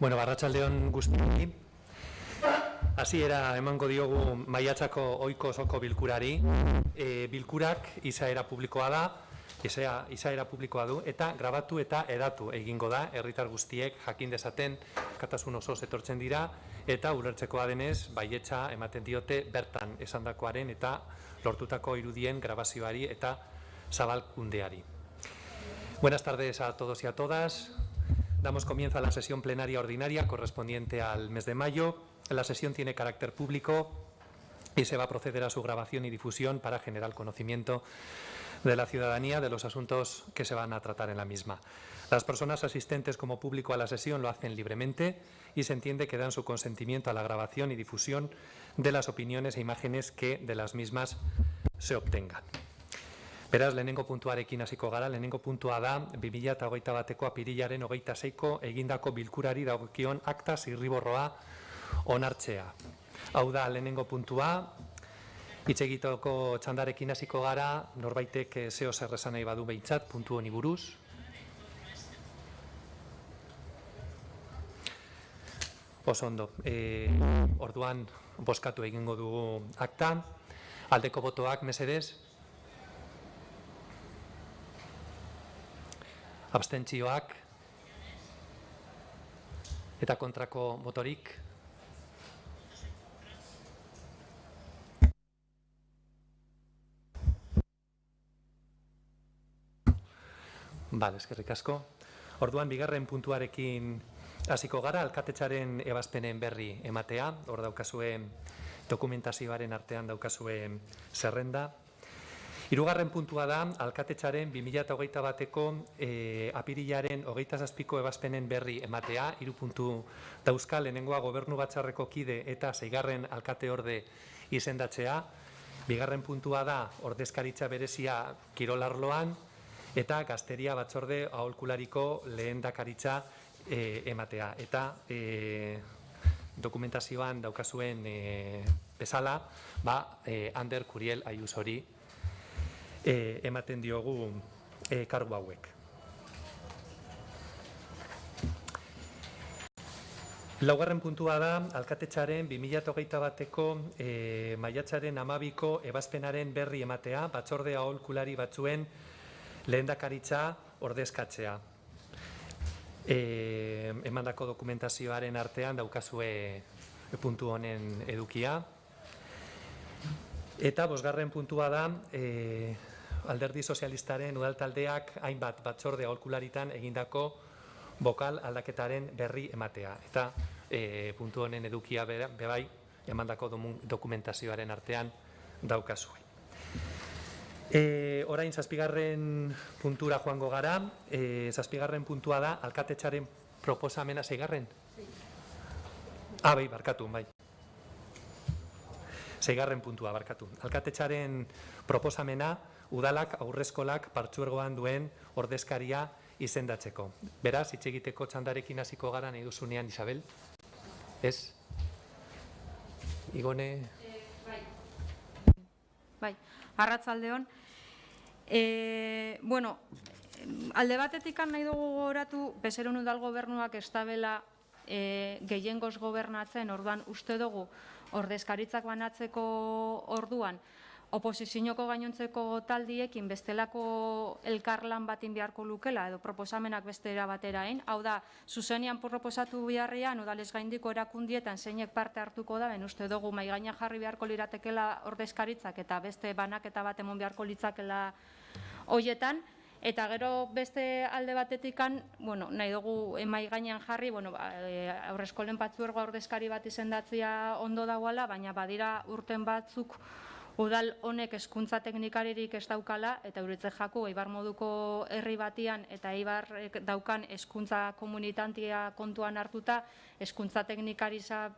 Bueno, arratsaldeon guztioi. Hasiera emango diogu maiatzako ohiko osoko bilkurari. Bilkurak izaera publikoa da, izaera publikoa du, eta grabatu eta edatu egingo da, herritar guztiek jakin dezaten katasun osoz etortzen dira, eta ulertzekoa denez, baietza ematen diote bertan esandakoaren eta lortutako irudien grabazioari eta zabalkundeari. Buenas tardes a todos y a todas. Damos comienzo a la sesión plenaria ordinaria correspondiente al mes de mayo. La sesión tiene carácter público y se va a proceder a su grabación y difusión para generar conocimiento de la ciudadanía de los asuntos que se van a tratar en la misma. Las personas asistentes como público a la sesión lo hacen libremente y se entiende que dan su consentimiento a la grabación y difusión de las opiniones e imágenes que de las mismas se obtengan. Beraz, lehenengo puntuarekin hasiko gara. Lehenengo puntua da 2021 bateko apirilaren 26ko egindako bilkurari dagokion akta zirriborroa onartzea. Hau da lehenengo puntua. Hitz egiteko txandarekin hasiko gara, norbaitek zeo zer esan nahi badu behintzat puntu honi buruz. Oso ondo. Orduan bozkatu egingo dugu akta. Aldeko botoak mesedez. Abstentzioak eta kontrako botorik. Bale, eskerrik asko. Orduan, bigarren puntuarekin hasiko gara, alkatetzaren ebazpenen berri ematea. Hor daukazue dokumentazioaren artean daukazue zerrenda. Hirugarren puntua da, alkatetzaren 2021 bateko apirilaren 27ko ebazpenen berri ematea. 3 puntu dauzka, lehenengoa gobernu batzarreko kide eta 6. alkateorde izendatzea. Bigarren puntua da, ordezkaritza berezia kirolarloan eta gazteria batzorde aholkulariko lehendakaritza ematea. Eta dokumentazioan daukazuen bezala, Ander Kuriel Ayusori ematen diogu kargu hauek. Laugarren puntua da, alkatetzaren 2021 bateko maiatzaren 12ko ebazpenaren berri ematea, batzorde aholkulari batzuen lehendakaritza ordezkatzea. Emandako dokumentazioaren artean daukazue puntu honen edukia. Eta 5. puntua da, Alderdi Sozialistaren udaltaldeak hainbat batzorde aholkularitan egindako bokal aldaketaren berri ematea. Eta puntu honen edukia bebai emandako dokumentazioaren artean daukazue. Orain 7. puntura joango gara. 7. puntua da, alkatetzaren proposamena 6. Bai, barkatu, bai. 6. puntua, barkatu. Alkatetzaren proposamena udalak aurrezkolak partzuergoan duen ordezkaria izendatzeko. Beraz, hitz egiteko txandarekin hasiko gara nahi duzunean, Isabel? Ez? Igone? Bai, arratsaldeon. Bueno, alde batetik nahi dugu gogoratu, Bezeroen udal gobernuak ez dabela gehiengoz gobernatzen, orduan uste dugu ordezkaritzak banatzeko orduan oposizioko gainontzeko taldiekin bestelako elkarlan batin beharko lukela edo proposamenak bestera baterain. Hau da, zuzenean proposatu beharrean udalez gaindiko erakundietan zeinek parte hartuko da, uste dugu mahai gainean jarri beharko liratekela ordezkaritzak eta beste banaketa bat emon beharko litzakela hoietan. Eta gero beste alde batetikan, nahi dugu mahai gainean jarri, aurreskolen partzuergoa ordezkari bat izendatzea ondo dagoela, baina badira urten batzuk udal honek hezkuntza teknikaririk ez daukala, eta Euritze Jaku Eibar moduko herri batian eta Eibar daukan hezkuntza komunitantia kontuan hartuta, hezkuntza teknikariza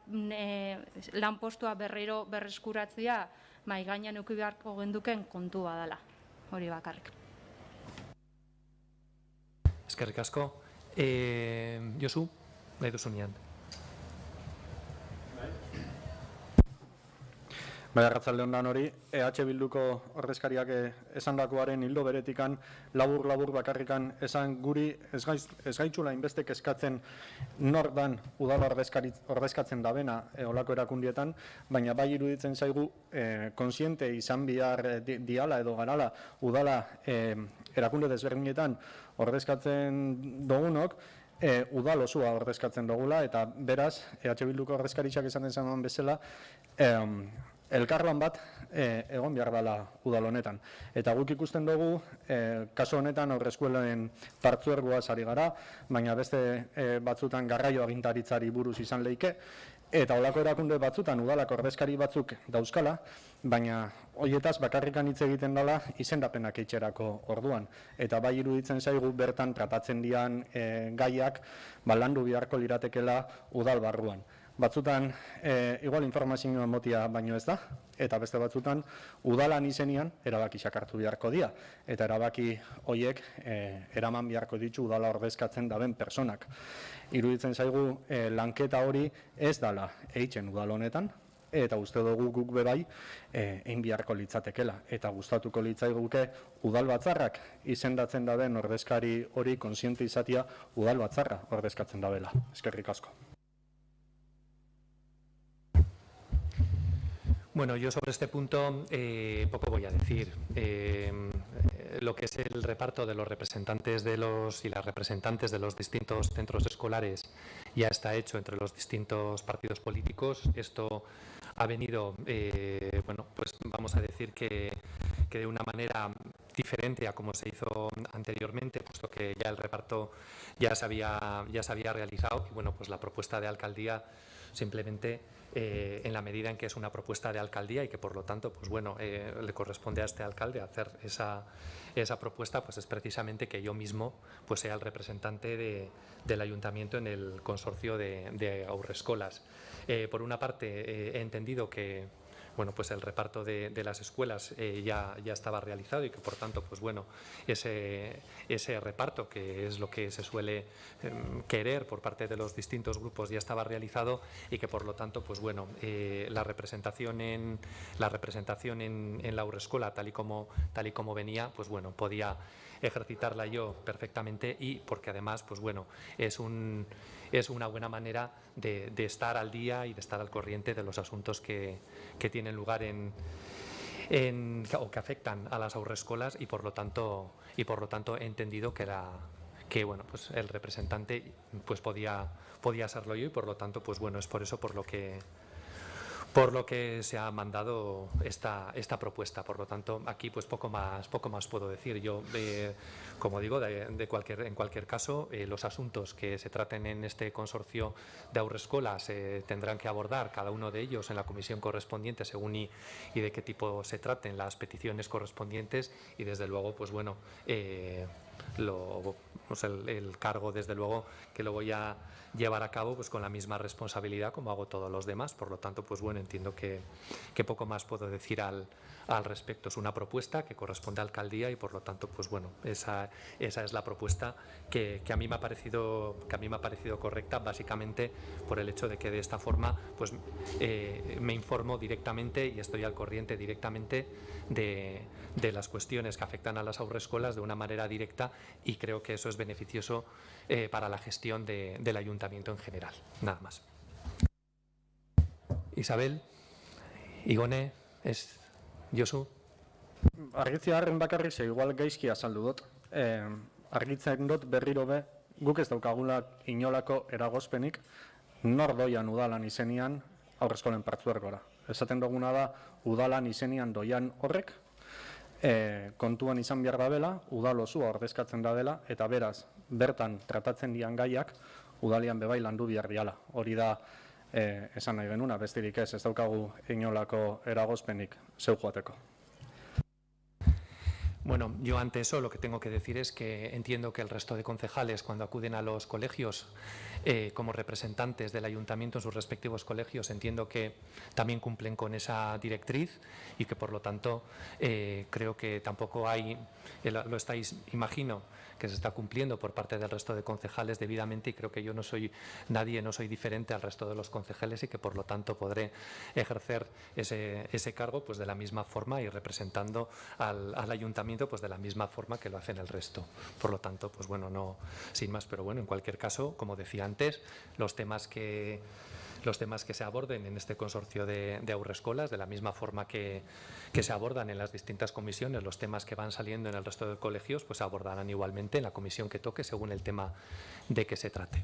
lanpostua berriro berreskuratzea mahai gainean eduki beharko genduken kontua dela. Hori bakarrik. Eskerrik asko. Josu, nahi duzunean. Bai, arratsalde on dan hori, EH Bilduko ordezkariak esandakoaren ildo beretikan labur bakarrikan esan guri ez gaitzula inbestek eskatzen nor dan udala ordezkatzen dabena olako erakundietan, baina bai iruditzen zaigu konsiente izan bihar diala edo garala udala erakunde desberdinetan ordezkatzen dugunok, udal osua ordezkatzen dugula, eta beraz, EH Bilduko ordezkaritzak esaten zen bezala, elkarlan bat egon behar dela udal honetan. Eta guk ikusten dugu, kasu honetan aurreskolen partzuergoaz ari gara, baina beste batzutan garraio agintaritzari buruz izan leike, eta olako erakunde batzutan udalak ordezkari batzuk dauzkala, baina horietaz bakarrikan hitz egiten dela izendapenak eitxerako orduan. Eta bai iruditzen zaigu bertan tratatzen dian gaiak landu beharko liratekela udal barruan. Batzutan, igual informazio emotia baino ez da, eta beste batzutan, udalan izenean erabaki sakartu beharko dira. Eta erabaki horiek eraman beharko ditu udala ordezkatzen daben personak. Iruditzen zaigu lanketa hori ez dala eitzen udal honetan, eta uste dugu guk bebai egin beharko litzatekela. Eta gustatuko litzaiguke udal batzarrak izendatzen daben ordezkari hori konsiente izatea udal batzarra ordezkatzen dabela. Eskerrik asko. Bueno, yo sobre este punto poco voy a decir. Lo que es el reparto de los representantes y las representantes de los distintos centros escolares ya está hecho entre los distintos partidos políticos. Esto ha venido, bueno, pues vamos a decir que de una manera diferente a como se hizo anteriormente, puesto que ya el reparto ya se había realizado, y bueno, pues la propuesta de alcaldía simplemente en la medida en que es una propuesta de alcaldía y que por lo tanto, pues bueno, le corresponde a este alcalde hacer esa propuesta, pues es precisamente que yo mismo pues sea el representante del ayuntamiento en el consorcio de Haurreskolas. Por una parte, he entendido que bueno, pues el reparto de las escuelas ya estaba realizado y que por tanto, pues bueno, ese reparto, que es lo que se suele querer por parte de los distintos grupos, ya estaba realizado y que por lo tanto, pues bueno, la representación en la Haurreskola tal y como venía, pues bueno, podía ejercitarla yo perfectamente, y porque además, pues bueno, es una buena manera de estar al día y de estar al corriente de los asuntos que tienen lugar o que afectan a las haurreskolas, y por lo tanto he entendido que bueno, pues el representante pues podía serlo yo, y por lo tanto, pues bueno, es por eso por lo que se ha mandado esta propuesta. Por lo tanto, aquí pues poco más puedo decir. Yo, como digo, en cualquier caso, los asuntos que se traten en este consorcio de Haurreskolas tendrán que abordar cada uno de ellos en la comisión correspondiente según y de qué tipo se traten las peticiones correspondientes, y desde luego, pues bueno, el cargo, desde luego, que lo voy a llevar a cabo pues con la misma responsabilidad como hago todos los demás. Por lo tanto, pues bueno, entiendo que poco más puedo decir al respecto. Es una propuesta que corresponde a alcaldía y por lo tanto, pues bueno, esa es la propuesta que a mí me ha parecido correcta, básicamente por el hecho de que de esta forma pues me informo directamente y estoy al corriente directamente de las cuestiones que afectan a las haurreskolas de una manera directa, y creo que eso es beneficioso para la gestión del ayuntamiento en general. Nada más. Isabel, Igone, Josu. Argitzearen bakarrik ze igual gaizki azaldu dut. Argitzen dut berriro be, guk ez daukagula inolako eragozpenik nor doian udalan izenian haurreskolen partzuergora. Esaten duguna da, udalan izenian doian horrek, kontuan izan behar dabela, udal osua ordezkatzen dabela, eta beraz, bertan tratatzen dian gaiak, udalian bebai landu behar diala. Hori da, esan nahi genuna, besterik ez daukagu inolako eragozpenik zeu joateko. Bueno, yo ante eso lo que tengo que decir es que entiendo que el resto de concejales, cuando acuden a los colegios, como representantes del ayuntamiento en sus respectivos colegios, entiendo que también cumplen con esa directriz y que, por lo tanto, creo que tampoco hay, lo estáis, imagino, que se está cumpliendo por parte del resto de concejales debidamente, y creo que yo no soy nadie, no soy diferente al resto de los concejales y que, por lo tanto, podré ejercer ese cargo pues de la misma forma y representando al ayuntamiento pues de la misma forma que lo hacen el resto. Por lo tanto, pues bueno, no sin más, pero bueno, en cualquier caso, como decía antes, los temas que se aborden en este consorcio de haurrescolas, de la misma forma que se abordan en las distintas comisiones, los temas que van saliendo en el resto de colegios, pues se abordarán igualmente en la comisión que toque según el tema de que se trate.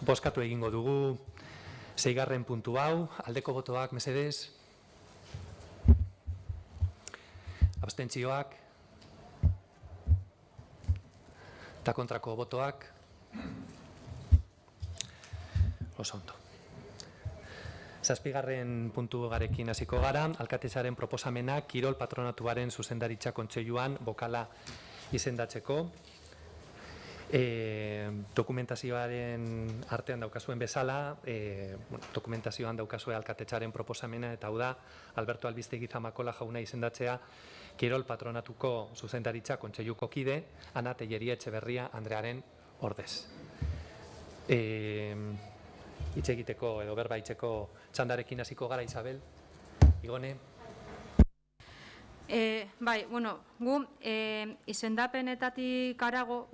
Bozkatu egingo dugu 6. puntu hau, aldeko botoak mesedez, abstentzioak eta kontrako botoak. Oso ondo. 7. puntu garekin hasiko gara, alkatetzaren proposamena kirol patronatuaren zuzendaritza kontseiluan bokala izendatzeko. Dokumentazioaren artean daukazuen bezala, dokumentazioan daukazue alkatetzaren proposamena, eta hau da, Alberto Albistegi Zamakola jauna izendatzea kirol patronatuko zuzendaritza kontseiluko kide, Ana Tellería Etxeberria Andrearen ordez. Hitz egiteko edo berba hitzeko txandarekin hasiko gara, Isabel, Igone. Bai, bueno, gu izendapenetatik harago,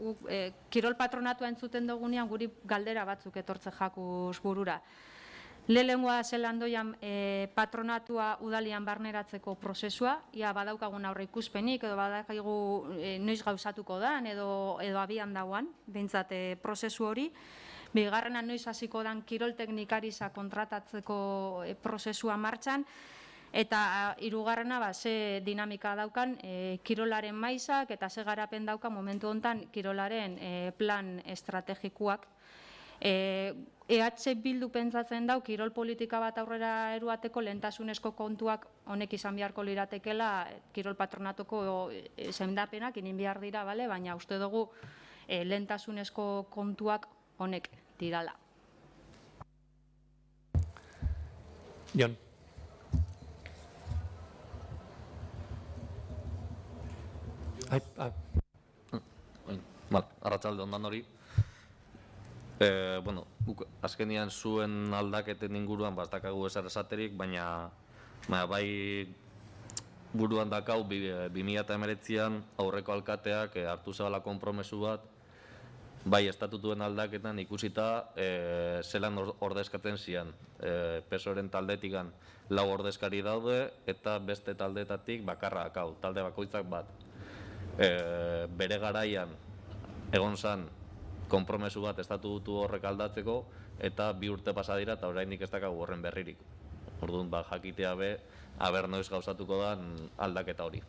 kirol patronatua entzuten dugunean guri galdera batzuk etortze jakuz burura. Lehengoa zelandoian patronatua udalian barneratzeko prozesua, ia badaukagun aurre ikuspenik, edo badaukagu noiz gauzatuko dan, edo abian dauan, behintzat prozesu hori. Bigarrena noiz hasiko dan kirol teknikarisa kontratatzeko prozesua martxan, eta hirugarrena ze dinamika daukan kirolaren maizak eta ze garapen daukan momentu hontan kirolaren plan estrategikoak. EH Bildu pentsatzen dau kirol politika bat aurrera eruateko lehentasunezko kontuak honek izan beharko liratekela kirol patronatuko zendapenak inin behar dira, baina uste dugu lehentasunezko kontuak honek dirala. Jon. Arratsalde ondan hori. Azkenian zuen aldaketen inguruan bastakagu ezer esaterik, baina bai buruan dakau 2019an aurreko alkateak hartu zebala konpromesu bat, bai estatutuen aldaketan ikusita zelan ordezkatzen zian. PSOEren taldetikan 4 ordezkari daude eta beste taldetatik bakarra dakau, talde bakoitzak bat. Bere garaian egon zan konpromesu bat estatutu horrek aldatzeko eta 2 urte pasa dira eta oraindik ez dakagu horren berririk. Orduan, jakitea aber noiz gauzatuko da aldaketa hori.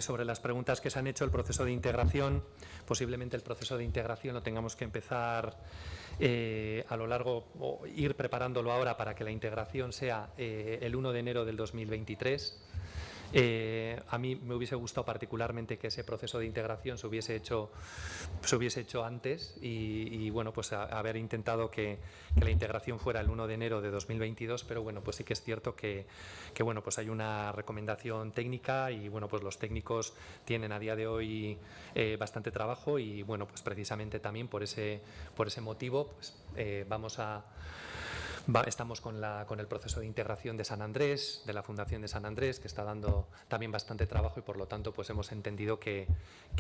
Sobre las preguntas que se han hecho, el proceso de integración, posiblemente el proceso de integración lo tengamos que empezar a lo largo, o ir preparándolo ahora para que la integración sea el 1 de enero del 2023. A mí me hubiese gustado particularmente que ese proceso de integración se hubiese hecho antes y bueno, pues haber intentado que la integración fuera el 1 de enero de 2022, pero bueno, pues sí que es cierto que bueno, pues hay una recomendación técnica y bueno, pues los técnicos tienen a día de hoy bastante trabajo y bueno, pues precisamente también por ese motivo pues estamos con el proceso de integración de San Andrés, de la Fundación de San Andrés, que está dando también bastante trabajo y por lo tanto pues hemos entendido que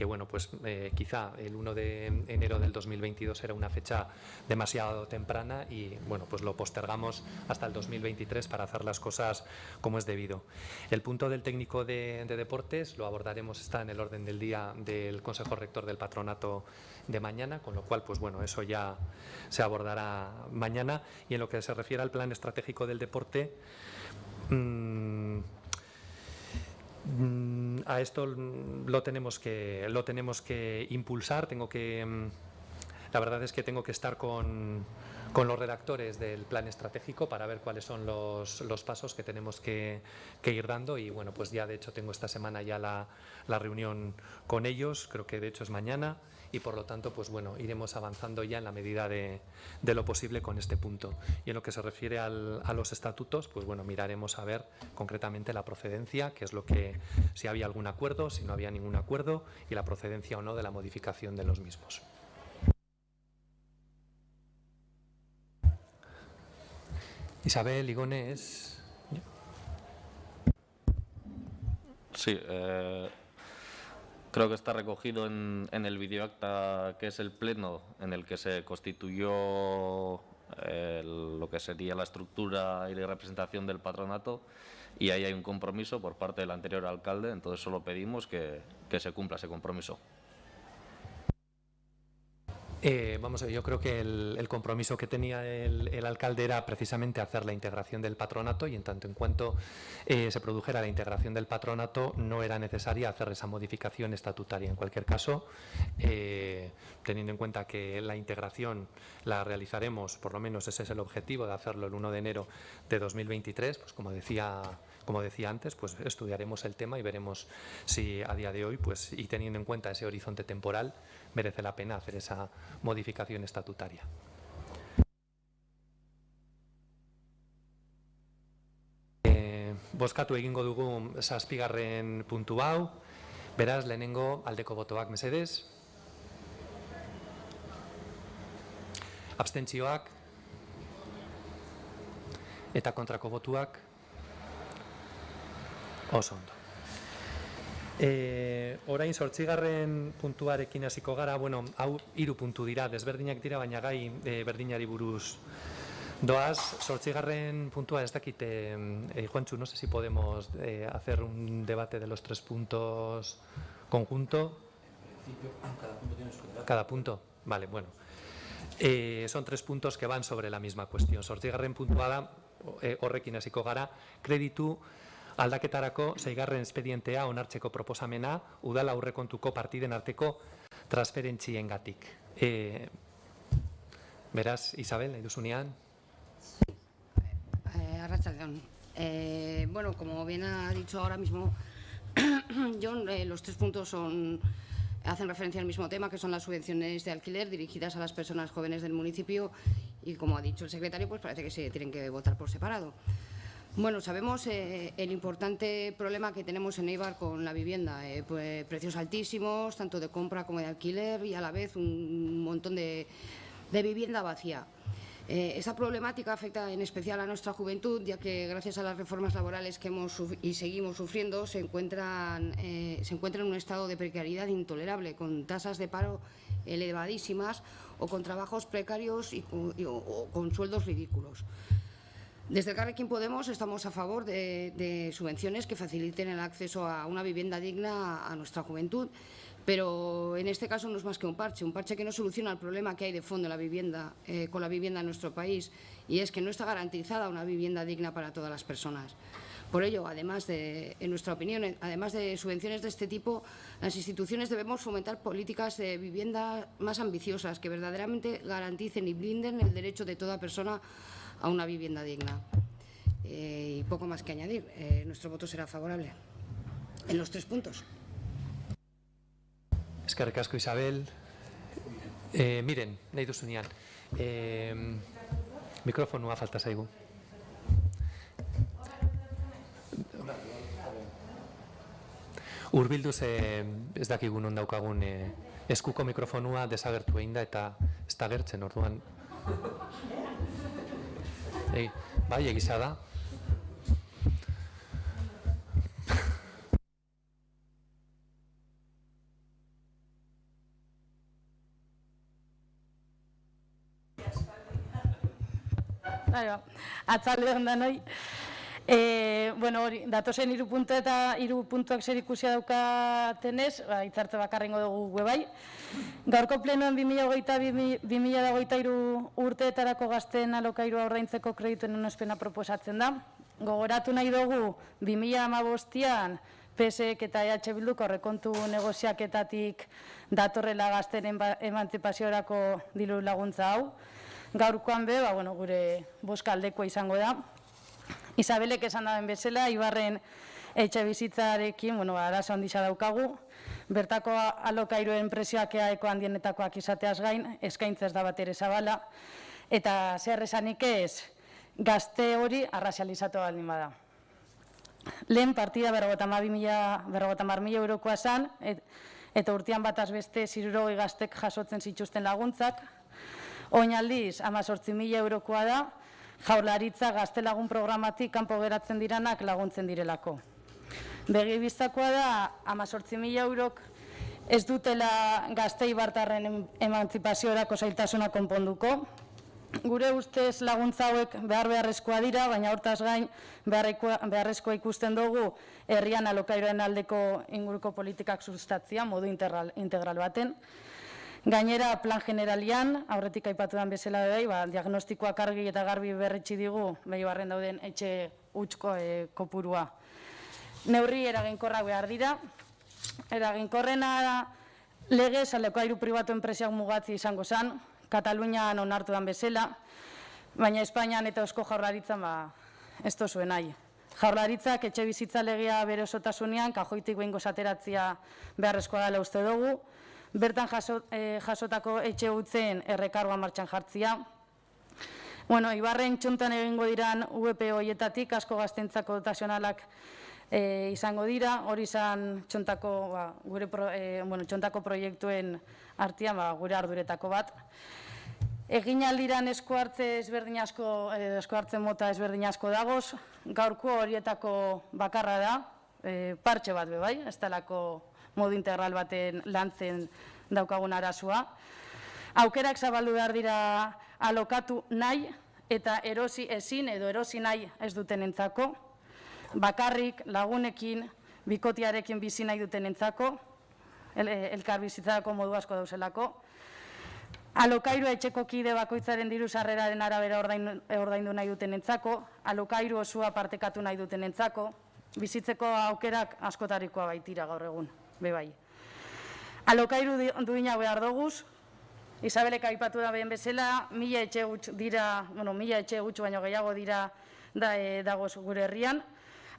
bueno, pues quizá el 1 de enero del 2022 era una fecha demasiado temprana y bueno, pues lo postergamos hasta el 2023 para hacer las cosas como es debido. El punto del técnico de deportes lo abordaremos, está en el orden del día del Consejo Rector del Patronato de mañana, con lo cual pues bueno, eso ya se abordará mañana. Y en lo que se refiere al plan estratégico del deporte, a esto lo tenemos que impulsar. Tengo que La verdad es que tengo que estar con los redactores del plan estratégico para ver cuáles son los pasos que tenemos que ir dando y bueno, pues ya de hecho tengo esta semana ya la reunión con ellos, creo que de hecho es mañana y por lo tanto pues bueno, iremos avanzando ya en la medida de lo posible con este punto. Y en lo que se refiere a los estatutos, pues bueno, miraremos a ver concretamente la procedencia, que es lo que, si había algún acuerdo, si no había ningún acuerdo y la procedencia o no de la modificación de los mismos. Isabel, Igones. Sí, creo que está recogido en el videoacta que es el pleno en el que se constituyó lo que sería la estructura y la representación del patronato y ahí hay un compromiso por parte del anterior alcalde, entonces solo pedimos que se cumpla ese compromiso. Vamos a ver, yo creo que el compromiso que tenía el alcalde era precisamente hacer la integración del patronato y en tanto en cuanto se produjera la integración del patronato no era necesaria hacer esa modificación estatutaria. En cualquier caso, teniendo en cuenta que la integración la realizaremos, por lo menos ese es el objetivo de hacerlo el 1 de enero de 2023, pues como decía antes, pues estudiaremos el tema y veremos si a día de hoy, pues y teniendo en cuenta ese horizonte temporal, merece la pena hacer esa modificación estatutaria. Bozkatu egingo dugu 7. puntu hau, beraz lehenengo aldeko botoak mesedez. Abstentzioak eta kontrako botuak. Oso ondo. Orain 8. puntuarekin hasiko gara, bueno, hau 3 puntu dira, desberdinak dira, baina gai berdinari buruz doaz. 8. puntua ez dakit, Juanchu, no sé si podemos hacer un debate de los 3 puntos conjunto. Cada punto, vale, bueno. Son 3 puntos que van sobre la misma cuestión. 8. puntua da, horrekin hasiko gara, kreditu aldaketarako 6. espedientea onartzeko proposamena udal aurrekontuko partiden arteko transferentziengatik. Beraz, Isabel, nahi duzunean? Arratsaldeon. Bueno, como bien ha dicho ahora mismo John, los 3 puntos hacen referencia al mismo tema, que son las subvenciones de alquiler dirigidas a las personas jóvenes del municipio y, como ha dicho el secretario, pues parece que se tienen que votar por separado. Bueno, sabemos el importante problema que tenemos en Eibar con la vivienda, pues, precios altísimos, tanto de compra como de alquiler y a la vez un montón de vivienda vacía. Esta problemática afecta en especial a nuestra juventud, ya que gracias a las reformas laborales que hemos y seguimos sufriendo se encuentran en un estado de precariedad intolerable, con tasas de paro elevadísimas o con trabajos precarios o con sueldos ridículos. Desde Elkarrekin Podemos estamos a favor de subvenciones que faciliten el acceso a una vivienda digna a nuestra juventud, pero en este caso no es más que un parche que no soluciona el problema que hay de fondo con la vivienda en nuestro país, y es que no está garantizada una vivienda digna para todas las personas. Por ello, además en nuestra opinión, además de subvenciones de este tipo, las instituciones debemos fomentar políticas de vivienda más ambiciosas que verdaderamente garanticen y blinden el derecho de toda persona a una vivienda digna. Y poco más que añadir. Nuestro voto será favorable en los 3 puntos. Eskerrik asko, Isabel. Miren, nahi duzunean. Mikrofonua falta zaigu. Urbilduz ez dakigun non daukagun eskuko mikrofonua desagertu egin da eta ez da agertzen, orduan. Bai, egiza da. Atzalde ondan hoi. Bueno, hori, datozen 3 puntu eta 3 puntuak zer ikusia daukatenez, hitzartze bakarrengo dugu bai. Gaurko plenoen 2023 urteetarako gazteen alokairua ordaintzeko kredituen onespena proposatzen da. Gogoratu nahi dugu 2015an PSek eta EH Bilduk aurrekontu negoziaketatik datorrela gazteen emantzipaziorako diru laguntza hau. Gaurkoan be, gure bozka aldekoa izango da. Isabelek esan daben bezala, Ibarren etxe bizitzarekin, arazo handisa daukagu. Bertako alokairuen prezioak eaeko handienetakoak izateaz gain, eskaintza ez da bat ere zabala. Eta zer esanik ez, gazte hori arrazializatu baldin bada. Lehen partida 50.000 eurokoa zan, eta urtean bataz beste 60 gaztek jasotzen zituzten laguntzak. Oin aldiz, 18.000 eurokoa da, Jaurlaritza gazte lagun programatik kanpo geratzen diranak laguntzen direlako. Begibiztakoa da, 18.000 eurok ez dutela gaztei bartarren emantzipaziorako zailtasuna konponduko. Gure ustez laguntza hauek beharrezkoa dira, baina hortaz gain beharrezkoa ikusten dugu herrian alokairoen aldeko inguruko politikak sustatzea modu integral baten. Gainera, plan generalian, aurretik aipatudan bezala bai, diagnostikoak argi eta garbi berretsi digu, Ibarren dauden etxe hutsko kopurua. Neurri eraginkorrak behar dira. Eraginkorrena legez alokairu pribatu enpresiak mugatzi izango zen, Katalunian onartudan bezala, baina Espainian eta Eusko Jaurlaritzan ez dozuen nahi. Jaurlaritzak etxe bizitza legea bere osotasunean, kajoitik behingo zateratzea beharrezkoa dela uste dugu, bertan jasotako etxe hutzen errekargoa martxan jartzia. Ibarren txontan egingo diran UEP hoietatik asko gaztentzako dotazionalak izango dira, hori izan txontako proiektuen artean gure arduretako bat. Egin aldiran esku hartzen mota ezberdin asko dagoz, gaurko horietako bakarra da, partxe bat bai, ez talako modu integral baten lantzen daukagun arazoa. Aukerak zabaldu behar dira alokatu nahi eta erosi ezin edo erosi nahi ez duten entzako, bakarrik, lagunekin, bikotiarekin bizi nahi duten entzako, elkar bizitzarako modu asko dauzelako. Alokairu etxeko kide bakoitzaren diru sarreraren arabera ordaindu nahi duten entzako, alokairu osua partekatu nahi duten entzako, bizitzeko aukerak askotarikoa baitira gaur egun, bebai. Alokairu duina behar doguz, Isabelek aipatu da behen bezala, 1000 etxe gutx dira, 1000 etxe gutx baino gehiago dira dagoz gure herrian.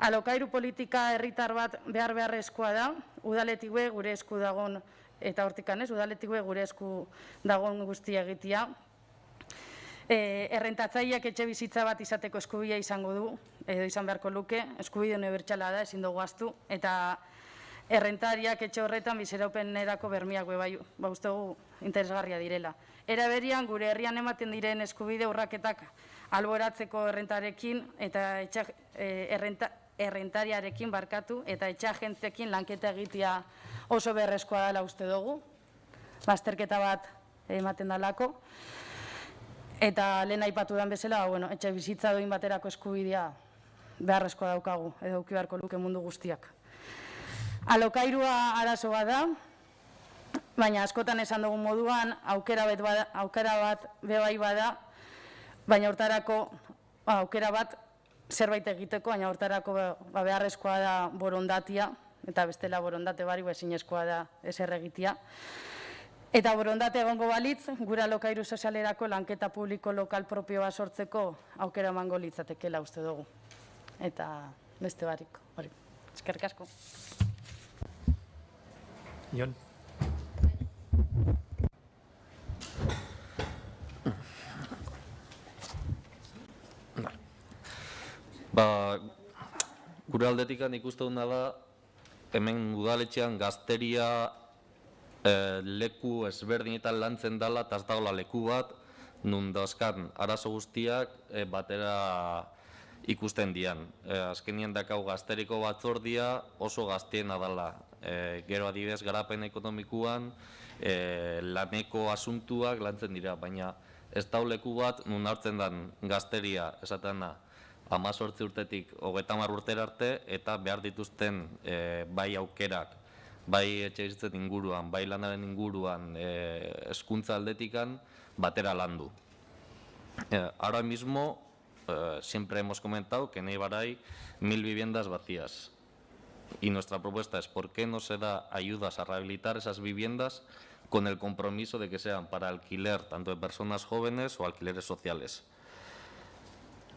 Alokairu politika herritar bat beharrezkoa da, udaletik gure esku dagon, eta hortikan ez, udaletik gure esku dagon guztia egitea. Errentatzaileak etxe bizitza bat izateko eskubidea izango du, edo izan beharko luke, eskubide unibertsala da, ezin dugu ahaztu, eta errentariak etxe horretan biziraupenerako bermiak uste dugu interesgarria direla. Era berian, gure herrian ematen diren eskubide urraketak alboratzeko errentarekin eta errentariarekin barkatu eta etxe agentzekin lanketa egitea oso beharrezkoa dela uste dugu, bazterketa bat ematen dalako. Eta lehen aipatu den bezala, etxe bizitza duin baterako eskubidea beharrezkoa daukagu, edo eduki beharko luke mundu guztiak. Alokairua arazo bat da, baina askotan esan dugun moduan, aukera bat bebai bada, baina hortarako aukera bat zerbait egiteko, baina hortarako beharrezkoa da borondatia, eta bestela borondate bari ezinezkoa da ezer egitea. Eta borondate egongo balitz, gure alokairu sozialerako lanketa publiko lokal propioa sortzeko aukera emango litzatekeela uste dugu. Eta beste barik, hori. Eskerrik asko. Jon. Gure aldetikan ikusten da, hemen udaletxean gazteria leku ezberdinetan lantzen dela, eta ez dagoela leku bat, nun dauzkan arazo guztiak batera ikusten dian. Azkenien dakau gazteriko batzordia oso gaztiena dela. Gero adibidez garapen ekonomikuan laneko asuntuak lantzen dira, baina ez dau leku bat nun hartzen den gazteria, esaten da, 18 urtetik 30 urtera arte, eta behar dituzten bai aukerak, bai etxebizitzen inguruan, bai lanaren inguruan, hezkuntza aldetikan, batera landu. Ahora mismo, siempre hemos comentado que en Eibar hay 1000 viviendas vacías. Y nuestra propuesta es ¿por qué no se da ayudas a rehabilitar esas viviendas con el compromiso de que sean para alquiler tanto de personas jóvenes o alquileres sociales?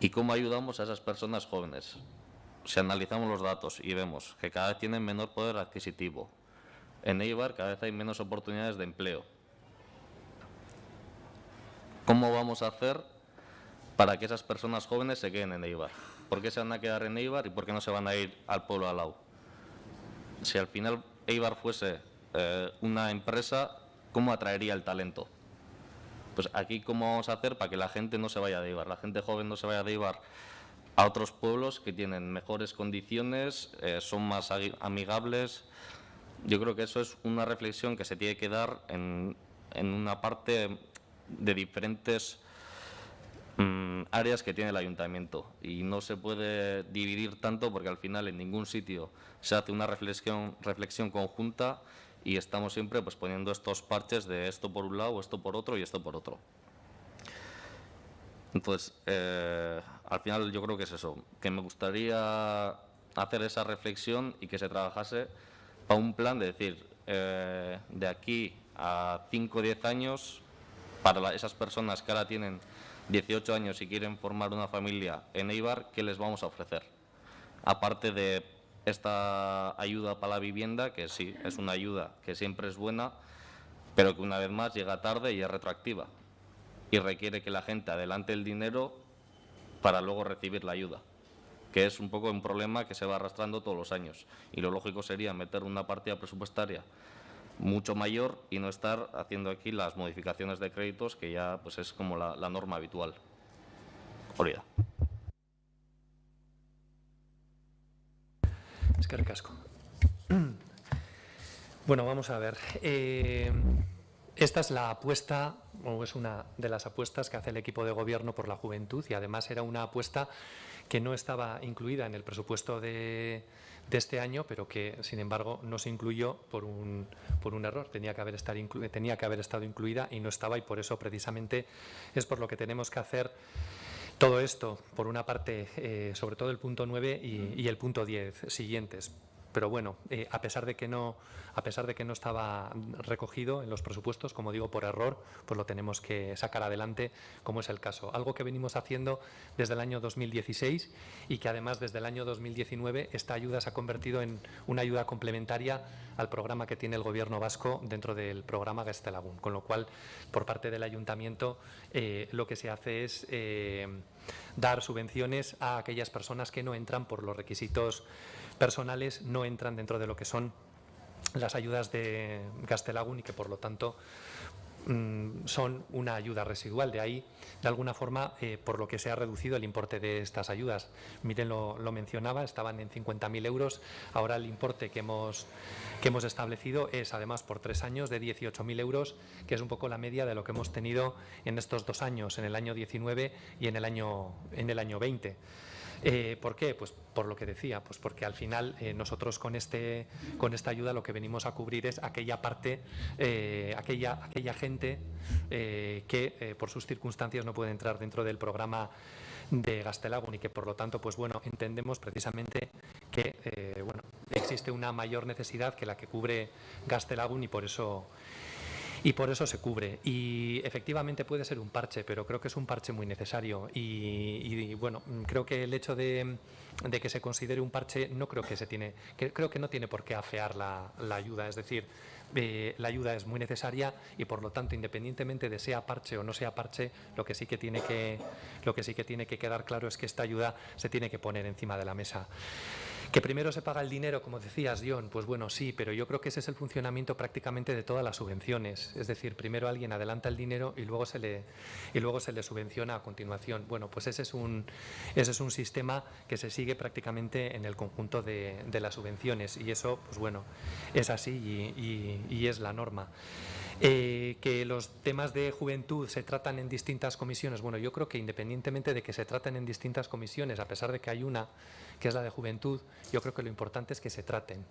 ¿Y cómo ayudamos a esas personas jóvenes? Si analizamos los datos y vemos que cada vez tienen menor poder adquisitivo, en Eibar cada vez hay menos oportunidades de empleo. ¿Cómo vamos a hacer para que esas personas jóvenes se queden en Eibar? ¿Por qué se van a quedar en Eibar y por qué no se van a ir al pueblo al lado? Si al final Eibar fuese una empresa, ¿cómo atraería el talento? Pues aquí, ¿cómo vamos a hacer para que la gente no se vaya de Eibar? La gente joven no se vaya de Eibar a otros pueblos que tienen mejores condiciones, son más amigables. Yo creo que eso es una reflexión que se tiene que dar en una parte de diferentes áreas que tiene el ayuntamiento, y no se puede dividir tanto porque al final en ningún sitio se hace una reflexión conjunta y estamos siempre pues poniendo estos parches de esto por un lado, esto por otro y esto por otro. Entonces, al final yo creo que es eso, que me gustaría hacer esa reflexión y que se trabajase para un plan de decir, de aquí a 5 o 10 años, para esas personas que ahora tienen 18 años y quieren formar una familia en Eibar, ¿qué les vamos a ofrecer? Aparte de esta ayuda para la vivienda, que sí, es una ayuda que siempre es buena, pero que una vez más llega tarde y es retroactiva. Y requiere que la gente adelante el dinero para luego recibir la ayuda, que es un poco un problema que se va arrastrando todos los años. Y lo lógico sería meter una partida presupuestaria mucho mayor y no estar haciendo aquí las modificaciones de créditos, que ya pues es como la norma habitual. Olvida. Eskerrik asko. Bueno, vamos a ver. Esta es la apuesta, o es una de las apuestas que hace el equipo de gobierno por la juventud, y además era una apuesta que no estaba incluida en el presupuesto de este año, pero que, sin embargo, no se incluyó por un error. Tenía que haber estado incluida y no estaba, y por eso precisamente es por lo que tenemos que hacer todo esto. Por una parte, sobre todo el punto 9 y el punto 10 siguientes. Pero bueno, a pesar de que no estaba recogido en los presupuestos, como digo, por error, pues lo tenemos que sacar adelante, como es el caso. Algo que venimos haciendo desde el año 2016 y que además desde el año 2019 esta ayuda se ha convertido en una ayuda complementaria al programa que tiene el Gobierno vasco dentro del programa Gaztelagun. Con lo cual, por parte del Ayuntamiento, lo que se hace es dar subvenciones a aquellas personas que no entran por los requisitos personales, no entran dentro de lo que son las ayudas de Gaztelagun, y que por lo tanto son una ayuda residual. De ahí, de alguna forma, por lo que se ha reducido el importe de estas ayudas. Miren, lo mencionaba, estaban en 50.000 euros, ahora el importe que hemos establecido es, además, por 3 años, de 18.000 euros, que es un poco la media de lo que hemos tenido en estos 2 años, en el año 19 y en el año 20. ¿Por qué? Pues por lo que decía, pues porque al final nosotros con esta ayuda lo que venimos a cubrir es aquella parte, aquella gente que por sus circunstancias no puede entrar dentro del programa de Gaztelagun, y que por lo tanto, pues bueno, entendemos precisamente que bueno, existe una mayor necesidad que la que cubre Gaztelagun, y por eso se cubre. Y efectivamente puede ser un parche, pero creo que es un parche muy necesario. Y bueno, creo que el hecho de que se considere un parche creo que no tiene por qué afear la ayuda. Es decir, la ayuda es muy necesaria y, por lo tanto, independientemente de sea parche o no sea parche, lo que sí que tiene que quedar claro es que esta ayuda se tiene que poner encima de la mesa. ¿Que primero se paga el dinero, como decías, John? Pues bueno, sí, pero yo creo que ese es el funcionamiento prácticamente de todas las subvenciones. Es decir, primero alguien adelanta el dinero y luego se le subvenciona a continuación. Bueno, pues ese es un sistema que se sigue prácticamente en el conjunto de las subvenciones, y eso, pues bueno, es así, y es la norma. Que los temas de juventud se tratan en distintas comisiones. Bueno, yo creo que independientemente de que se traten en distintas comisiones, a pesar de que hay una que es la de juventud, yo creo que lo importante es que se traten.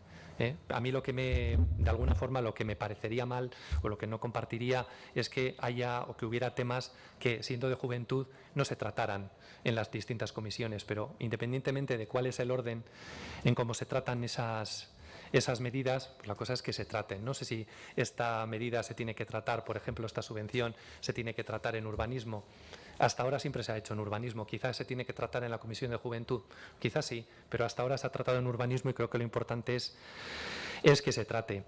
A mí de alguna forma, lo que me parecería mal o lo que no compartiría es que haya o que hubiera temas que, siendo de juventud, no se trataran en las distintas comisiones. Pero independientemente de cuál es el orden en cómo se tratan esas medidas, pues la cosa es que se traten. No sé si esta medida se tiene que tratar, por ejemplo, esta subvención se tiene que tratar en urbanismo. Hasta ahora siempre se ha hecho en urbanismo. Quizás se tiene que tratar en la Comisión de Juventud. Quizás sí, pero hasta ahora se ha tratado en urbanismo y creo que lo importante es que se trate.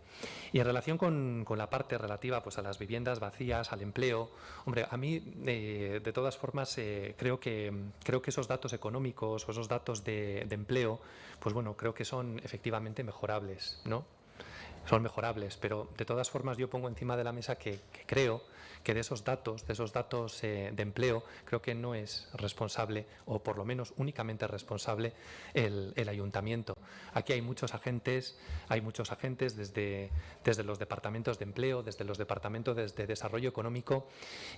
Y en relación con la parte relativa pues, a las viviendas vacías, al empleo, hombre, a mí, de todas formas, creo que esos datos económicos o esos datos de empleo, pues bueno, creo que son efectivamente mejorables, ¿no? Son mejorables, pero de todas formas yo pongo encima de la mesa que creo que de esos datos de empleo, creo que no es responsable, o por lo menos únicamente responsable, el ayuntamiento. Aquí hay muchos agentes desde los departamentos de empleo, desde los departamentos de desarrollo económico,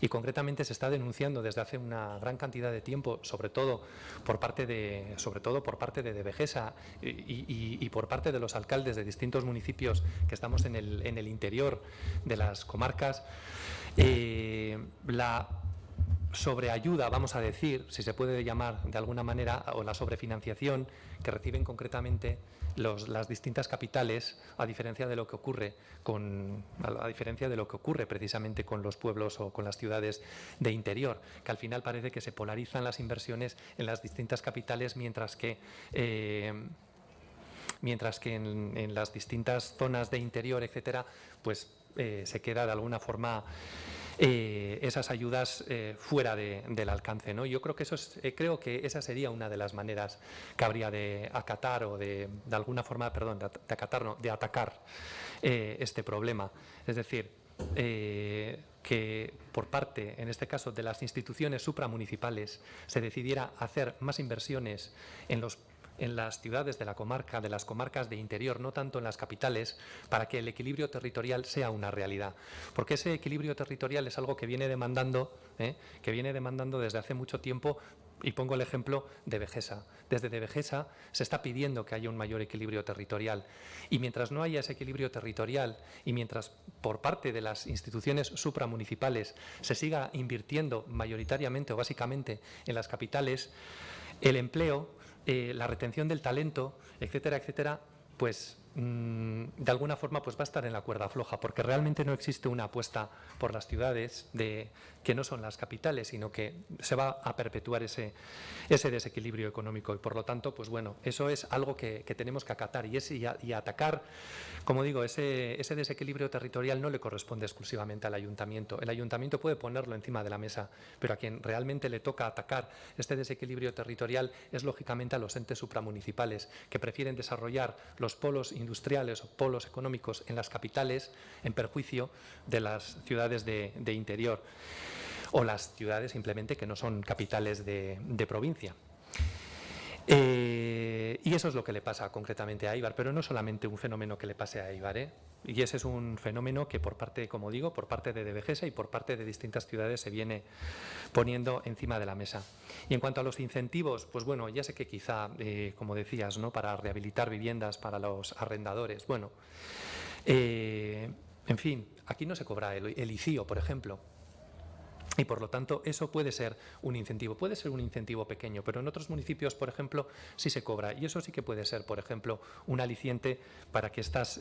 y concretamente se está denunciando desde hace una gran cantidad de tiempo, sobre todo por parte de Devegesa y por parte de los alcaldes de distintos municipios que estamos en el interior de las comarcas, la sobreayuda, vamos a decir, si se puede llamar de alguna manera, o la sobrefinanciación que reciben concretamente las distintas capitales, a diferencia de lo que ocurre precisamente con los pueblos o con las ciudades de interior, que al final parece que se polarizan las inversiones en las distintas capitales, mientras que en las distintas zonas de interior, etcétera, pues se queda de alguna forma esas ayudas fuera del alcance, ¿no? Yo creo que esa sería una de las maneras que habría de acatar o de alguna forma, perdón, de atacar este problema. Es decir, que por parte, en este caso, de las instituciones supramunicipales se decidiera hacer más inversiones en las ciudades de la comarca, de las comarcas de interior, no tanto en las capitales, para que el equilibrio territorial sea una realidad. Porque ese equilibrio territorial es algo que viene demandando desde hace mucho tiempo, y pongo el ejemplo de Devegesa. Desde Devegesa se está pidiendo que haya un mayor equilibrio territorial, y mientras no haya ese equilibrio territorial y mientras por parte de las instituciones supramunicipales se siga invirtiendo mayoritariamente o básicamente en las capitales, el empleo, la retención del talento, etcétera, etcétera, pues de alguna forma pues va a estar en la cuerda floja, porque realmente no existe una apuesta por las ciudades que no son las capitales, sino que se va a perpetuar ese desequilibrio económico, y por lo tanto, pues bueno, eso es algo que tenemos que acatar y atacar. Como digo, ese desequilibrio territorial no le corresponde exclusivamente al ayuntamiento. El ayuntamiento puede ponerlo encima de la mesa, pero a quien realmente le toca atacar este desequilibrio territorial es lógicamente a los entes supramunicipales, que prefieren desarrollar los polos industriales o polos económicos en las capitales en perjuicio de las ciudades de interior, o las ciudades simplemente que no son capitales de provincia. Y eso es lo que le pasa concretamente a Éibar, pero no solamente un fenómeno que le pase a Éibar, y ese es un fenómeno que por parte, como digo, por parte de Devegesa y por parte de distintas ciudades se viene poniendo encima de la mesa. Y en cuanto a los incentivos, pues bueno, ya sé que quizá, como decías, ¿no?, para rehabilitar viviendas para los arrendadores, bueno, en fin, aquí no se cobra el ICIO, por ejemplo. Y por lo tanto, eso puede ser un incentivo pequeño, pero en otros municipios, por ejemplo, sí se cobra. Y eso sí que puede ser, por ejemplo, un aliciente para que estas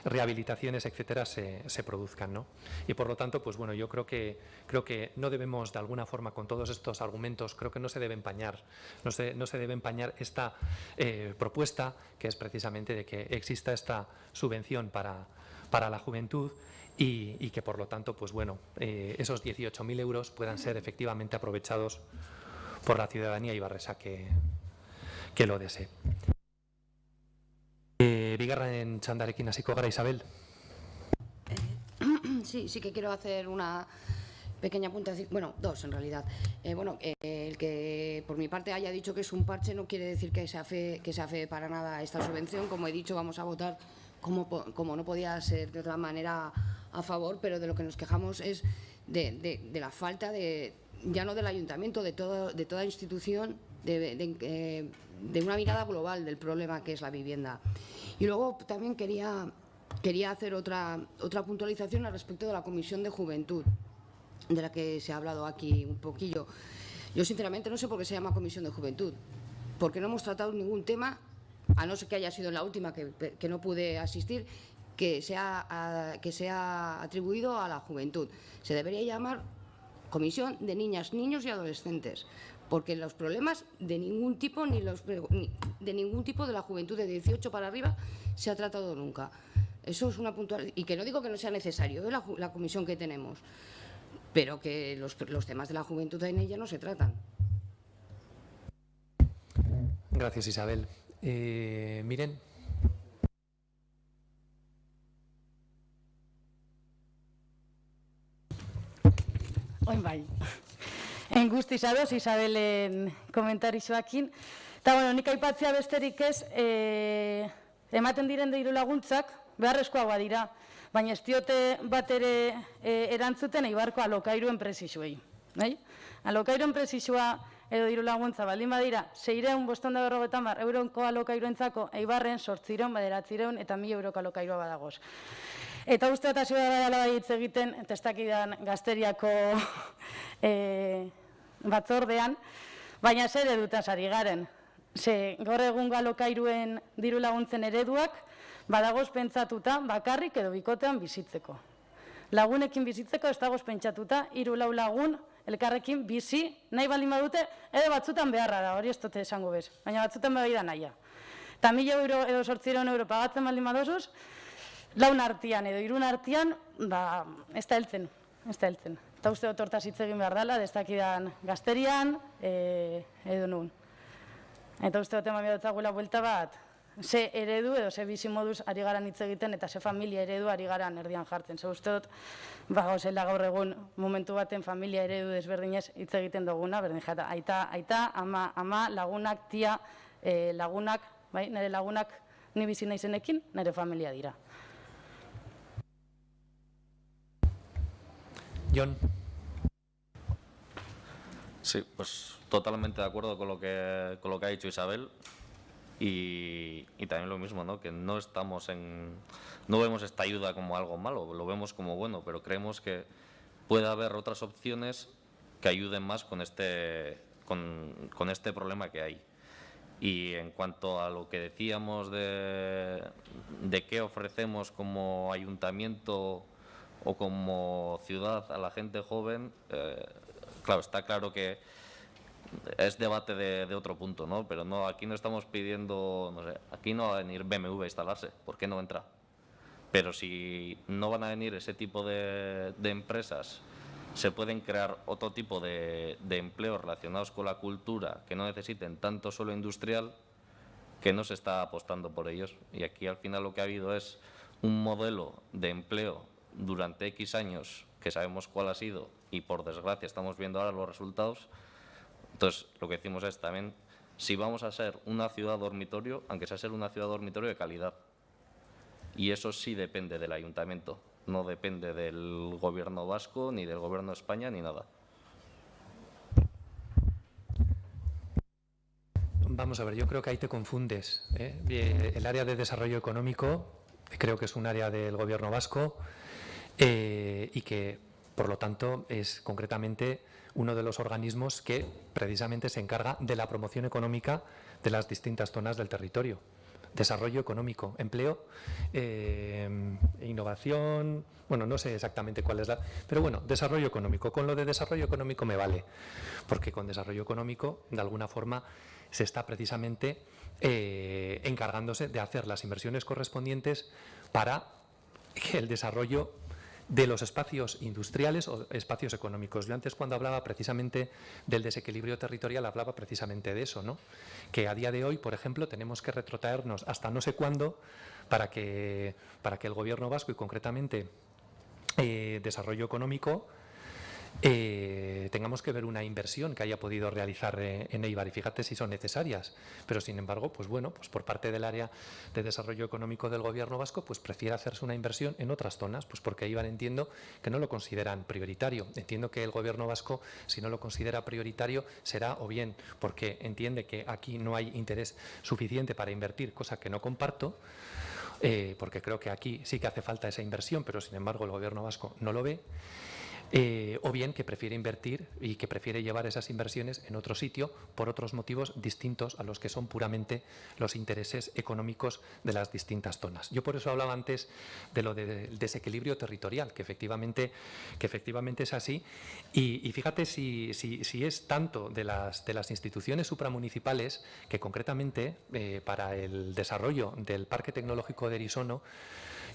rehabilitaciones, etcétera, se produzcan, ¿no? Y por lo tanto, pues bueno, yo creo que no debemos, de alguna forma, con todos estos argumentos, creo que no se debe empañar esta propuesta, que es precisamente de que exista esta subvención para la juventud, y que por lo tanto, pues bueno, esos 18.000 euros puedan ser efectivamente aprovechados por la ciudadanía ibarresa que lo desee. Bigarren txandarekin hasiko gara, Isabel. Sí que quiero hacer una pequeña puntuación, bueno, dos en realidad. El que por mi parte haya dicho que es un parche no quiere decir que se afee para nada esta subvención. Como he dicho, vamos a votar como no podía ser de otra manera, a favor, pero de lo que nos quejamos es de la falta ya no del ayuntamiento, de toda institución, de una mirada global del problema que es la vivienda. Y luego también quería hacer otra puntualización al respecto de la Comisión de Juventud, de la que se ha hablado aquí un poquillo. Yo sinceramente no sé por qué se llama Comisión de Juventud, porque no hemos tratado ningún tema, a no ser que haya sido en la última que no pude asistir, que sea atribuido a la juventud. Se debería llamar Comisión de Niñas, Niños y Adolescentes, porque los problemas de ningún tipo, de ningún tipo de la juventud de 18 para arriba se ha tratado nunca. Eso es una puntual, y que no digo que no sea necesario la comisión que tenemos, pero que los temas de la juventud en ella no se tratan. Gracias, Isabel. Miren. Oin bai. Guztiz ados, Isabelen komentarixoakin. Eta, bueno, nik aipatzea besterik ez, ematen diren diru laguntzak, beharrezkoagoa dira, baina ez diote bat ere erantzuten Eibarko alokairuen prezisuei. Alokairuen prezisua edo diru laguntza baldin badira, 650 euroko alokairuentzako Eibarren 800, eta 1.000 euroko alokairua badagoz. Eta uste eta zua dela hitz egiten, testakidan Gazteriako batzordean, baina zer edutaz ari garen. Ze gaur egun alokairuen diru laguntzen ereduak badagoz pentsatuta bakarrik edo bikotean bizitzeko. Lagunekin bizitzeko ez dagoz pentsatuta 3-4 lagun elkarrekin bizi nahi baldin badute, edo batzutan beharra da, hori ez dute esango bez, baina batzutan bai da nahia. Eta 1.000 euro edo 800 euro pagatzen baldin badozuz, laun artean edo irun artean, ez da heltzen, ez da heltzen. Eta uste dut hortaz hitz egin behar dela, destakidan Gazterian, edo nun. Eta uste dut eman behar buelta bat, ze eredu edo ze bizi moduz ari garan hitz egiten eta ze familia eredu ari garan erdian jartzen. Ze uste dut, gauzela gaur egun momentu baten familia eredu desberdinez hitz egiten duguna, berdin jata, aita, ama, lagunak, tia, lagunak, nire lagunak ni bizi naizenekin, nire familia dira. Jon. Sí, pues totalmente de acuerdo con lo que ha dicho Isabel y también lo mismo, ¿no? Que no vemos esta ayuda como algo malo, lo vemos como bueno, pero creemos que puede haber otras opciones que ayuden más con este problema que hay. Y en cuanto a lo que decíamos de qué ofrecemos como ayuntamiento o como ciudad a la gente joven, claro, está claro que es debate de otro punto, ¿no? Pero no, aquí no estamos pidiendo, no sé, aquí no va a venir BMW a instalarse, ¿por qué no entra? Pero si no van a venir ese tipo de empresas, se pueden crear otro tipo de empleos relacionados con la cultura que no necesiten tanto suelo industrial, que no se está apostando por ellos. Y aquí al final lo que ha habido es un modelo de empleo durante X años, que sabemos cuál ha sido, y por desgracia estamos viendo ahora los resultados. Entonces, lo que decimos es también, si vamos a ser una ciudad dormitorio, aunque sea ser una ciudad dormitorio de calidad. Y eso sí depende del ayuntamiento, no depende del gobierno vasco, ni del gobierno de España, ni nada. Vamos a ver, yo creo que ahí te confundes, ¿eh? El área de desarrollo económico creo que es un área del gobierno vasco y que, por lo tanto, es concretamente uno de los organismos que precisamente se encarga de la promoción económica de las distintas zonas del territorio. Desarrollo económico, empleo, innovación, bueno, no sé exactamente cuál es pero bueno, desarrollo económico. Con lo de desarrollo económico me vale, porque con desarrollo económico, de alguna forma, se está precisamente encargándose de hacer las inversiones correspondientes para el desarrollo de los espacios industriales o espacios económicos. Yo antes, cuando hablaba precisamente del desequilibrio territorial, hablaba precisamente de eso, ¿no? Que a día de hoy, por ejemplo, tenemos que retrotraernos hasta no sé cuándo para que el gobierno vasco y concretamente desarrollo económico tengamos que ver una inversión que haya podido realizar en Éibar, y fíjate si son necesarias, pero sin embargo, pues bueno, pues por parte del área de desarrollo económico del Gobierno vasco, pues prefiere hacerse una inversión en otras zonas, pues porque Éibar entiendo que no lo consideran prioritario. Entiendo que el Gobierno vasco, si no lo considera prioritario, será o bien porque entiende que aquí no hay interés suficiente para invertir, cosa que no comparto, porque creo que aquí sí que hace falta esa inversión, pero sin embargo el Gobierno vasco no lo ve. O bien que prefiere invertir y que prefiere llevar esas inversiones en otro sitio por otros motivos distintos a los que son puramente los intereses económicos de las distintas zonas. Yo por eso hablaba antes de lo del desequilibrio territorial, que efectivamente es así, y fíjate si es tanto de las instituciones supramunicipales que concretamente para el desarrollo del Parque Tecnológico de Erisono,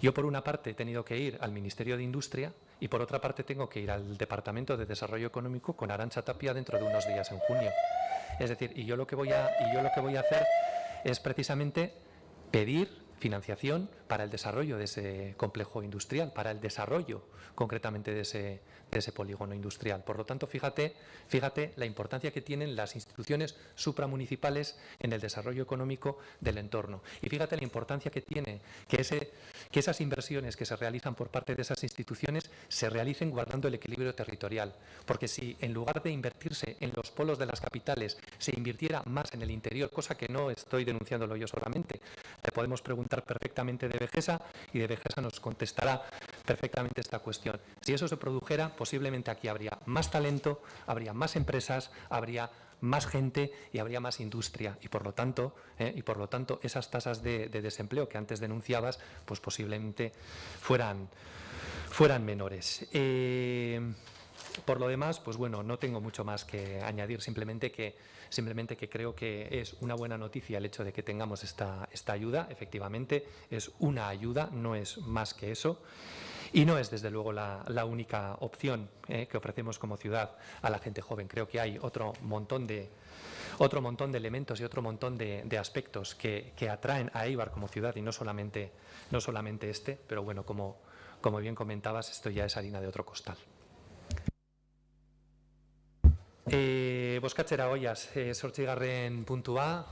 yo por una parte he tenido que ir al Ministerio de Industria y por otra parte tengo que ir al Departamento de Desarrollo Económico con Arantxa Tapia dentro de unos días en junio. Es decir, yo lo que voy a hacer es precisamente pedir financiación para el desarrollo de ese complejo industrial, para el desarrollo concretamente de ese polígono industrial. Por lo tanto, fíjate la importancia que tienen las instituciones supramunicipales en el desarrollo económico del entorno. Y fíjate la importancia que tiene que esas inversiones que se realizan por parte de esas instituciones se realicen guardando el equilibrio territorial. Porque si en lugar de invertirse en los polos de las capitales se invirtiera más en el interior, cosa que no estoy denunciándolo yo solamente, le podemos preguntar perfectamente de Vegesa y de Vegesa nos contestará perfectamente esta cuestión. Si eso se produjera, posiblemente aquí habría más talento, habría más empresas, habría más gente y habría más industria y por lo tanto esas tasas de desempleo que antes denunciabas pues posiblemente fueran menores. Por lo demás, pues bueno, no tengo mucho más que añadir, simplemente que creo que es una buena noticia el hecho de que tengamos esta ayuda. Efectivamente, es una ayuda, no es más que eso. Y no es, desde luego, la única opción que ofrecemos como ciudad a la gente joven. Creo que hay otro montón de elementos y otro montón de aspectos que atraen a Éibar como ciudad y no solamente este, pero bueno, como bien comentabas, esto ya es harina de otro costal. Bozkatzera goiaz, 8. puntua,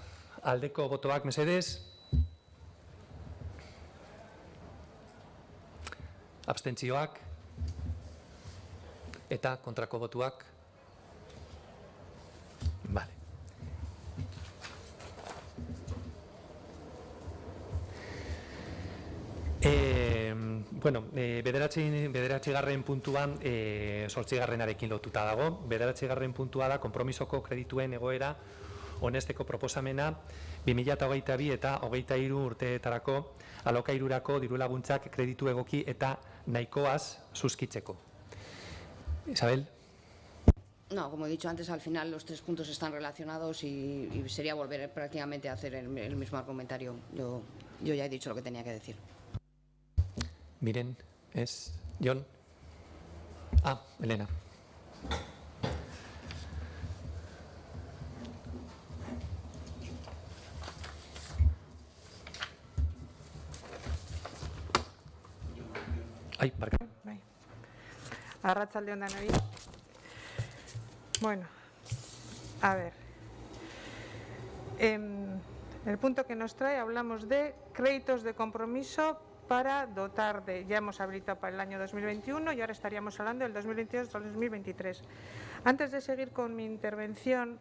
aldeko botoak mesedez. Abstentzioak eta kontrako botuak. Vale. Bederatzigarren puntuan, 8. lotuta dago. Bederatzigarren puntua da, konpromisoko kredituen egoera honesteko proposamena 2022 eta 2023 urteetarako alokairurako dirulaguntzak kreditu egoki eta nahikoaz suskitzeko. Isabel. No, como he dicho antes, al final los 3 puntos están relacionados y sería volver prácticamente a hacer el mismo argumentario. Yo ya he dicho lo que tenía que decir. Miren, es Jon. Elena. Ay, marca. Arratsalde on denoi. Bueno, a ver. El punto que nos trae, hablamos de créditos de compromiso para dotar de, ya hemos habilitado para el año 2021 y ahora estaríamos hablando del 2022-2023. Antes de seguir con mi intervención,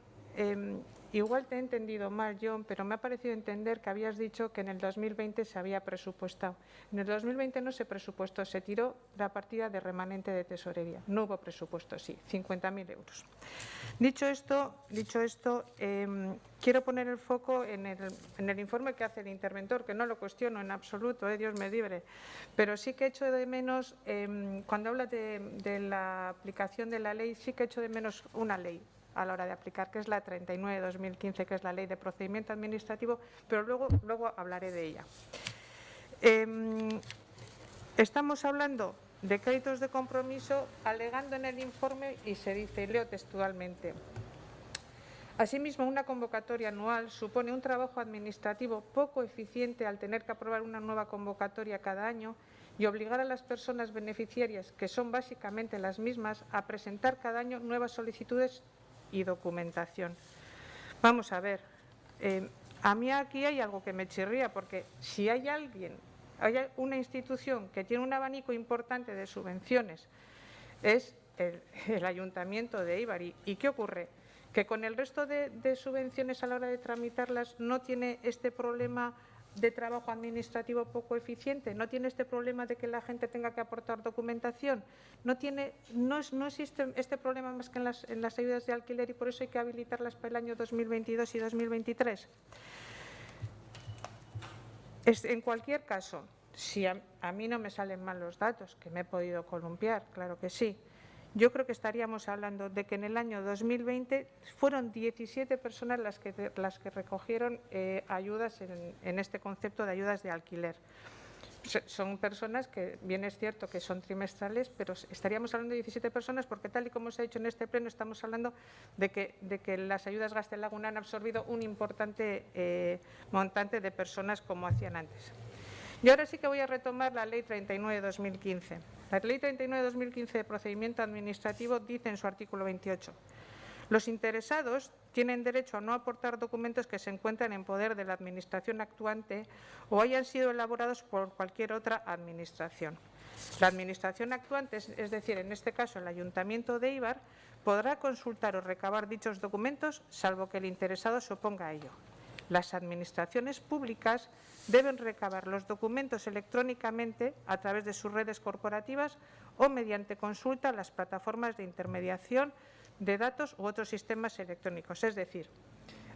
igual te he entendido mal, Jon, pero me ha parecido entender que habías dicho que en el 2020 se había presupuestado. En el 2020 no se presupuestó, se tiró la partida de remanente de tesorería. No hubo presupuesto, sí, 50.000 euros. Dicho esto, quiero poner el foco en el informe que hace el interventor, que no lo cuestiono en absoluto, Dios me libre, pero sí que echo de menos, cuando habla de la aplicación de la ley, sí que echo de menos una ley a la hora de aplicar, que es la 39/2015, que es la Ley de Procedimiento Administrativo, pero luego hablaré de ella. Estamos hablando de créditos de compromiso, alegando en el informe, y se dice, y leo textualmente: asimismo, una convocatoria anual supone un trabajo administrativo poco eficiente al tener que aprobar una nueva convocatoria cada año y obligar a las personas beneficiarias, que son básicamente las mismas, a presentar cada año nuevas solicitudes y documentación. Vamos a ver, a mí aquí hay algo que me chirría, porque si hay una institución que tiene un abanico importante de subvenciones, es el Ayuntamiento de Éibar. ¿Y qué ocurre? Que con el resto de subvenciones a la hora de tramitarlas no tiene este problema de trabajo administrativo poco eficiente, no tiene este problema de que la gente tenga que aportar documentación, no existe este problema más que en las ayudas de alquiler, y por eso hay que habilitarlas para el año 2022 y 2023. En cualquier caso, si a mí no me salen mal los datos, que me he podido columpiar, claro que sí, yo creo que estaríamos hablando de que en el año 2020 fueron 17 personas las que recogieron ayudas en este concepto de ayudas de alquiler. Son personas que, bien es cierto que son trimestrales, pero estaríamos hablando de 17 personas porque, tal y como se ha dicho en este pleno, estamos hablando de que las ayudas Gaztelagun han absorbido un importante montante de personas como hacían antes. Y ahora sí que voy a retomar la Ley 39/2015. La Ley 39/2015 de procedimiento administrativo dice en su artículo 28: los interesados tienen derecho a no aportar documentos que se encuentran en poder de la Administración actuante o hayan sido elaborados por cualquier otra Administración. La Administración actuante, es decir, en este caso el Ayuntamiento de Éibar, podrá consultar o recabar dichos documentos salvo que el interesado se oponga a ello. Las administraciones públicas deben recabar los documentos electrónicamente a través de sus redes corporativas o mediante consulta a las plataformas de intermediación de datos u otros sistemas electrónicos. Es decir,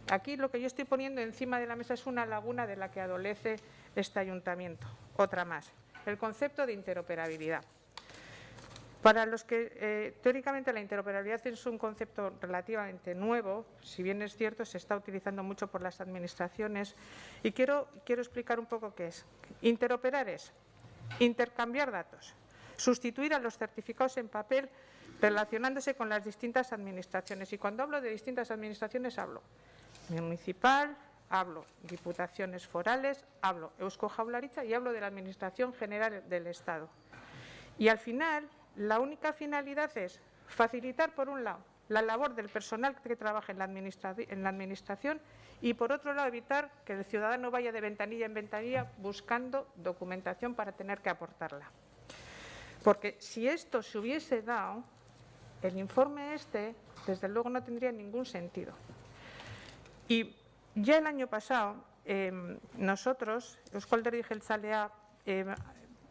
aquí lo que yo estoy poniendo encima de la mesa es una laguna de la que adolece este ayuntamiento. Otra más, el concepto de interoperabilidad. Para los que teóricamente la interoperabilidad es un concepto relativamente nuevo, si bien es cierto se está utilizando mucho por las administraciones, y quiero explicar un poco qué es. Interoperar es intercambiar datos, sustituir a los certificados en papel relacionándose con las distintas administraciones. Y cuando hablo de distintas administraciones hablo municipal, hablo diputaciones forales, hablo Eusko Jaurlaritza y hablo de la Administración General del Estado. Y al final, la única finalidad es facilitar, por un lado, la labor del personal que trabaja en la Administración y, por otro lado, evitar que el ciudadano vaya de ventanilla en ventanilla buscando documentación para tener que aportarla. Porque si esto se hubiese dado, el informe desde luego, no tendría ningún sentido. Y ya el año pasado, nosotros, Eusko Alderdi Jeltzalea,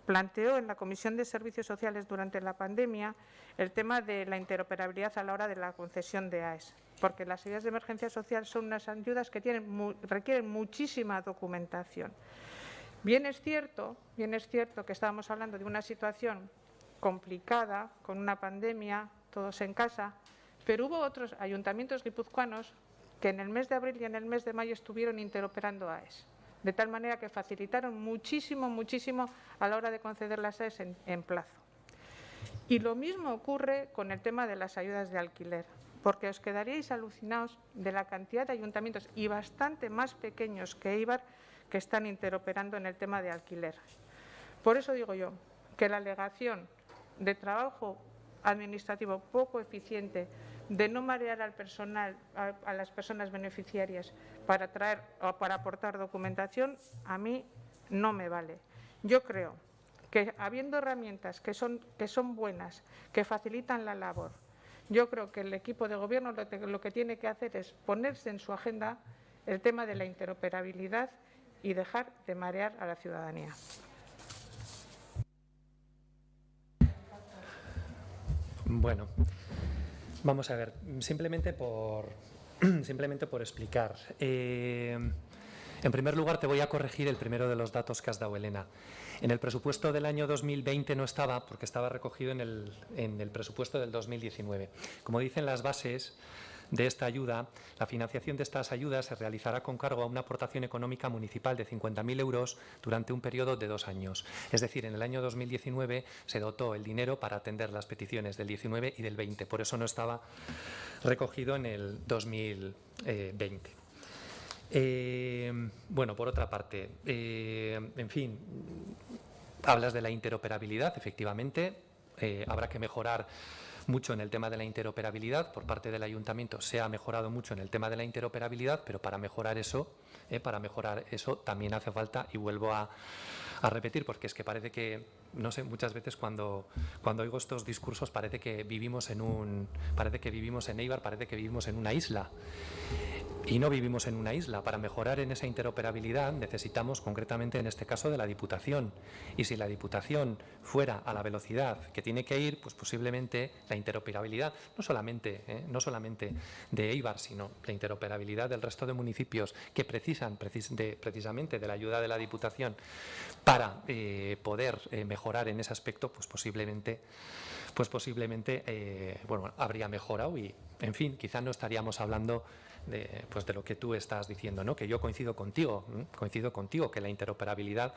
planteó en la Comisión de Servicios Sociales durante la pandemia el tema de la interoperabilidad a la hora de la concesión de AES, porque las ayudas de emergencia social son unas ayudas que requieren muchísima documentación. Bien es cierto que estábamos hablando de una situación complicada, con una pandemia, todos en casa, pero hubo otros ayuntamientos guipuzcoanos que en el mes de abril y en el mes de mayo estuvieron interoperando AES. De tal manera que facilitaron muchísimo a la hora de conceder las AES en plazo. Y lo mismo ocurre con el tema de las ayudas de alquiler, porque os quedaríais alucinados de la cantidad de ayuntamientos, y bastante más pequeños que Éibar, que están interoperando en el tema de alquiler. Por eso digo yo que la alegación de trabajo administrativo poco eficiente, de no marear al personal, a las personas beneficiarias para traer o para aportar documentación, a mí no me vale. Yo creo que habiendo herramientas que son buenas, que facilitan la labor, yo creo que el equipo de gobierno lo que tiene que hacer es ponerse en su agenda el tema de la interoperabilidad y dejar de marear a la ciudadanía. Bueno, vamos a ver, simplemente por explicar. En primer lugar, te voy a corregir el primero de los datos que has dado, Elena. En el presupuesto del año 2020 no estaba, porque estaba recogido en el presupuesto del 2019. Como dicen las bases de esta ayuda, la financiación de estas ayudas se realizará con cargo a una aportación económica municipal de 50.000 euros durante un periodo de 2 años. Es decir, en el año 2019 se dotó el dinero para atender las peticiones del 19 y del 20. Por eso no estaba recogido en el 2020. Bueno, por otra parte, en fin, Hablas de la interoperabilidad, efectivamente, habrá que mejorar mucho en el tema de la interoperabilidad. Por parte del ayuntamiento se ha mejorado mucho en el tema de la interoperabilidad, pero para mejorar eso también hace falta, y vuelvo a repetir, porque es que parece que, no sé, muchas veces cuando oigo estos discursos parece que vivimos en Eibar, parece que vivimos en una isla. Y no vivimos en una isla. Para mejorar en esa interoperabilidad necesitamos, concretamente en este caso, de la Diputación. Y si la Diputación fuera a la velocidad que tiene que ir, pues posiblemente la interoperabilidad, no solamente de Eibar, sino la interoperabilidad del resto de municipios que precisan precisamente de la ayuda de la Diputación para poder mejorar en ese aspecto, pues posiblemente habría mejorado y, en fin, quizás no estaríamos hablando de lo que tú estás diciendo, ¿no? Que yo coincido contigo, que la interoperabilidad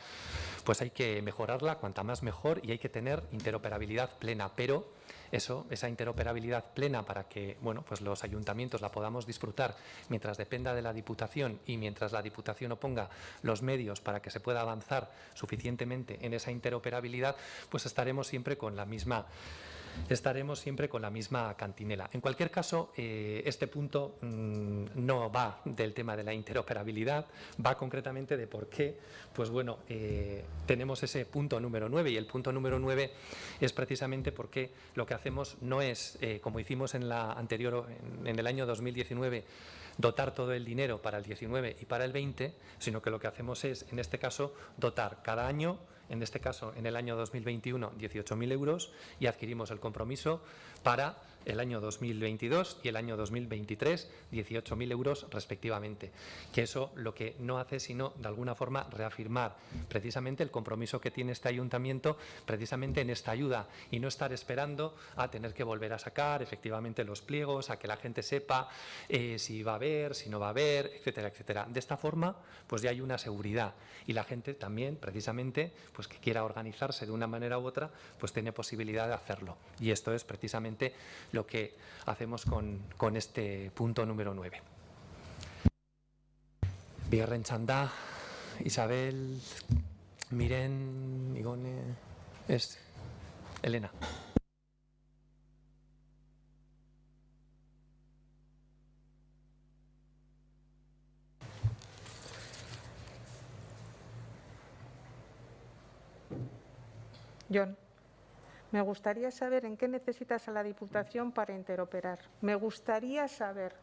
pues hay que mejorarla, cuanta más mejor, y hay que tener interoperabilidad plena, pero esa interoperabilidad plena, para que pues los ayuntamientos la podamos disfrutar mientras dependa de la Diputación y mientras la Diputación no ponga los medios para que se pueda avanzar suficientemente en esa interoperabilidad, pues estaremos siempre con la misma cantinela. En cualquier caso, este punto no va del tema de la interoperabilidad, va concretamente de por qué tenemos ese punto número 9, y el punto número 9 es precisamente porque lo que hacemos no es, como hicimos en el año 2019, dotar todo el dinero para el 19 y para el 20, sino que lo que hacemos es, en este caso, dotar cada año, en este caso en el año 2021, 18.000 euros, y adquirimos el compromiso para el año 2022 y el año 2023, 18.000 euros respectivamente. Que eso lo que no hace sino, de alguna forma, reafirmar precisamente el compromiso que tiene este ayuntamiento precisamente en esta ayuda, y no estar esperando a tener que volver a sacar efectivamente los pliegos, a que la gente sepa si va a haber, si no va a haber, etcétera, etcétera. De esta forma, pues ya hay una seguridad, y la gente también, precisamente, pues que quiera organizarse de una manera u otra, pues tiene posibilidad de hacerlo. Y esto es precisamente lo que hacemos con este punto número 9. Bigarren txanda, Isabel, Miren, Igone, Elena. Jon, me gustaría saber en qué necesitas a la Diputación para interoperar. Me gustaría saber,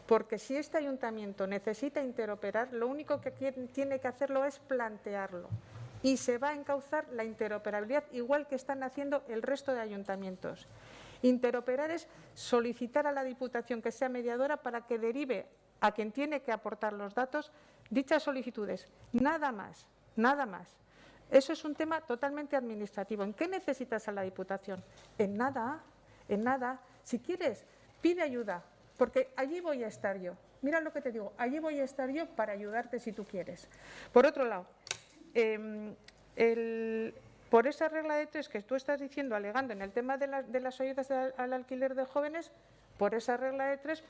porque si este ayuntamiento necesita interoperar, lo único que tiene que hacerlo es plantearlo, y se va a encauzar la interoperabilidad igual que están haciendo el resto de ayuntamientos. Interoperar es solicitar a la Diputación que sea mediadora para que derive a quien tiene que aportar los datos dichas solicitudes. Nada más, nada más. Eso es un tema totalmente administrativo. ¿En qué necesitas a la Diputación? En nada, en nada. Si quieres, pide ayuda, porque allí voy a estar yo. Mira lo que te digo, allí voy a estar yo para ayudarte si tú quieres. Por otro lado, por esa regla de 3 que tú estás diciendo, alegando en el tema de las ayudas al alquiler de jóvenes, por esa regla de 3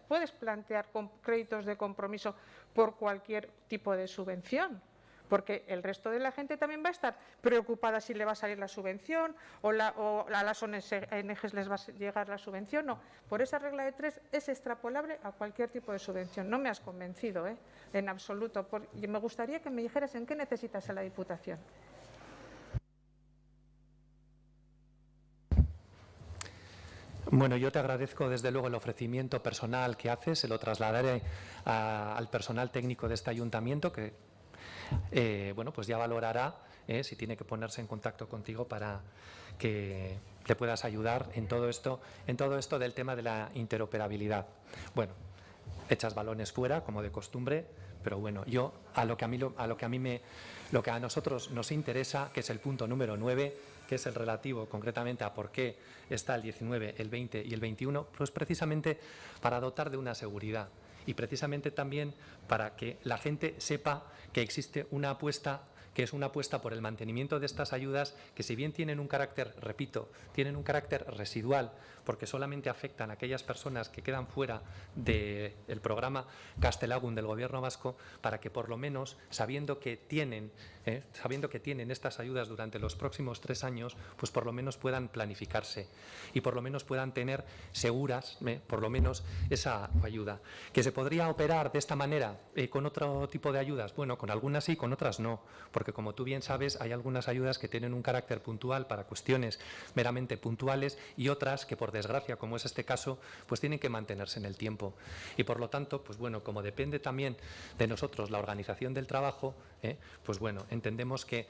puedes plantear créditos de compromiso por cualquier tipo de subvención, porque el resto de la gente también va a estar preocupada si le va a salir la subvención o a las ONGs les va a llegar la subvención. No, por esa regla de 3 es extrapolable a cualquier tipo de subvención. No me has convencido, en absoluto. Y me gustaría que me dijeras en qué necesitas a la Diputación. Bueno, yo te agradezco desde luego el ofrecimiento personal que haces, se lo trasladaré al personal técnico de este ayuntamiento que pues ya valorará si tiene que ponerse en contacto contigo para que le puedas ayudar en todo esto del tema de la interoperabilidad. Bueno, echas balones fuera, como de costumbre, pero bueno, yo lo que a nosotros nos interesa, que es el punto número 9, que es el relativo concretamente a por qué está el 19, el 20 y el 21, pues precisamente para dotar de una seguridad. Y precisamente también para que la gente sepa que existe una apuesta que es una apuesta por el mantenimiento de estas ayudas que, si bien tienen un carácter, repito, tienen un carácter residual, porque solamente afectan a aquellas personas que quedan fuera del programa Gaztelagun del Gobierno vasco, para que por lo menos, sabiendo que tienen estas ayudas durante los próximos 3 años, pues por lo menos puedan planificarse y por lo menos puedan tener seguras, por lo menos, esa ayuda. ¿Que se podría operar de esta manera con otro tipo de ayudas? Bueno, con algunas sí, con otras no, porque como tú bien sabes, hay algunas ayudas que tienen un carácter puntual para cuestiones meramente puntuales y otras que, por desgracia, como es este caso, pues tienen que mantenerse en el tiempo. Y por lo tanto, pues bueno, como depende también de nosotros la organización del trabajo, pues bueno, entendemos que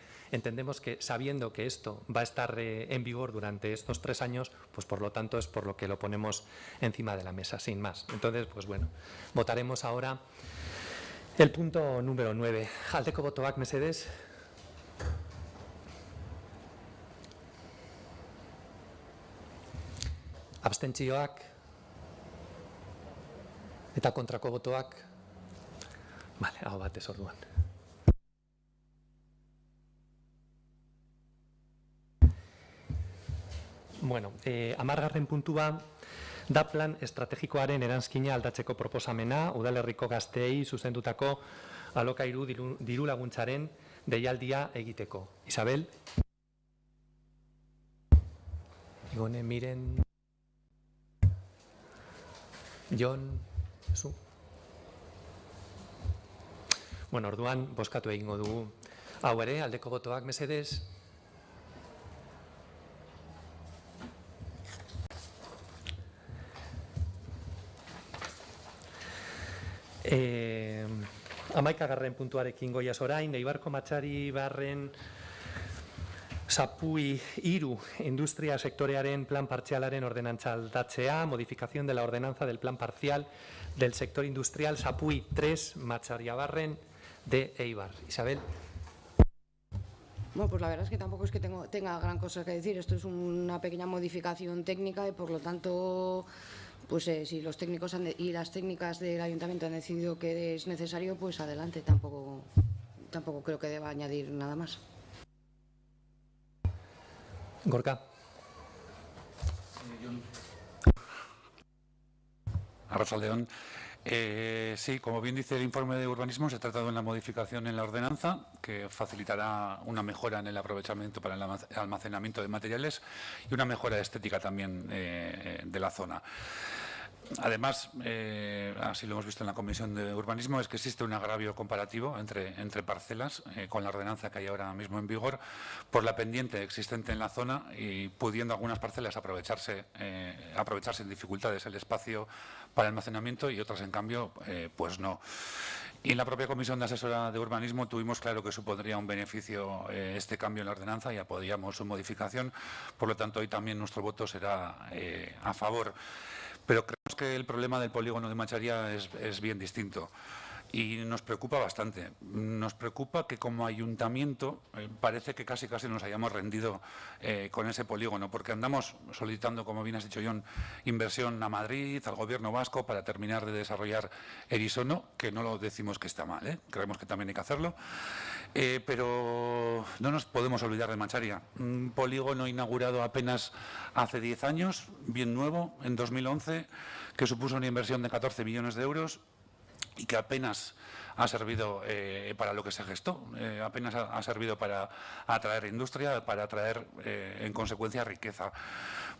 sabiendo que esto va a estar en vigor durante estos 3 años, pues por lo tanto es por lo que lo ponemos encima de la mesa, sin más. Entonces, pues bueno, votaremos ahora el punto número 9. Aldeko botoak, mesedez. Abstentzioak eta kontrako botoak. Vale, aho batez orduan. Bueno, 10. puntua da plan estrategikoaren eranskina aldatzeko proposamena, udalerriko gazteei zuzendutako alokairu diru laguntzaren deialdia egiteko. Isabel? Igone, Miren? Jon? Zu? Bueno, orduan, bozkatu egingo dugu. Hau ere, aldeko botoak, mesedez. Amaikagarren puntuarekin goiaz orain, Eibarko Matxari barren Zapui 3 industria sektorearen plan partzialaren ordenantza aldatzea, modificación de la ordenanza del plan parcial del sector industrial Zapui 3 Matxariabarren de Eibar. Isabel. Bueno, pues la verdad es que tampoco es que tenga gran cosa que decir. Esto es una pequeña modificación técnica y por lo tanto, pues si los técnicos y las técnicas del ayuntamiento han decidido que es necesario, pues adelante. Tampoco creo que deba añadir nada más. Gorka. Arratsaldeon. Sí, como bien dice el informe de urbanismo, se trata de una modificación en la ordenanza que facilitará una mejora en el aprovechamiento para el almacenamiento de materiales y una mejora estética también de la zona. Además, así lo hemos visto en la Comisión de Urbanismo, es que existe un agravio comparativo entre parcelas con la ordenanza que hay ahora mismo en vigor por la pendiente existente en la zona y pudiendo algunas parcelas aprovecharse sin dificultades el espacio para almacenamiento y otras, en cambio, pues no. Y en la propia Comisión de Asesora de Urbanismo tuvimos claro que supondría un beneficio este cambio en la ordenanza y apoyamos su modificación. Por lo tanto, hoy también nuestro voto será a favor. Pero creemos que el problema del polígono de Macharia es bien distinto y nos preocupa bastante. Nos preocupa que como ayuntamiento parece que casi nos hayamos rendido con ese polígono, porque andamos solicitando, como bien has dicho, Jon, inversión a Madrid, al Gobierno vasco, para terminar de desarrollar Erisono, que no lo decimos que está mal, creemos que también hay que hacerlo. Pero no nos podemos olvidar de Macharia, un polígono inaugurado apenas hace 10 años, bien nuevo, en 2011, que supuso una inversión de 14 millones de euros y que apenas ha servido para lo que se gestó, apenas ha servido para atraer industria, para atraer, en consecuencia, riqueza.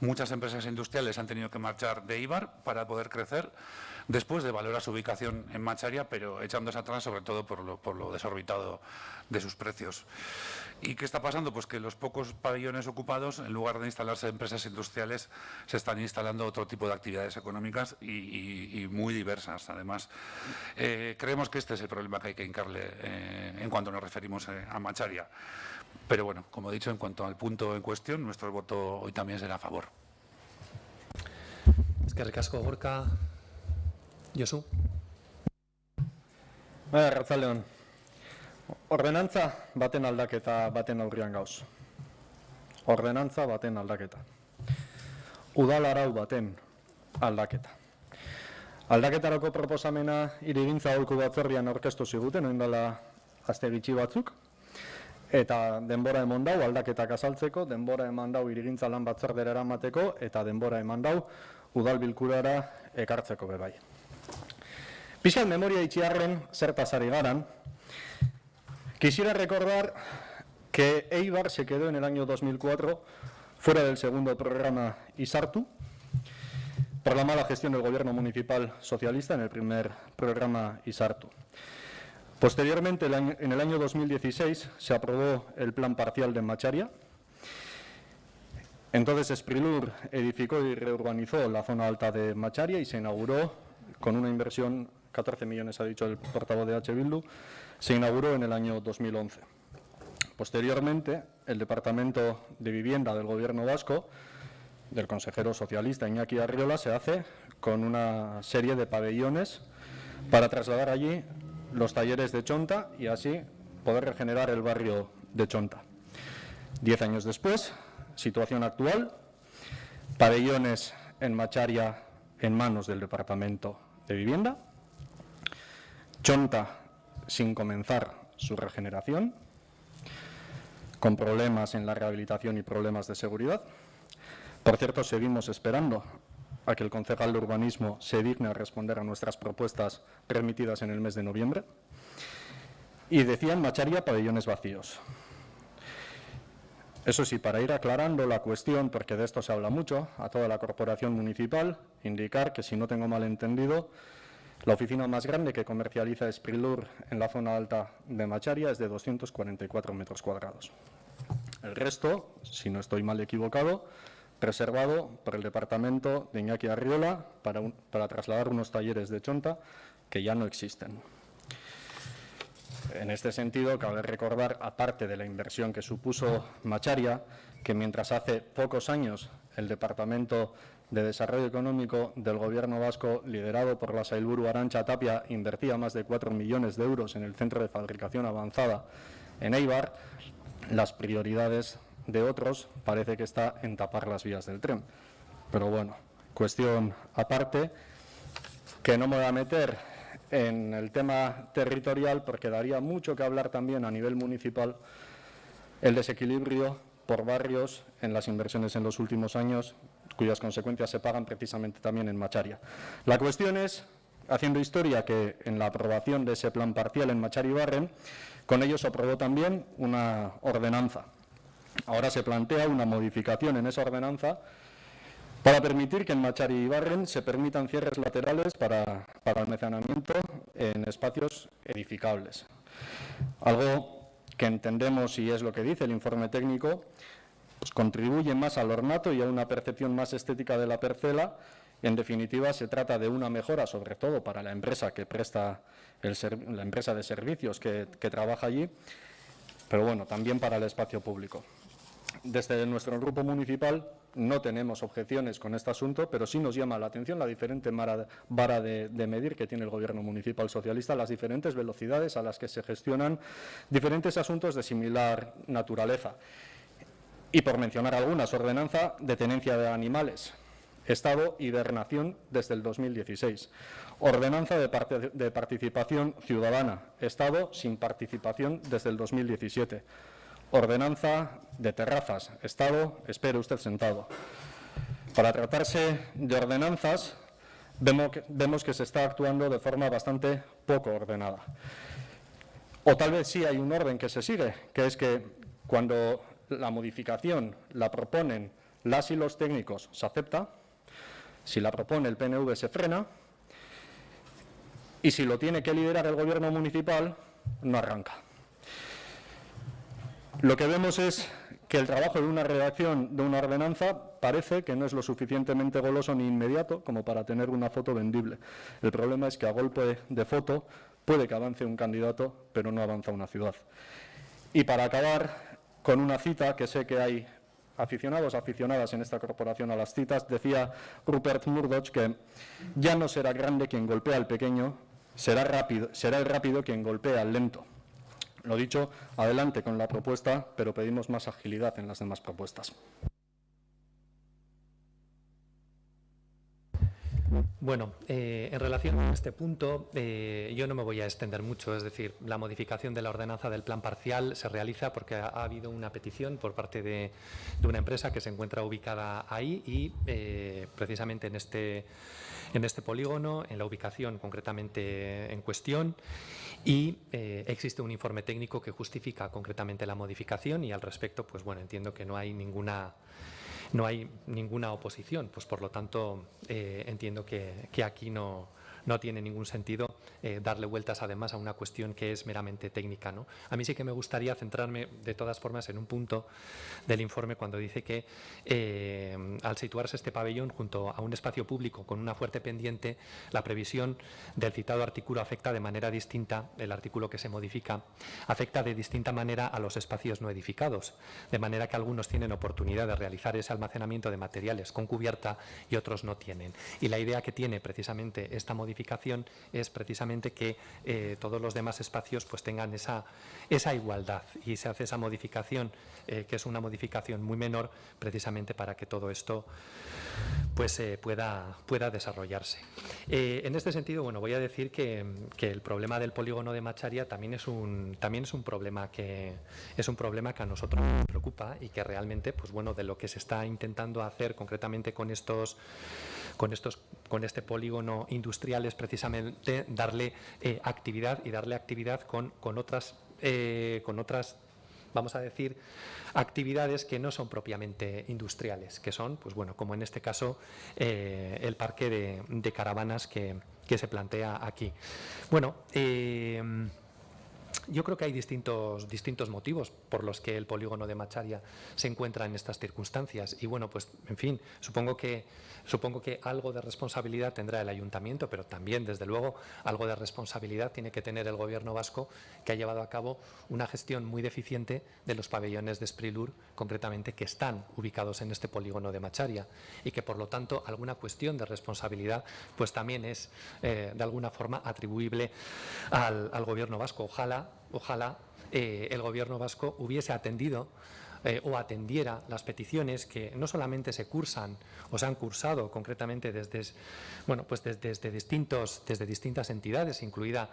Muchas empresas industriales han tenido que marchar de Eibar para poder crecer, después de valorar su ubicación en Macharia, pero echándose atrás sobre todo por lo desorbitado de sus precios. ¿Y qué está pasando? Pues que los pocos pabellones ocupados, en lugar de instalarse empresas industriales, se están instalando otro tipo de actividades económicas y muy diversas. Además, creemos que este es el problema que hay que hincarle en cuanto nos referimos a Macharia. Pero bueno, como he dicho, en cuanto al punto en cuestión, nuestro voto hoy también será a favor. Eskerrik asko, Gorka. Josu. Arratsaldeon. Ordenantza baten aldaketa baten aurrean gauz. Ordenantza baten aldaketa. Udal arau baten aldaketa. Aldaketarako proposamena hirigintza aholku batzordean aurkeztu ziguten, orain dela aste gutxi batzuk. Eta denbora eman dau aldaketak azaltzeko, denbora eman dau hirigintza lan batzordera eramateko, eta denbora eman dau udal bilkurara ekartzeko bebai. Pixkat memoria itxiarren zertaz ari garan, quisiera recordar que Eibar se quedó en el año 2004 fuera del segundo programa Isartu, por la mala gestión del gobierno municipal socialista en el primer programa Isartu. Posteriormente, en el año 2016, se aprobó el plan parcial de Macharia. Entonces, Sprilur edificó y reurbanizó la zona alta de Macharia y se inauguró con una inversión, 14 millones ha dicho el portavoz de H. Bildu, se inauguró en el año 2011. Posteriormente, el Departamento de Vivienda del Gobierno Vasco, del consejero socialista Iñaki Arriola, se hace con una serie de pabellones para trasladar allí los talleres de Chonta y así poder regenerar el barrio de Chonta. 10 años después, situación actual, pabellones en Macharia en manos del Departamento de Vivienda, Chonta sin comenzar su regeneración, con problemas en la rehabilitación y problemas de seguridad. Por cierto, seguimos esperando a que el concejal de urbanismo se digne a responder a nuestras propuestas remitidas en el mes de noviembre. Y decían Macharia, pabellones vacíos. Eso sí, para ir aclarando la cuestión, porque de esto se habla mucho, a toda la corporación municipal, indicar que, si no tengo mal entendido, la oficina más grande que comercializa Sprilur en la zona alta de Macharia es de 244 metros cuadrados. El resto, si no estoy mal equivocado, reservado por el departamento de Iñaki Arriola para trasladar unos talleres de Chonta que ya no existen. En este sentido, cabe recordar, aparte de la inversión que supuso Macharia, que mientras hace pocos años el Departamento de Desarrollo Económico del Gobierno Vasco, liderado por la Sailburu Arantxa Tapia, invertía más de 4 millones de euros en el Centro de Fabricación Avanzada en Eibar, las prioridades de otros parece que está en tapar las vías del tren. Pero bueno, cuestión aparte, que no me voy a meter en el tema territorial porque daría mucho que hablar también a nivel municipal, el desequilibrio por barrios en las inversiones en los últimos años, cuyas consecuencias se pagan precisamente también en Macharia. La cuestión es, haciendo historia, que en la aprobación de ese plan parcial en Macharia y Barren, con ello se aprobó también una ordenanza. Ahora se plantea una modificación en esa ordenanza para permitir que en Macharia y Barren se permitan cierres laterales para almacenamiento en espacios edificables. Algo que entendemos, y es lo que dice el informe técnico, pues contribuye más al ornato y a una percepción más estética de la parcela. En definitiva, se trata de una mejora, sobre todo para la empresa que presta la empresa de servicios que trabaja allí, pero bueno, también para el espacio público. Desde nuestro grupo municipal no tenemos objeciones con este asunto, pero sí nos llama la atención la diferente vara de medir que tiene el Gobierno municipal socialista, las diferentes velocidades a las que se gestionan diferentes asuntos de similar naturaleza. Y por mencionar algunas, ordenanza de tenencia de animales, estado hibernación desde el 2016. Ordenanza de participación ciudadana, estado sin participación desde el 2017. Ordenanza de terrazas, estado, espere usted sentado. Para tratarse de ordenanzas, vemos que se está actuando de forma bastante poco ordenada. O tal vez sí hay un orden que se sigue, que es que cuando la modificación la proponen las y los técnicos, se acepta. Si la propone el PNV, se frena. Y si lo tiene que liderar el Gobierno municipal, no arranca. Lo que vemos es que el trabajo de una redacción de una ordenanza parece que no es lo suficientemente goloso ni inmediato como para tener una foto vendible. El problema es que a golpe de foto puede que avance un candidato, pero no avanza una ciudad. Y para acabar con una cita, que sé que hay aficionados, aficionadas en esta corporación a las citas, decía Rupert Murdoch que ya no será grande quien golpea al pequeño, será el rápido quien golpea al lento. Lo dicho, adelante con la propuesta, pero pedimos más agilidad en las demás propuestas. Bueno, en relación a este punto, yo no me voy a extender mucho, es decir, la modificación de la ordenanza del plan parcial se realiza porque ha habido una petición por parte de una empresa que se encuentra ubicada ahí y precisamente en este polígono, en la ubicación concretamente en cuestión, y existe un informe técnico que justifica concretamente la modificación y al respecto, pues bueno, entiendo que no hay ninguna oposición, pues por lo tanto entiendo que aquí no tiene ningún sentido darle vueltas además a una cuestión que es meramente técnica, ¿no? A mí sí que me gustaría centrarme de todas formas en un punto del informe cuando dice que al situarse este pabellón junto a un espacio público con una fuerte pendiente, la previsión del citado artículo afecta de manera distinta, el artículo que se modifica, afecta de distinta manera a los espacios no edificados, de manera que algunos tienen oportunidad de realizar ese almacenamiento de materiales con cubierta y otros no tienen. Y la idea que tiene precisamente esta modificación es precisamente que todos los demás espacios pues tengan esa igualdad y se hace esa modificación que es una modificación muy menor precisamente para que todo esto pues pueda desarrollarse. En este sentido, bueno, voy a decir que el problema del polígono de Macharia también es un problema que a nosotros nos preocupa y que realmente, pues bueno, de lo que se está intentando hacer concretamente con este polígono industrial es precisamente darle actividad con otras vamos a decir, actividades que no son propiamente industriales, que son, pues bueno, como en este caso, el parque de caravanas que se plantea aquí. Bueno, yo creo que hay distintos motivos por los que el polígono de Macharia se encuentra en estas circunstancias y bueno, pues en fin, supongo que algo de responsabilidad tendrá el ayuntamiento, pero también desde luego algo de responsabilidad tiene que tener el gobierno vasco, que ha llevado a cabo una gestión muy deficiente de los pabellones de Sprilur, concretamente que están ubicados en este polígono de Macharia y que por lo tanto alguna cuestión de responsabilidad pues también es de alguna forma atribuible al gobierno vasco. Ojalá el gobierno vasco hubiese atendido o atendiera las peticiones que no solamente se cursan o se han cursado concretamente desde distintas entidades, incluida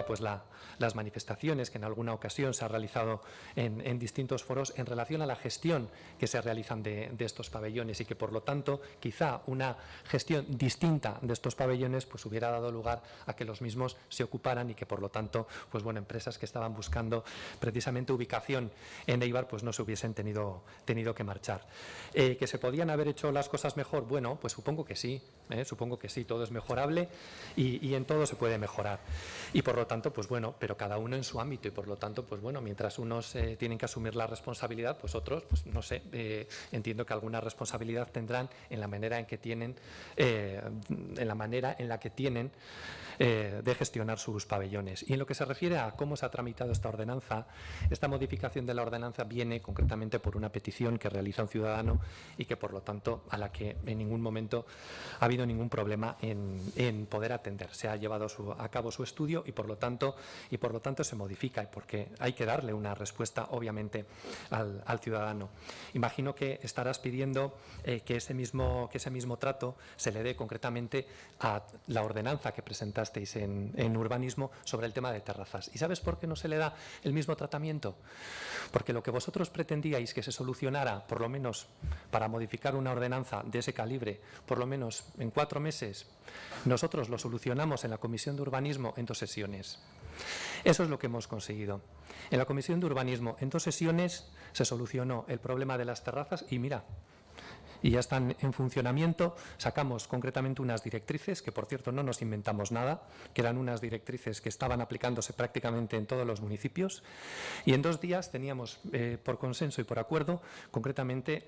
pues las manifestaciones que en alguna ocasión se ha realizado en distintos foros en relación a la gestión que se realizan de estos pabellones y que por lo tanto quizá una gestión distinta de estos pabellones pues hubiera dado lugar a que los mismos se ocuparan y que por lo tanto pues bueno, empresas que estaban buscando precisamente ubicación en Eibar pues no se hubiesen tenido que marchar. ¿Que se podían haber hecho las cosas mejor? Bueno, pues supongo que sí, todo es mejorable y en todo se puede mejorar. Y por lo tanto, pues bueno, pero cada uno en su ámbito y por lo tanto, pues bueno, mientras unos tienen que asumir la responsabilidad, pues otros, pues no sé, entiendo que alguna responsabilidad tendrán en la manera en que tienen, de gestionar sus pabellones. Y en lo que se refiere a cómo se ha tramitado esta ordenanza, esta modificación de la ordenanza viene concretamente por una petición que realiza un ciudadano y que por lo tanto a la que en ningún momento ha habido ningún problema en poder atender. Se ha llevado a cabo su estudio y por lo tanto se modifica porque hay que darle una respuesta obviamente al ciudadano. Imagino que estarás pidiendo que ese mismo trato se le dé concretamente a la ordenanza que presentasteis en urbanismo sobre el tema de terrazas. ¿Y sabes por qué no se le da el mismo tratamiento? Porque lo que vosotros pretendíais que se solucionara, por lo menos para modificar una ordenanza de ese calibre, por lo menos en 4 meses, nosotros lo solucionamos en la Comisión de Urbanismo en 2 sesiones. Eso es lo que hemos conseguido. En la Comisión de Urbanismo en 2 sesiones se solucionó el problema de las terrazas y mira, y ya están en funcionamiento. Sacamos concretamente unas directrices, que por cierto no nos inventamos nada, que eran unas directrices que estaban aplicándose prácticamente en todos los municipios, y en 2 días teníamos, por consenso y por acuerdo, concretamente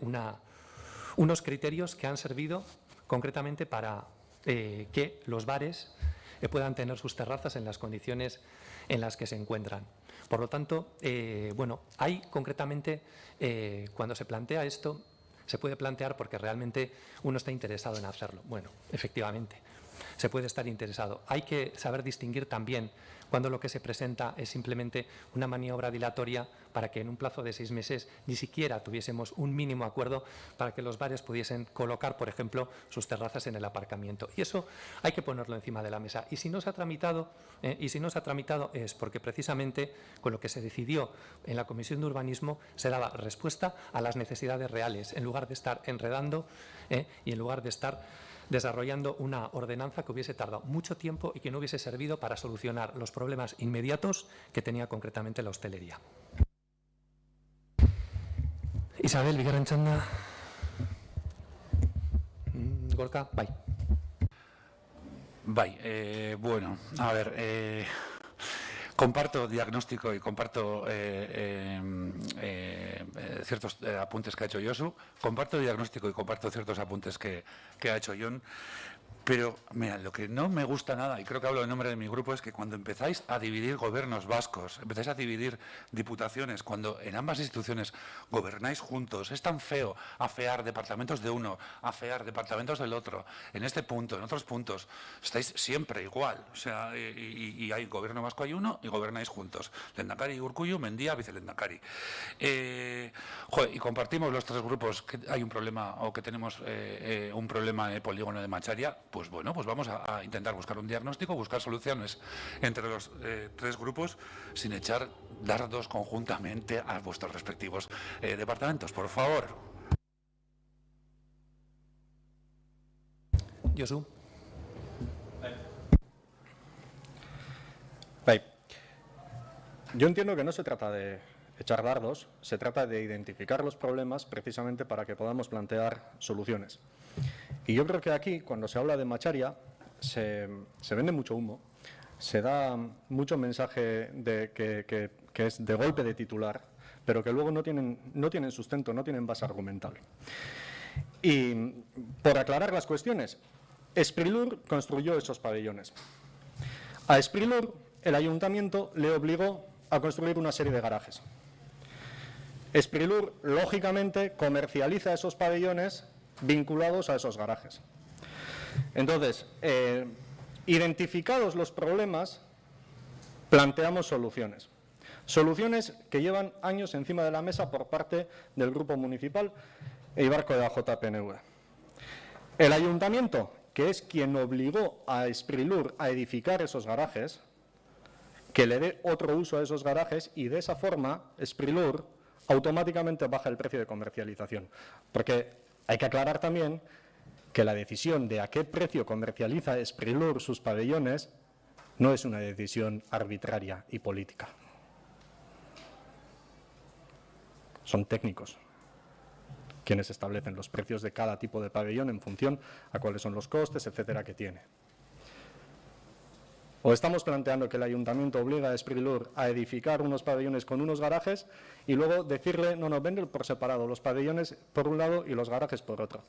unos criterios que han servido concretamente para que los bares puedan tener sus terrazas en las condiciones en las que se encuentran. Por lo tanto, bueno, hay concretamente, cuando se plantea esto, se puede plantear porque realmente uno está interesado en hacerlo. Bueno, efectivamente, se puede estar interesado. Hay que saber distinguir también cuando lo que se presenta es simplemente una maniobra dilatoria para que en un plazo de 6 meses ni siquiera tuviésemos un mínimo acuerdo para que los bares pudiesen colocar, por ejemplo, sus terrazas en el aparcamiento. Y eso hay que ponerlo encima de la mesa. Y si no se ha tramitado, es porque precisamente con lo que se decidió en la Comisión de Urbanismo se daba respuesta a las necesidades reales, en lugar de estar enredando y en lugar de estar desarrollando una ordenanza que hubiese tardado mucho tiempo y que no hubiese servido para solucionar los problemas inmediatos que tenía concretamente la hostelería. Isabel, bigarren txanda. Gorka, bai. Bai, bueno, a ver, comparto diagnóstico y comparto ciertos apuntes que ha hecho Josu, comparto diagnóstico y comparto ciertos apuntes que ha hecho Jon, pero mira, lo que no me gusta nada, y creo que hablo en nombre de mi grupo, es que cuando empezáis a dividir gobiernos vascos, empezáis a dividir diputaciones, cuando en ambas instituciones gobernáis juntos, es tan feo afear departamentos de uno, afear departamentos del otro, en este punto, en otros puntos, estáis siempre igual, o sea, y hay gobierno vasco, hay uno, y gobernáis juntos, Lehendakari, Urkullu, Mendia, Vicelehendakari. Y compartimos los tres grupos que hay un problema, o que tenemos un problema en el polígono de Macharia. Pues bueno, pues vamos a intentar buscar un diagnóstico, buscar soluciones entre los tres grupos sin echar dardos conjuntamente a vuestros respectivos departamentos, por favor. Josu. Yo entiendo que no se trata de echar dardos, se trata de identificar los problemas precisamente para que podamos plantear soluciones. Y yo creo que aquí, cuando se habla de Macharia, se vende mucho humo, se da mucho mensaje de que es de golpe de titular, pero que luego no tienen sustento, no tienen base argumental. Y por aclarar las cuestiones, Sprilur construyó esos pabellones. A Sprilur el ayuntamiento le obligó a construir una serie de garajes. Sprilur, lógicamente, comercializa esos pabellones vinculados a esos garajes. Entonces, identificados los problemas, planteamos soluciones. Soluciones que llevan años encima de la mesa por parte del Grupo Municipal e Ibarco de la JPNV. El ayuntamiento, que es quien obligó a Sprilur a edificar esos garajes, que le dé otro uso a esos garajes y de esa forma Sprilur automáticamente baja el precio de comercialización. Porque hay que aclarar también que la decisión de a qué precio comercializa Sprilur sus pabellones no es una decisión arbitraria y política. Son técnicos quienes establecen los precios de cada tipo de pabellón en función a cuáles son los costes, etcétera, que tiene. O estamos planteando que el ayuntamiento obliga a Sprilur a edificar unos pabellones con unos garajes y luego decirle, no, vende por separado los pabellones por un lado y los garajes por otro.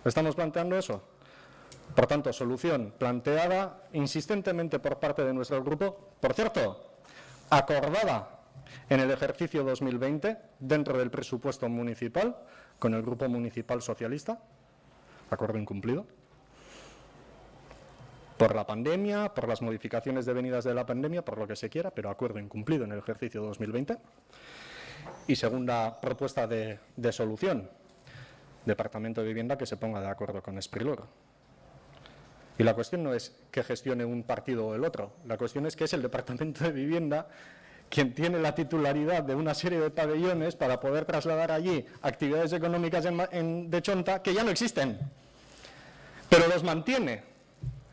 ¿Estamos planteando eso? Por tanto, solución planteada insistentemente por parte de nuestro grupo, por cierto, acordada en el ejercicio 2020 dentro del presupuesto municipal con el Grupo Municipal Socialista, acuerdo incumplido. Por la pandemia, por las modificaciones devenidas de la pandemia, por lo que se quiera, pero acuerdo incumplido en el ejercicio 2020. Y segunda propuesta de solución, Departamento de Vivienda que se ponga de acuerdo con Sprilur. Y la cuestión no es que gestione un partido o el otro, la cuestión es que es el Departamento de Vivienda quien tiene la titularidad de una serie de pabellones para poder trasladar allí actividades económicas de Chonta que ya no existen, pero los mantiene.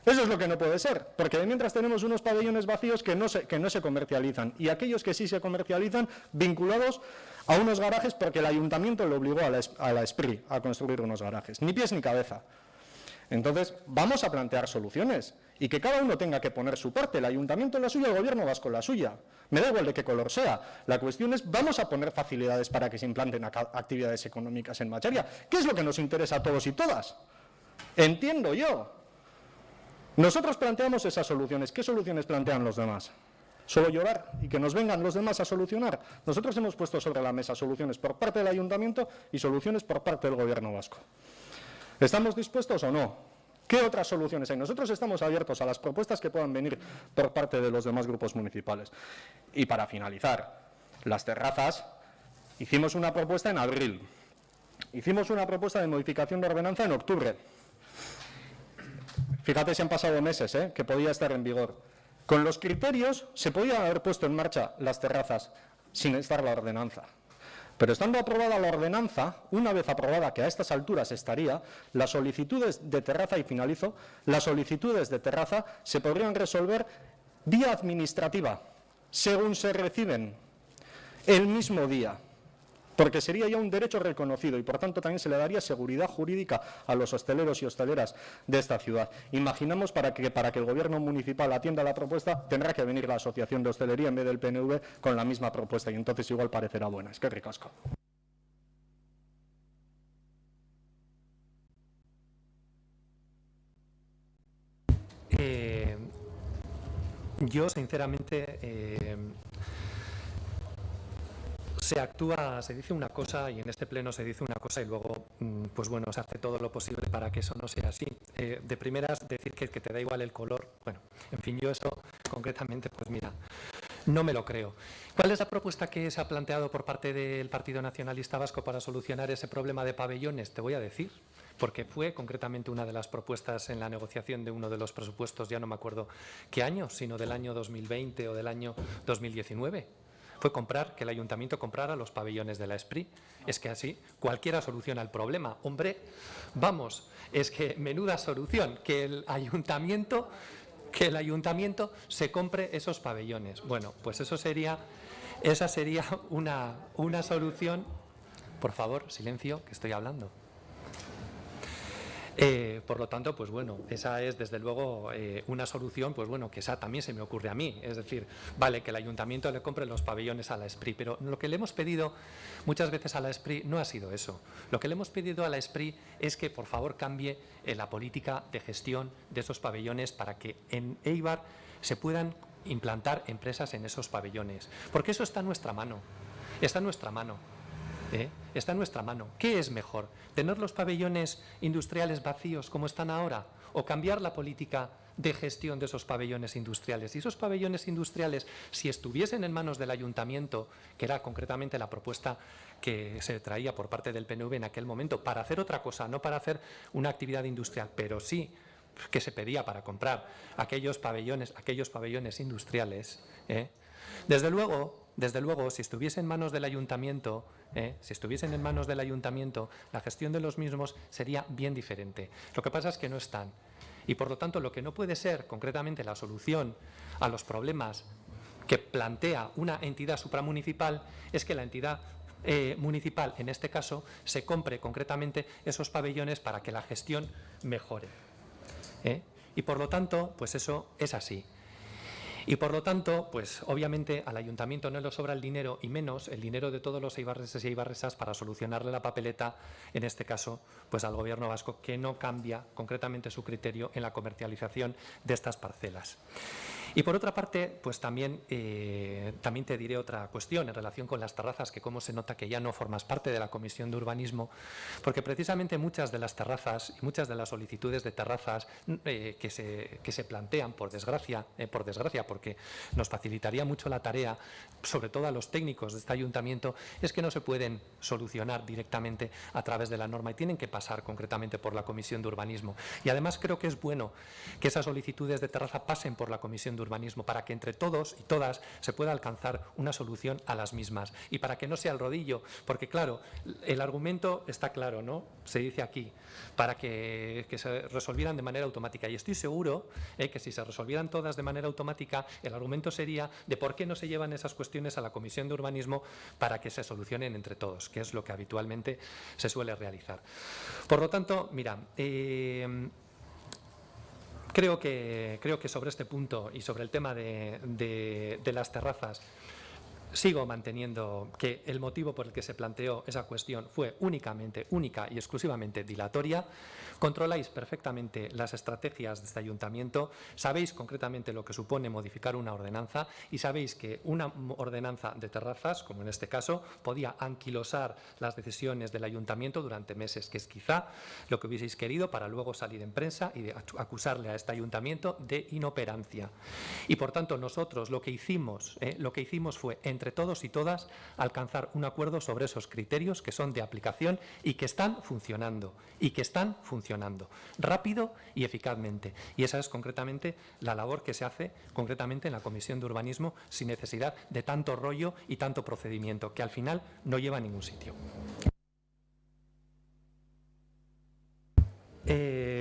Eso es lo que no puede ser, porque de mientras tenemos unos pabellones vacíos que no se comercializan y aquellos que sí se comercializan vinculados a unos garajes porque el ayuntamiento le obligó a la SPRI a construir unos garajes, ni pies ni cabeza. Entonces, vamos a plantear soluciones y que cada uno tenga que poner su parte, el ayuntamiento la suya, el gobierno vasco la suya. Me da igual de qué color sea. La cuestión es, vamos a poner facilidades para que se implanten actividades económicas en Macharia. ¿Qué es lo que nos interesa a todos y todas? Entiendo yo. Nosotros planteamos esas soluciones. ¿Qué soluciones plantean los demás? ¿Solo llorar y que nos vengan los demás a solucionar? Nosotros hemos puesto sobre la mesa soluciones por parte del ayuntamiento y soluciones por parte del gobierno vasco. ¿Estamos dispuestos o no? ¿Qué otras soluciones hay? Nosotros estamos abiertos a las propuestas que puedan venir por parte de los demás grupos municipales. Y para finalizar, las terrazas, hicimos una propuesta en abril, hicimos una propuesta de modificación de ordenanza en octubre. Fíjate si han pasado meses, que podía estar en vigor. Con los criterios se podían haber puesto en marcha las terrazas sin estar la ordenanza. Pero estando aprobada la ordenanza, una vez aprobada, que a estas alturas estaría, las solicitudes de terraza, y finalizo, las solicitudes de terraza se podrían resolver vía administrativa, según se reciben, el mismo día, porque sería ya un derecho reconocido y por tanto también se le daría seguridad jurídica a los hosteleros y hosteleras de esta ciudad. Imaginamos para que el gobierno municipal atienda la propuesta tendrá que venir la Asociación de Hostelería en vez del PNV con la misma propuesta y entonces igual parecerá buena. Es que ricasco. Yo sinceramente se dice una cosa y en este pleno se dice una cosa y luego, pues bueno, se hace todo lo posible para que eso no sea así. De primeras, decir que te da igual el color, bueno, en fin, yo eso concretamente, pues mira, no me lo creo. ¿Cuál es la propuesta que se ha planteado por parte del Partido Nacionalista Vasco para solucionar ese problema de pabellones? Te voy a decir, porque fue concretamente una de las propuestas en la negociación de uno de los presupuestos, ya no me acuerdo qué año, sino del año 2020 o del año 2019. Fue que el ayuntamiento comprara los pabellones de la Esprit. Es que así cualquiera soluciona el problema. Hombre, vamos, es que menuda solución, que el ayuntamiento se compre esos pabellones. Bueno, pues esa sería una solución. Por favor, silencio, que estoy hablando. Por lo tanto, pues bueno, esa es desde luego una solución, pues bueno, que esa también se me ocurre a mí. Es decir, vale, que el ayuntamiento le compre los pabellones a la Esprit, pero lo que le hemos pedido muchas veces a la Esprit no ha sido eso. Lo que le hemos pedido a la Esprit es que por favor cambie la política de gestión de esos pabellones para que en Eibar se puedan implantar empresas en esos pabellones. Porque eso está en nuestra mano. Está en nuestra mano. Está en nuestra mano. ¿Qué es mejor? ¿Tener los pabellones industriales vacíos como están ahora? ¿O cambiar la política de gestión de esos pabellones industriales? Y esos pabellones industriales, si estuviesen en manos del ayuntamiento, que era concretamente la propuesta que se traía por parte del PNV en aquel momento, para hacer otra cosa, no para hacer una actividad industrial, pero sí que se pedía para comprar aquellos pabellones industriales, Desde luego, si estuviese en manos del ayuntamiento, la gestión de los mismos sería bien diferente. Lo que pasa es que no están. Y por lo tanto, lo que no puede ser concretamente la solución a los problemas que plantea una entidad supramunicipal es que la entidad municipal, en este caso, se compre concretamente esos pabellones para que la gestión mejore. Y por lo tanto, pues eso es así. Y por lo tanto, pues obviamente al ayuntamiento no le sobra el dinero y menos el dinero de todos los eibarreses y eibarresas para solucionarle la papeleta, en este caso, pues al gobierno vasco, que no cambia concretamente su criterio en la comercialización de estas parcelas. Y por otra parte, pues también te diré otra cuestión en relación con las terrazas, que cómo se nota que ya no formas parte de la Comisión de Urbanismo, porque precisamente muchas de las terrazas y muchas de las solicitudes de terrazas que se plantean, por desgracia, porque nos facilitaría mucho la tarea, sobre todo a los técnicos de este ayuntamiento, es que no se pueden solucionar directamente a través de la norma y tienen que pasar concretamente por la Comisión de Urbanismo. Y además creo que es bueno que esas solicitudes de terraza pasen por la Comisión de Urbanismo para que entre todos y todas se pueda alcanzar una solución a las mismas y para que no sea el rodillo, porque claro, el argumento está claro, ¿no? Se dice aquí, para que se resolvieran de manera automática y estoy seguro que si se resolvieran todas de manera automática, el argumento sería de por qué no se llevan esas cuestiones a la Comisión de Urbanismo para que se solucionen entre todos, que es lo que habitualmente se suele realizar. Por lo tanto, mira, Creo que sobre este punto y sobre el tema de las terrazas, Sigo manteniendo que el motivo por el que se planteó esa cuestión fue única y exclusivamente dilatoria. Controláis perfectamente las estrategias de este ayuntamiento, sabéis concretamente lo que supone modificar una ordenanza y sabéis que una ordenanza de terrazas, como en este caso, podía anquilosar las decisiones del ayuntamiento durante meses, que es quizá lo que hubieseis querido para luego salir en prensa y de acusarle a este ayuntamiento de inoperancia. Y por tanto nosotros lo que hicimos fue, entre todos y todas, alcanzar un acuerdo sobre esos criterios que son de aplicación y que están funcionando, rápido y eficazmente. Y esa es concretamente la labor que se hace concretamente en la Comisión de Urbanismo, sin necesidad de tanto rollo y tanto procedimiento, que al final no lleva a ningún sitio.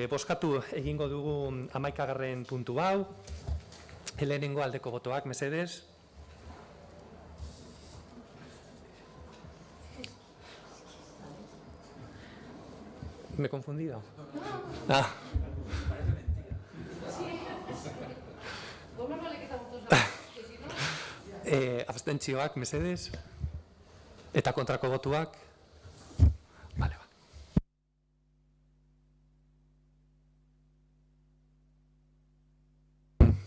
Bozkatu egingo dugu 11. puntu hau. Lehenengo aldeko botoak, mesedez. ¿Me he confundido? Ah. Abstentzioak, mesedez. Eta kontrako botuak. Vale, va.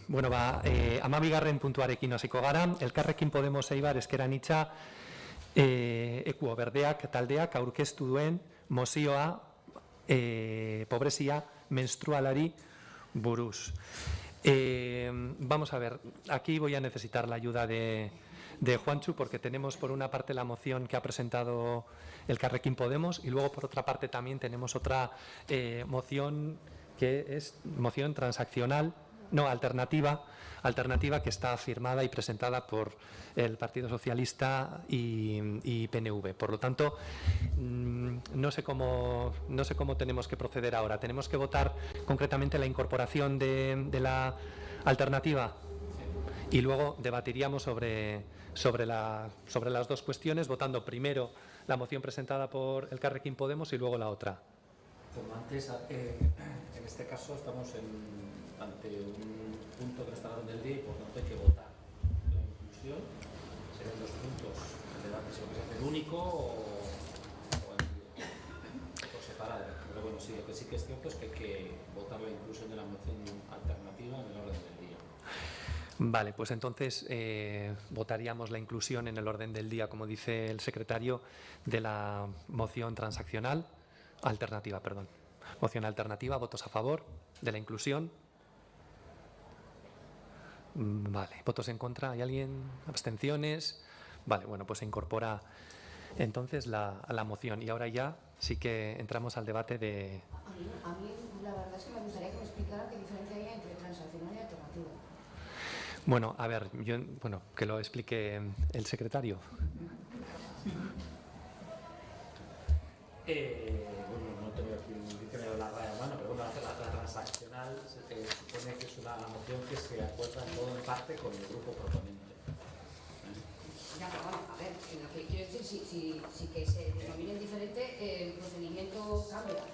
Bueno, 12. puntuarekin hasiko gara. Elkarrekin Podemos Eibar Ezker Anitza Ekuo Berdeak taldeak aurkeztu duen mozioa pobrezia menstrualari buruz. Vamos a ver, aquí voy a necesitar la ayuda de Juanchu, porque tenemos por una parte la moción que ha presentado Elkarrekin Podemos y luego por otra parte también tenemos otra moción que es moción transaccional, no, alternativa que está firmada y presentada por el Partido Socialista y PNV. Por lo tanto, no sé cómo tenemos que proceder ahora. ¿Tenemos que votar concretamente la incorporación de la alternativa? Y luego debatiríamos sobre las dos cuestiones, votando primero la moción presentada por Elkarrekin Podemos y luego la otra. Como antes, en este caso estamos ante un punto que no está en el día y por tanto hay que votar la inclusión. Serán dos puntos el debate si lo que se hace el único o por separado. Pero bueno, sí, lo que sí que es cierto es que hay que votar la inclusión de la moción alternativa en el orden del día. Vale, pues entonces votaríamos la inclusión en el orden del día, como dice el secretario, de la moción transaccional, alternativa, perdón. Moción alternativa, votos a favor de la inclusión. Vale, votos en contra, ¿hay alguien? ¿Abstenciones? Vale, bueno, pues se incorpora entonces la moción. Y ahora ya sí que entramos al debate de... A mí la verdad es que me gustaría que me explicara qué diferencia hay entre transaccional y alternativa. Bueno, a ver, que lo explique el secretario. No tengo aquí un diccionario de la RAE a mano, pero bueno, la transaccional supone que es una moción que se acuerda en todo en parte con el grupo proponente. Ya, pero bueno, a ver, lo que quiero decir, si que se denominen diferente, el procedimiento cambia.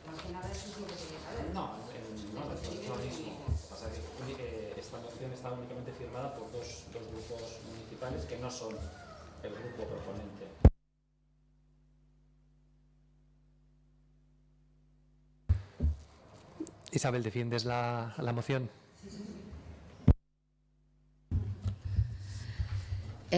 Más que nada eso es lo que quería saber. No, es lo mismo. Pasa que esta moción está únicamente firmada por dos grupos municipales que no son el grupo proponente. Isabel, ¿defiendes la moción?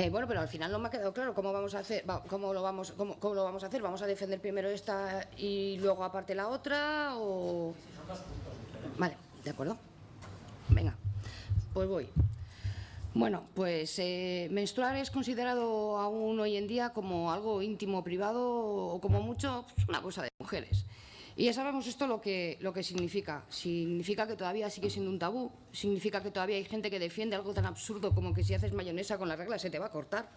Bueno, pero al final no me ha quedado claro cómo vamos a hacer, cómo lo vamos a hacer. ¿Vamos a defender primero esta y luego aparte la otra o...? Son dos puntos diferentes. Vale, de acuerdo. Venga, pues voy. Bueno, pues menstruar es considerado aún hoy en día como algo íntimo, privado o como mucho una cosa de mujeres. Y ya sabemos esto lo que significa. Significa que todavía sigue siendo un tabú, significa que todavía hay gente que defiende algo tan absurdo como que si haces mayonesa con la regla se te va a cortar,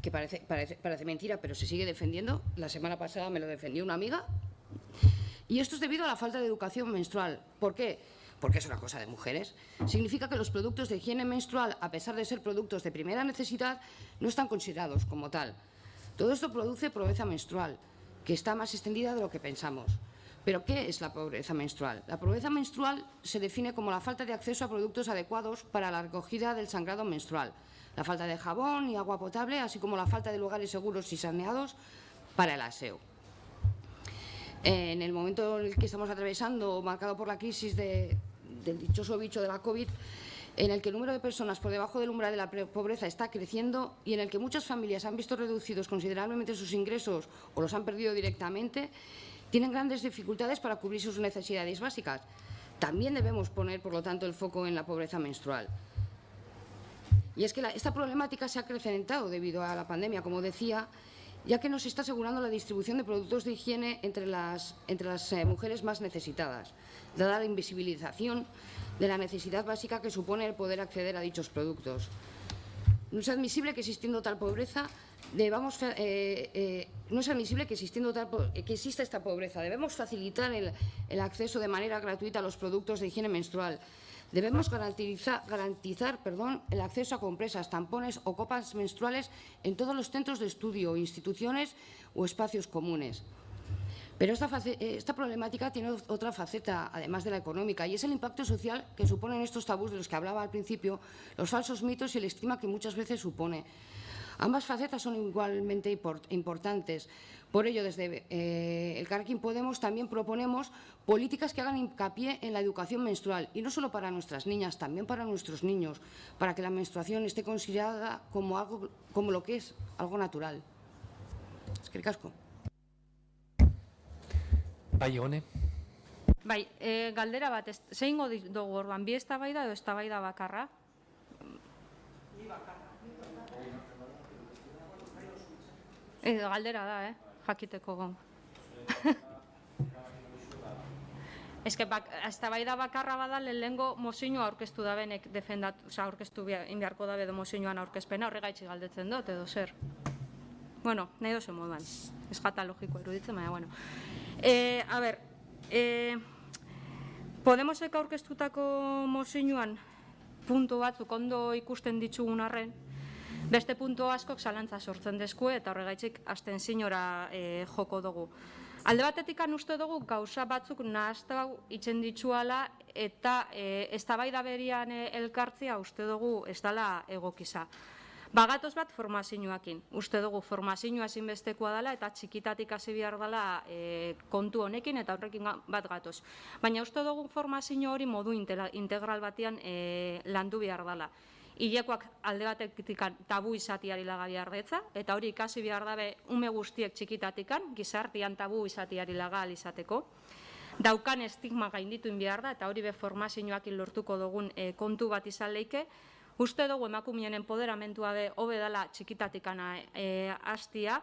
que parece mentira, pero se sigue defendiendo. La semana pasada me lo defendió una amiga. Y esto es debido a la falta de educación menstrual. ¿Por qué? Porque es una cosa de mujeres. Significa que los productos de higiene menstrual, a pesar de ser productos de primera necesidad, no están considerados como tal. Todo esto produce pobreza menstrual, que está más extendida de lo que pensamos. Pero, ¿qué es la pobreza menstrual? La pobreza menstrual se define como la falta de acceso a productos adecuados para la recogida del sangrado menstrual, la falta de jabón y agua potable, así como la falta de lugares seguros y saneados para el aseo. En el momento en el que estamos atravesando, marcado por la crisis del dichoso bicho de la COVID, en el que el número de personas por debajo del umbral de la pobreza está creciendo y en el que muchas familias han visto reducidos considerablemente sus ingresos o los han perdido directamente, tienen grandes dificultades para cubrir sus necesidades básicas. También debemos poner, por lo tanto, el foco en la pobreza menstrual. Y es que esta problemática se ha acrecentado debido a la pandemia, como decía, ya que no se está asegurando la distribución de productos de higiene entre las mujeres más necesitadas, dada la invisibilización de la necesidad básica que supone el poder acceder a dichos productos. No es admisible que existiendo tal pobreza que exista esta pobreza. Debemos facilitar el acceso de manera gratuita a los productos de higiene menstrual. Debemos garantizar el acceso a compresas, tampones o copas menstruales en todos los centros de estudio, instituciones o espacios comunes. Pero esta problemática tiene otra faceta, además de la económica, y es el impacto social que suponen estos tabús de los que hablaba al principio, los falsos mitos y el estigma que muchas veces supone. Ambas facetas son igualmente importantes. Por ello, desde Elkarrekin Podemos también proponemos políticas que hagan hincapié en la educación menstrual, y no solo para nuestras niñas, también para nuestros niños, para que la menstruación esté considerada como lo que es, algo natural. Eskerrik asko. Bai, Egone. Bai, galdera bat, zein dugu orduan, bi eztabaida edo eztabaida bakarra? Bi bakarra. Galdera da, jakiteko gon. Ez que eztabaida bakarra bada lehenengo mozioa aurkeztu da benek defendatu, oza, aurkeztu beharko da bedo mozioan aurkezpena, horregaitxik galdetzen dut, edo zer. Bueno, nahi dozen moduan, ez jata logiko eruditzen, baina, bueno. A ber, Podemosek aurkeztutako mozioan puntu batzuk ondo ikusten ditugun arren, beste puntu askok zalantza sortzen dezku eta horregaitzik abstentziora joko dugu. Alde batetik uste dugu gauza batzuk nahastau itzen dituala eta eztabaida berian elkartzea uste dugu ez dela egokiza. Bagatoz bat formazioakin. Uste dugu formazioa ezinbestekoa dela eta txikitatik hasi behar dela kontu honekin eta horrekin bat gatoz. Baina uste dugu formazio hori modu integral batean landu behar dela. Hilekoak alde batetik tabu izatiari laga behar detza, eta hori ikasi behar dabe ume guztiek txikitatikan, gizartian tabu izatiari laga izateko. Daukan estigma gainditu behar da, eta hori be formazioakin lortuko dugun kontu bat izan leike. Uste dugu emakumeen empoderamentua be hobe dela txikitatikan hastia,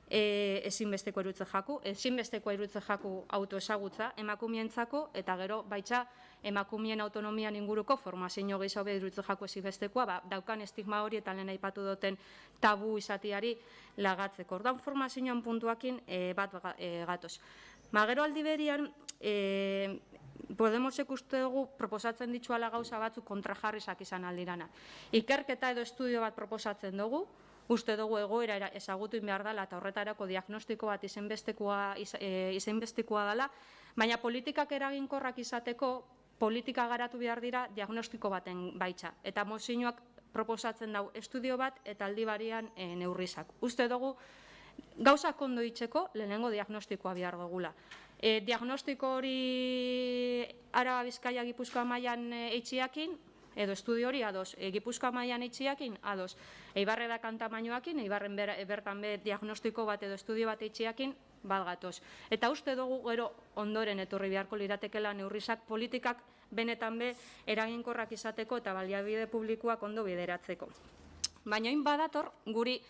ezinbesteko iruditze jaku autoesagutza emakumeentzako, eta gero baitza emakumeen autonomian inguruko formazio gehiago be iruditze jaku ezinbestekoa, daukan estigma hori eta lehen aipatu duten tabu izatiari lagatzeko. Orduan formazioan puntuakin bat gatoz. Gero aldi berian, Podemosek uste dugu proposatzen dituala gauza batzuk kontrajarrizak izan aldirana. Ikerketa edo estudio bat proposatzen dugu, uste dugu egoera ezagutu behar dela eta horretarako diagnostiko bat izenbestekoa dela, baina politikak eraginkorrak izateko, politika garatu behar dira diagnostiko baten baitza. Eta mozioak proposatzen dau estudio bat eta aldi barian neurrizak. Uste dugu gauzak ondo itzeko lehenengo diagnostikoa behar dugula. Diagnostiko hori Araba, Bizkaia, Gipuzkoa mailan eitziakin, edo estudio hori ados, Gipuzkoa mailan eitziakin, ados, Eibarre da kantamainoakin, Eibarren bertan be diagnostiko bat edo estudio bat eitziakin, bat gatoz. Eta uste dugu gero ondoren etorri beharko liratekela neurrizak politikak benetan be eraginkorrak izateko eta baliabide publikoak ondo bideratzeko. Baina oin badator guri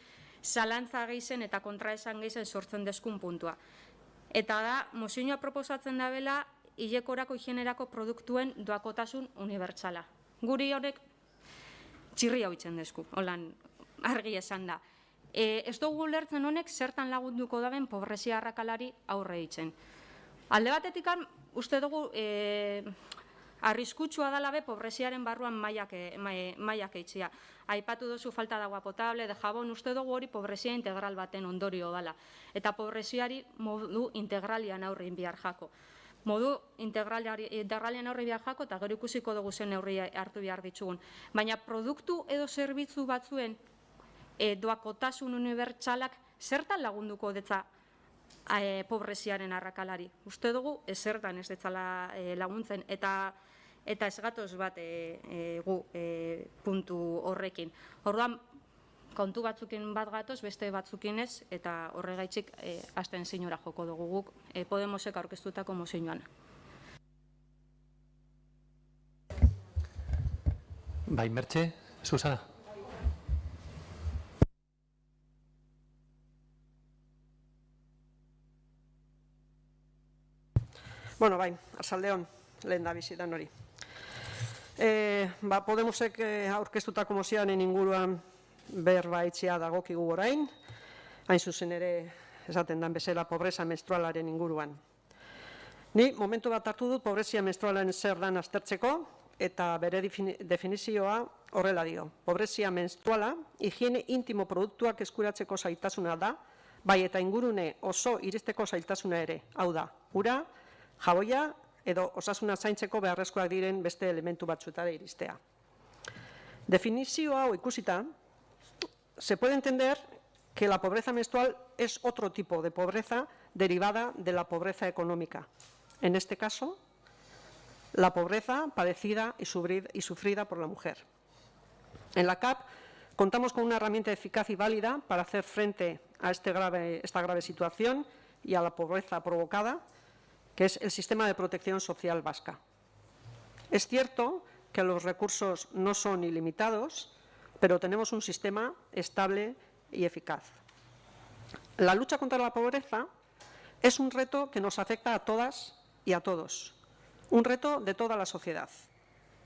zalantza gehizen eta kontraesan gehizen sortzen deskun puntua. Eta da, mozioa proposatzen dabela hilekorako higienerako produktuen doakotasun unibertsala. Guri horrek txirri hau itzen dezku, holan argi esan da. Ez dugu ulertzen honek zertan lagunduko daben pobrezia arrakalari aurre itzen. Alde batetik uste dugu arriskutsua dela be pobreziaren barruan mailak eitzia. Aipatu duzu falta de agua potable, de jabon, uste dugu hori pobrezia integral baten ondorio dela. Eta pobreziari modu integralian aurre behar jako. Modu integralian aurre behar jako, eta gero ikusiko dugu zen neurri hartu behar ditugun. Baina produktu edo zerbitzu batzuen doakotasun unibertsalak zertan lagunduko detza pobreziaren arrakalari. Uste dugu ezertan ez detzala laguntzen, eta ez gatoz bat gu puntu horrekin. Orduan, kontu batzukin bat gatoz, beste batzukin ez, eta horregaitzik hasten zinura joko dugu guk Podemosek aurkeztutako mozioan. Bai, Mertxe, Susana. Bueno, bai, arratsaldeon, lehen da bizitan hori. Podemosek aurkeztutako mozioaren inguruan berba itxia dagokigu orain, hain zuzen ere esaten dan bezala pobreza menstrualaren inguruan. Ni momentu bat hartu dut pobrezia menstrualaren zer dan aztertzeko, eta bere definizioa horrela dio. Pobrezia menstruala, higiene intimo produktuak eskuratzeko zailtasuna da, bai eta ingurune oso iristeko zailtasuna ere, hau da, ura, jaboia edo osasuna zaintzeko beharrezkoak diren beste elementu batzuetara iristea. Definizio hau ikusita, se puede entender que la pobreza menstrual es otro tipo de pobreza derivada de la pobreza económica. En este caso, la pobreza padecida y sufrida por la mujer. En la CAP contamos con una herramienta eficaz y válida para hacer frente a esta grave situación y a la pobreza provocada, que es el sistema de protección social vasca. Es cierto que los recursos no son ilimitados, pero tenemos un sistema estable y eficaz. La lucha contra la pobreza es un reto que nos afecta a todas y a todos, un reto de toda la sociedad,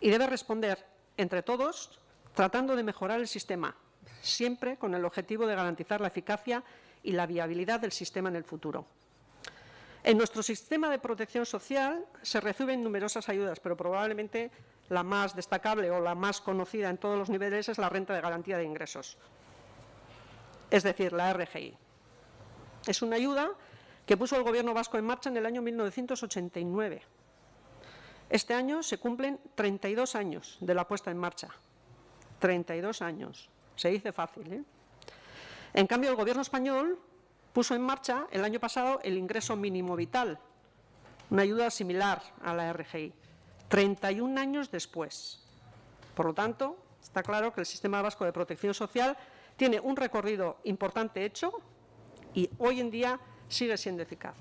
y debe responder entre todos tratando de mejorar el sistema, siempre con el objetivo de garantizar la eficacia y la viabilidad del sistema en el futuro. En nuestro sistema de protección social se reciben numerosas ayudas, pero probablemente la más destacable o la más conocida en todos los niveles es la renta de garantía de ingresos, es decir, la RGI. Es una ayuda que puso el Gobierno vasco en marcha en el año 1989. Este año se cumplen 32 años de la puesta en marcha. 32 años. Se dice fácil, ¿eh? En cambio, el Gobierno español puso en marcha el año pasado el ingreso mínimo vital, una ayuda similar a la RGI, 31 años después. Por lo tanto, está claro que el sistema vasco de protección social tiene un recorrido importante hecho y hoy en día sigue siendo eficaz.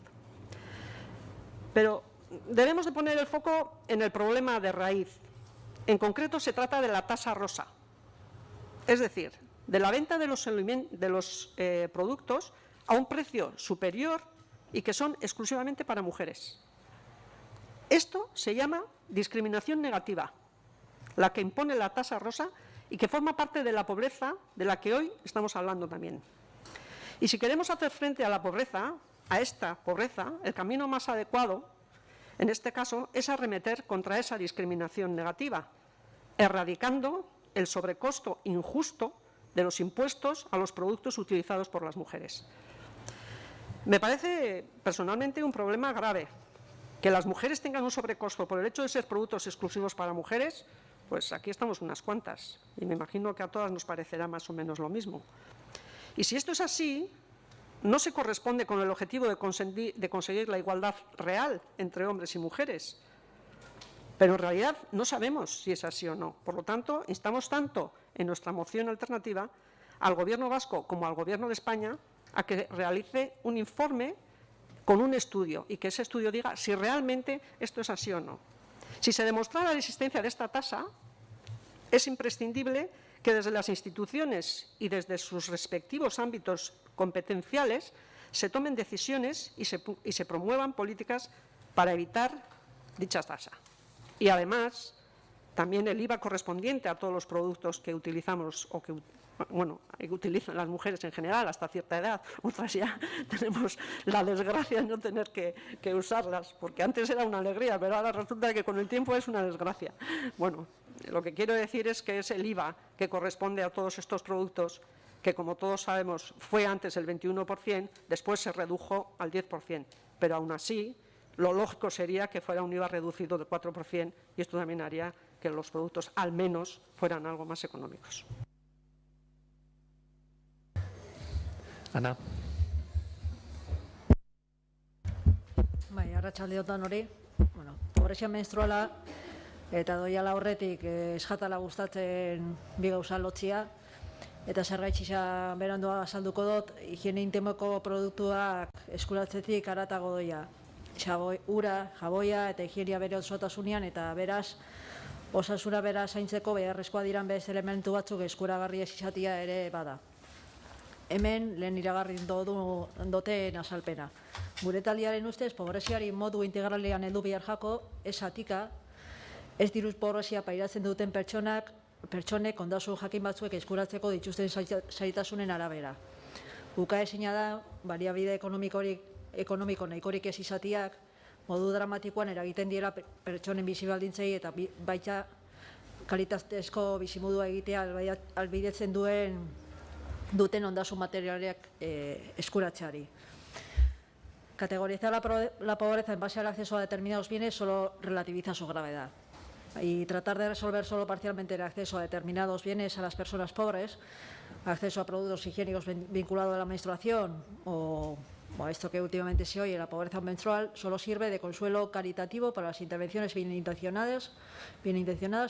Pero debemos de poner el foco en el problema de raíz. En concreto, se trata de la tasa rosa, es decir, de la venta de los productos a un precio superior y que son exclusivamente para mujeres. Esto se llama discriminación negativa, la que impone la tasa rosa y que forma parte de la pobreza de la que hoy estamos hablando también. Y si queremos hacer frente a la pobreza, a esta pobreza, el camino más adecuado, en este caso, es arremeter contra esa discriminación negativa, erradicando el sobrecosto injusto de los impuestos a los productos utilizados por las mujeres. Me parece personalmente un problema grave que las mujeres tengan un sobrecosto por el hecho de ser productos exclusivos para mujeres. Pues aquí estamos unas cuantas y me imagino que a todas nos parecerá más o menos lo mismo. Y si esto es así, no se corresponde con el objetivo de conseguir la igualdad real entre hombres y mujeres. Pero en realidad no sabemos si es así o no. Por lo tanto, instamos tanto en nuestra moción alternativa al Gobierno vasco como al Gobierno de España a que realice un informe con un estudio y que ese estudio diga si realmente esto es así o no. Si se demostrara la existencia de esta tasa, es imprescindible que desde las instituciones y desde sus respectivos ámbitos competenciales se tomen decisiones y se promuevan políticas para evitar dicha tasa. Y además, también el IVA correspondiente a todos los productos que utilizamos o que utilizan las mujeres en general hasta cierta edad. Otras ya tenemos la desgracia de no tener que usarlas, porque antes era una alegría, pero ahora resulta que con el tiempo es una desgracia. Bueno, lo que quiero decir es que es el IVA que corresponde a todos estos productos, que como todos sabemos fue antes el 21%, después se redujo al 10%, pero aún así lo lógico sería que fuera un IVA reducido del 4% y esto también haría que los productos al menos fueran algo más económicos. Ana. Bai, arratsaldeotan hori, pobrezia menstruala eta doiala horretik eskatala gustatzen bi gauza lotzia, eta zergaitxisa berandua azalduko dut, higiene intimoko produktuak eskuratzetik haratago doia. Ura, jaboia eta higienia bere osotasunean, eta beraz, osasuna bera zaintzeko beharrezkoa diran beste elementu batzuk eskuragarri ez izatea ere bada. Hemen lehen iragarri duten azalpena. Gure taldearen ustez, pobreziari modu integralean heldu behar jako, ez zatika, ez diruz pobrezia pairatzen duten pertsonek ondasun jakin batzuek eskuratzeko dituzten zaitasunen arabera. Ukaezina da, baliabide ekonomiko nahikorik ez izatiak, modu dramatikoan eragiten diela pertsonen bizibaldintzei eta baita kalitatezko bizimodua egitea albidetzen duten ondasun materialak eskuratzeari. Categorizar la pobreza en base al acceso a determinados bienes solo relativiza su gravedad. Y tratar de resolver solo parcialmente el acceso a determinados bienes a las personas pobres, acceso a productos higiénicos vinculados a la menstruación o a esto que últimamente se oye, la pobreza menstrual, solo sirve de consuelo caritativo para las intervenciones bien intencionadas,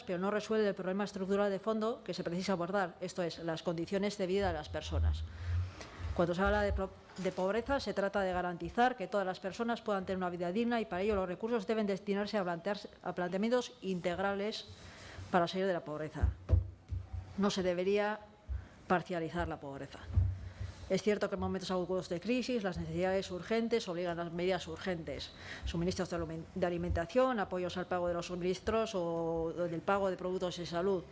pero no resuelve el problema estructural de fondo que se precisa abordar, esto es, las condiciones de vida de las personas. Cuando se habla de pobreza, se trata de garantizar que todas las personas puedan tener una vida digna y para ello los recursos deben destinarse a planteamientos integrales para salir de la pobreza. No se debería parcializar la pobreza. Es cierto que en momentos agudos de crisis las necesidades urgentes obligan a las medidas urgentes. Suministros de alimentación, apoyos al pago de los suministros o del pago de productos de salud.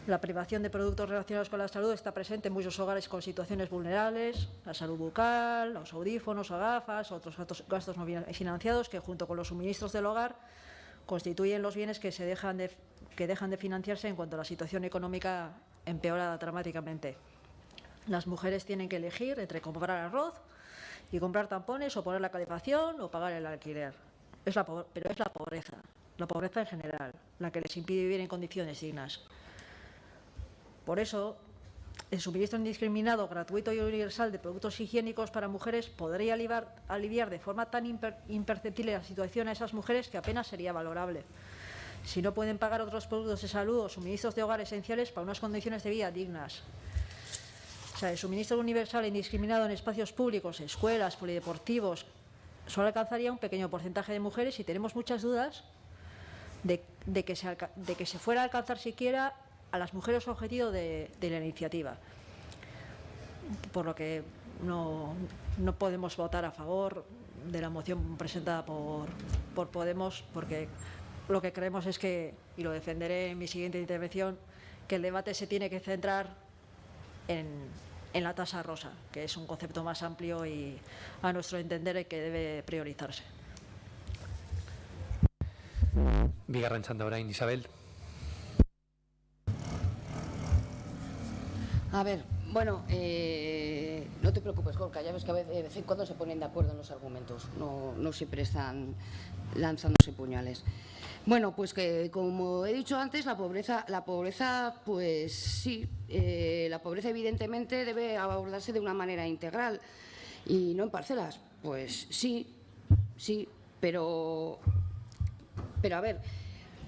La privación de productos relacionados con la salud está presente en muchos hogares con situaciones vulnerables, la salud bucal, los audífonos o gafas, otros gastos no financiados que junto con los suministros del hogar constituyen los bienes que dejan de financiarse en cuanto la situación económica empeora dramáticamente. Las mujeres tienen que elegir entre comprar arroz y comprar tampones o poner la calefacción o pagar el alquiler. Pero es la pobreza en general, la que les impide vivir en condiciones dignas. Por eso, el suministro indiscriminado, gratuito y universal de productos higiénicos para mujeres podría aliviar de forma tan imperceptible la situación a esas mujeres que apenas sería valorable. Si no pueden pagar otros productos de salud o suministros de hogar esenciales para unas condiciones de vida dignas. O sea, el suministro universal e indiscriminado en espacios públicos, escuelas, polideportivos, solo alcanzaría un pequeño porcentaje de mujeres y tenemos muchas dudas de que se fuera a alcanzar siquiera a las mujeres objetivo de la iniciativa. Por lo que no podemos votar a favor de la moción presentada por Podemos, porque lo que creemos es que, y lo defenderé en mi siguiente intervención, que el debate se tiene que centrar en la tasa rosa, que es un concepto más amplio y, a nuestro entender, que debe priorizarse. Bigarren txanda orain, Isabel. A ver, bueno, no te preocupes, Gorka, ya ves que de vez en cuando se ponen de acuerdo en los argumentos, no siempre están lanzándose puñales. Bueno, pues que como he dicho antes, la pobreza, pues sí, la pobreza evidentemente debe abordarse de una manera integral y no en parcelas. Pues sí, pero a ver,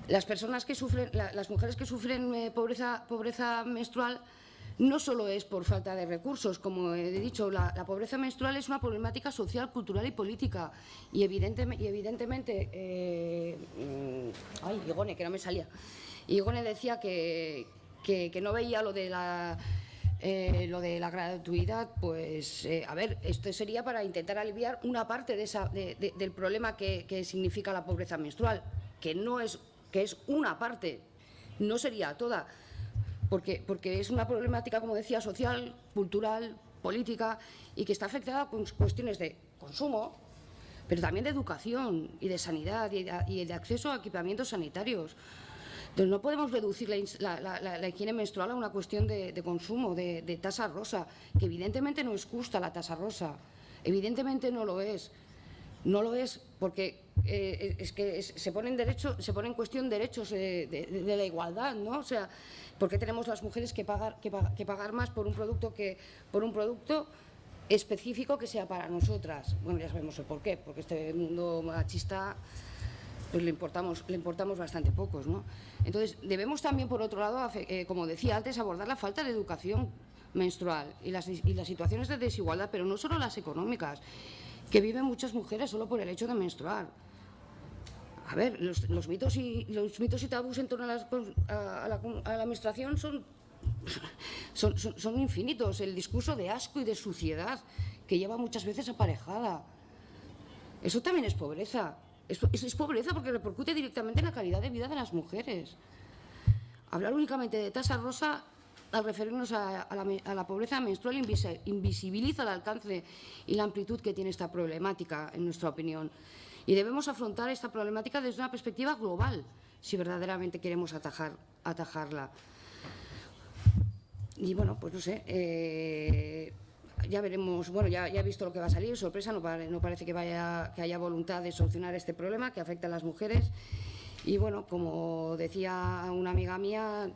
las personas que sufren, las mujeres que sufren pobreza menstrual, no solo es por falta de recursos, como he dicho, la pobreza menstrual es una problemática social, cultural y política. Y evidentemente Igone, que no me salía. Igone decía que no veía lo de la gratuidad. Pues, a ver, esto sería para intentar aliviar una parte del problema que significa la pobreza menstrual, que es una parte, no sería toda. Porque es una problemática, como decía, social, cultural, política y que está afectada con cuestiones de consumo, pero también de educación y de sanidad y de acceso a equipamientos sanitarios, Entonces, no podemos reducir la higiene menstrual a una cuestión de consumo, de tasa rosa, que evidentemente no es justa la tasa rosa, evidentemente no lo es. No lo es porque es que se pone en cuestión derechos de la igualdad, ¿no? O sea, ¿por qué tenemos las mujeres que pagar más por un producto específico que sea para nosotras? Bueno, ya sabemos el porqué, porque este mundo machista pues le importamos bastante pocos, ¿no? Entonces, debemos también, por otro lado, como decía antes, abordar la falta de educación menstrual y las situaciones de desigualdad, pero no solo las económicas, que viven muchas mujeres solo por el hecho de menstruar. A ver, los mitos y tabús en torno a la menstruación son infinitos. El discurso de asco y de suciedad que lleva muchas veces aparejada. Eso también es pobreza. Es pobreza porque repercute directamente en la calidad de vida de las mujeres. Hablar únicamente de tasa rosa al referirnos a la pobreza menstrual invisibiliza el alcance y la amplitud que tiene esta problemática, en nuestra opinión. Y debemos afrontar esta problemática desde una perspectiva global, si verdaderamente queremos atajarla. Y bueno, pues no sé, ya veremos, bueno, ya he visto lo que va a salir, sorpresa, no parece que haya voluntad de solucionar este problema que afecta a las mujeres. Y bueno, como decía una amiga mía,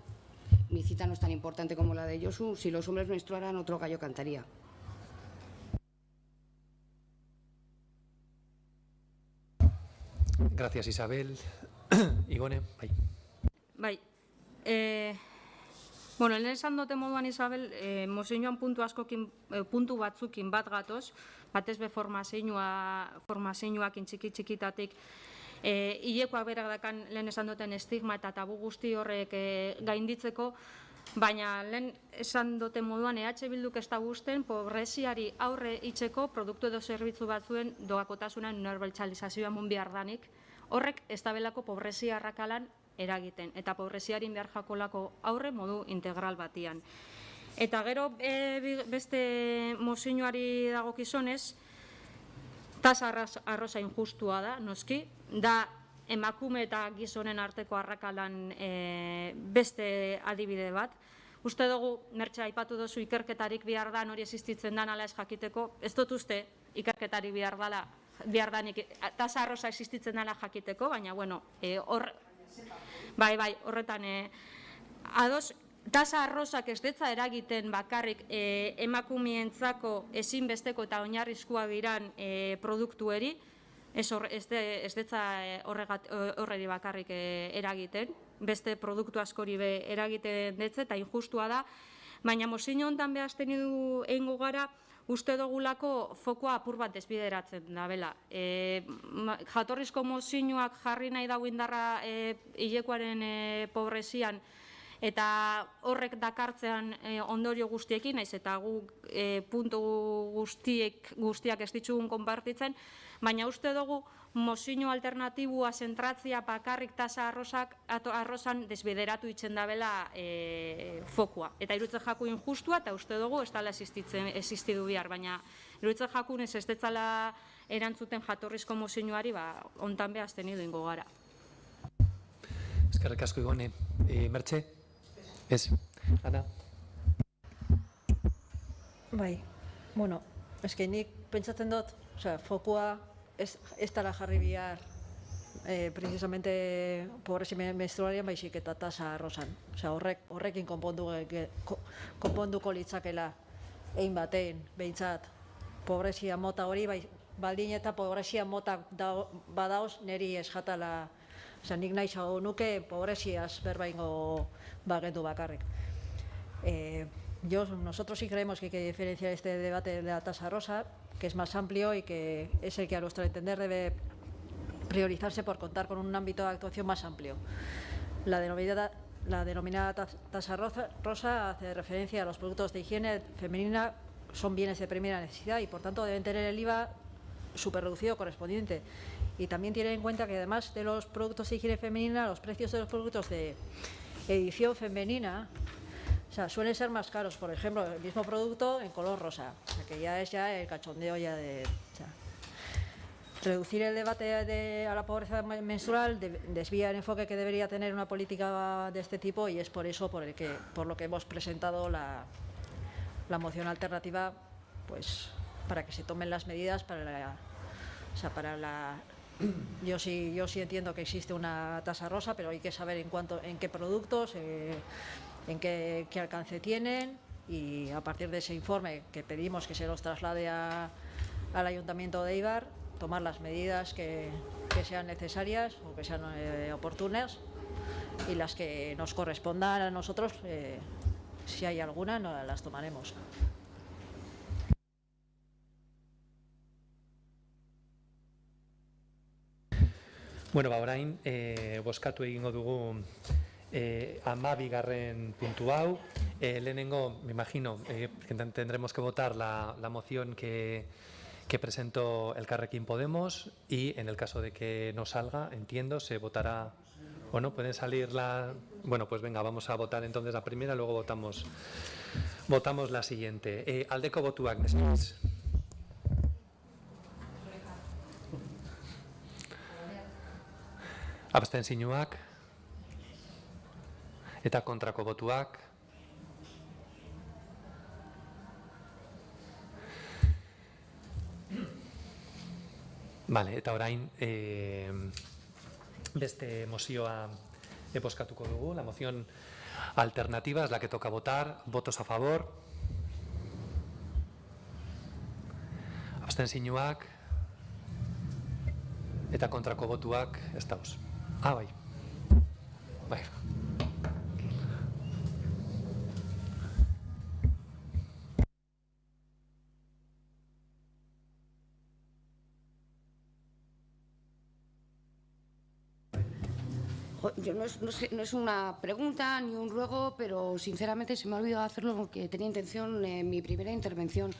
mi cita no es tan importante como la de Josu, si los hombres menstruaran otro gallo cantaría. Gracias, Isabel. Igone, bai. Bai. Bueno, lehen esan dute moduan, Isabel, mozioan puntu batzukin bat gatoz, batez be formazioakin txikitatik, hilekoak berak dakan lehen esan duten estigma eta tabu guzti horrek gainditzeko, baina lehen esan duten moduan EH Bilduk ez da gusten pobreziari aurre itzeko produktu edo zerbitzu batzuen doakotasunan unibertsalizazioa mun behar danik, horrek ez da belako pobrezia arrakalan eragiten, eta pobreziarin behar jakolako aurre modu integral batian. Eta gero beste mozioari dagokizonez, tasa arroza injustua da, noski, da emakume eta gizonen arteko arrakalan beste adibide bat. Uste dugu, Mertxe aipatu dozu ikerketarik behar da, hori existitzen dan ala ez jakiteko, ez dut uste ikerketarik behar danik, tasa arroza existitzen dala jakiteko, baina, bueno, horretan, ados, tasa arrozak ez detza eragiten bakarrik emakumeentzako ezinbesteko eta oinarrizkoa diran produktueri, ez detza horreri bakarrik eragiten, beste produktu askori eragiten detze eta injustua da, baina mozio honetan behazten egingo gara, uste dugulako fokoa apur bat desbideratzen da, bela. Jatorrizko mozioak jarri nahi dago indarra hilekoaren pobrezian, eta horrek dakartzean ondorio guztiekin, naiz eta guk puntu guztiak ez ditugun konpartitzen, baina uste dugu mozio alternatibua zentratzia bakarrik tasa arrozan desbideratu itzen dabela fokua. Eta iruditzen jaku injustua, eta uste dugu ez dala existidu behar, baina iruditzen jakun ez detzala erantzuten jatorrizko mozioari, ontan behazten ingo gara. Eskerrik asko, Igone. Mertxe? Ez. Ana? Bai, bueno, eske nik pentsatzen dut, fokua ez dara jarri bihar precisamente pobrezi menstrualian baizik eta tasa arrozan. Horrekin konponduko litzakela egin batein, behintzat, pobrezia mota hori, baldin eta pobrezia mota badaoz niri ez jatala, nik nahi zago nuke pobreziaz berbaingo bagendu bakarrik. Nosotros sí creemos que hay que diferenciar este debate de la tasa rosa, que es más amplio y que es el que a nuestro entender debe priorizarse por contar con un ámbito de actuación más amplio. La denominada tasa rosa hace referencia a los productos de higiene femenina, son bienes de primera necesidad y por tanto deben tener el IVA superreducido correspondiente. Y también tienen en cuenta que además de los productos de higiene femenina, los precios de los productos de edición femenina suelen ser más caros, por ejemplo, el mismo producto en color rosa, que ya es el cachondeo ya de... reducir el debate a la pobreza menstrual desvía el enfoque que debería tener una política de este tipo, y es por eso por lo que hemos presentado la moción alternativa, pues para que se tomen las medidas yo sí entiendo que existe una tasa rosa, pero hay que saber en qué productos, en qué alcance tienen, y a partir de ese informe que pedimos que se los traslade al Ayuntamiento de Eibar, tomar las medidas que sean necesarias o que sean oportunas, y las que nos correspondan a nosotros, si hay alguna, no las tomaremos. Bueno, orain, bozkatu egingo dugu 12. puntu hau. Lehenengo, me imagino, tendremos que votar la moción que presentó Elkarrekin Podemos, y en el caso de que no salga, entiendo, se votará. Bueno, pueden salir Bueno, pues venga, vamos a votar entonces la primera, luego votamos la siguiente. Aldeko botuak, mesedez. Abstentzioak eta kontrako botuak. Vale, eta orain beste mozioa bozkatuko dugu. La moción alternativa es la que toca votar. Votos a favor. Abstentzioak eta kontrako botuak ez dauz. Bai. Bai. Yo no es una pregunta ni un ruego, pero sinceramente se me ha olvidado hacerlo porque tenía intención en mi primera intervención.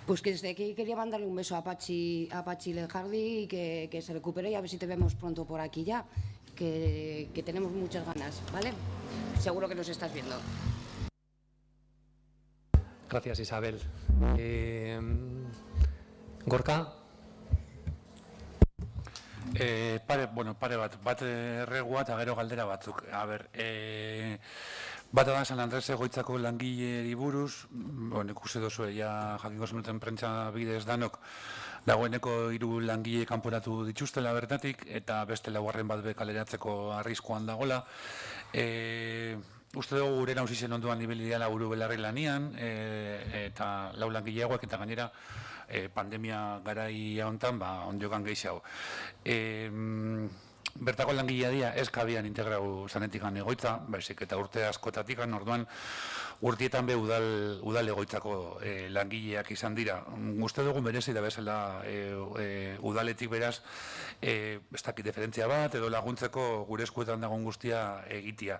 Pues que desde aquí quería mandarle un beso a Pachi Lejardi y que se recupere, y a ver si te vemos pronto por aquí ya, que tenemos muchas ganas, ¿vale? Seguro que nos estás viendo. Gracias, Isabel. Gorka? Pare bat erregua eta gero galdera batzuk. A ber, bata da San Andres egoitzako langileri buruz, ikusi duzu, jakingo zenuten prentsa bidez danok, dagoeneko 3 langile kanporatu dituztela bertatik, eta beste 4 bat kaleratzeko arriskuan dagola. Uste dugu gure nauzizen onduan ibili dela buru belarri lanian, eta 4 langileagoak, eta gainera pandemia garaia hontan, ondiokan gehiago. Bertako langilea dira ez kabian integrau zanetikan egoitza, baizik eta urte askotatikan, orduan urtietan be udal egoitzako langileak izan dira. Uste dugu merezi da bezala udaletik beraz, ez dakit diferentzia bat, edo laguntzeko gure eskuetan dagoen guztia egitea.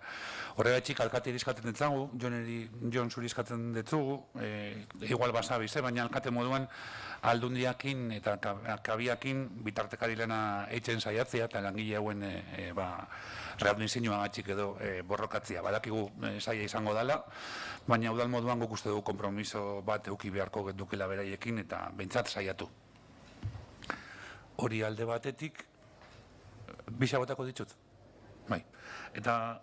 Horregatik alkate irizkaten ditzagu, Jon zuri irizkaten ditzugu, igual basabiz, baina alkate moduan aldundiakin eta kabiakin bitartekari lana eitzen saiatzea eta langile hauen readmisioagatik edo borrokatzea. Badakigu saia izango dela, baina udal moduan guk uste dugu konpromiso bat eduki beharko dukela beraiekin eta behintzat saiatu. Hori alde batetik, bisa botako ditut? Bai. Eta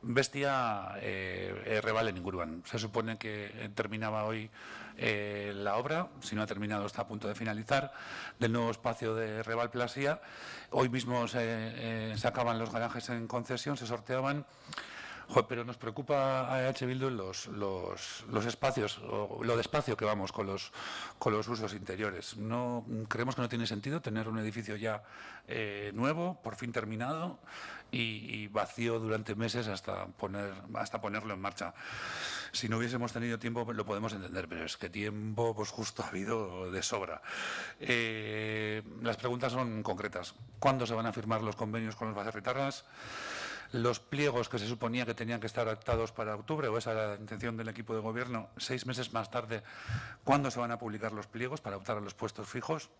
bestia Errebalen inguruan. Se supone que terminaba hoy la obra, si no ha terminado está a punto de finalizar, del nuevo espacio de Reval Plasía. Hoy mismo se acaban los garajes en concesión, se sorteaban. Pero nos preocupa a EH Bildu los espacios, o lo despacio que vamos con los usos interiores. Creemos que no tiene sentido tener un edificio ya nuevo, por fin terminado, y vacío durante meses hasta ponerlo en marcha. Si no hubiésemos tenido tiempo lo podemos entender, pero es que tiempo pues justo ha habido de sobra. Las preguntas son concretas. ¿Cuándo se van a firmar los convenios con los baserritarras? Los pliegos que se suponía que tenían que estar adaptados para octubre, o esa era la intención del equipo de gobierno, 6 meses más tarde, ¿cuándo se van a publicar los pliegos para optar a los puestos fijos?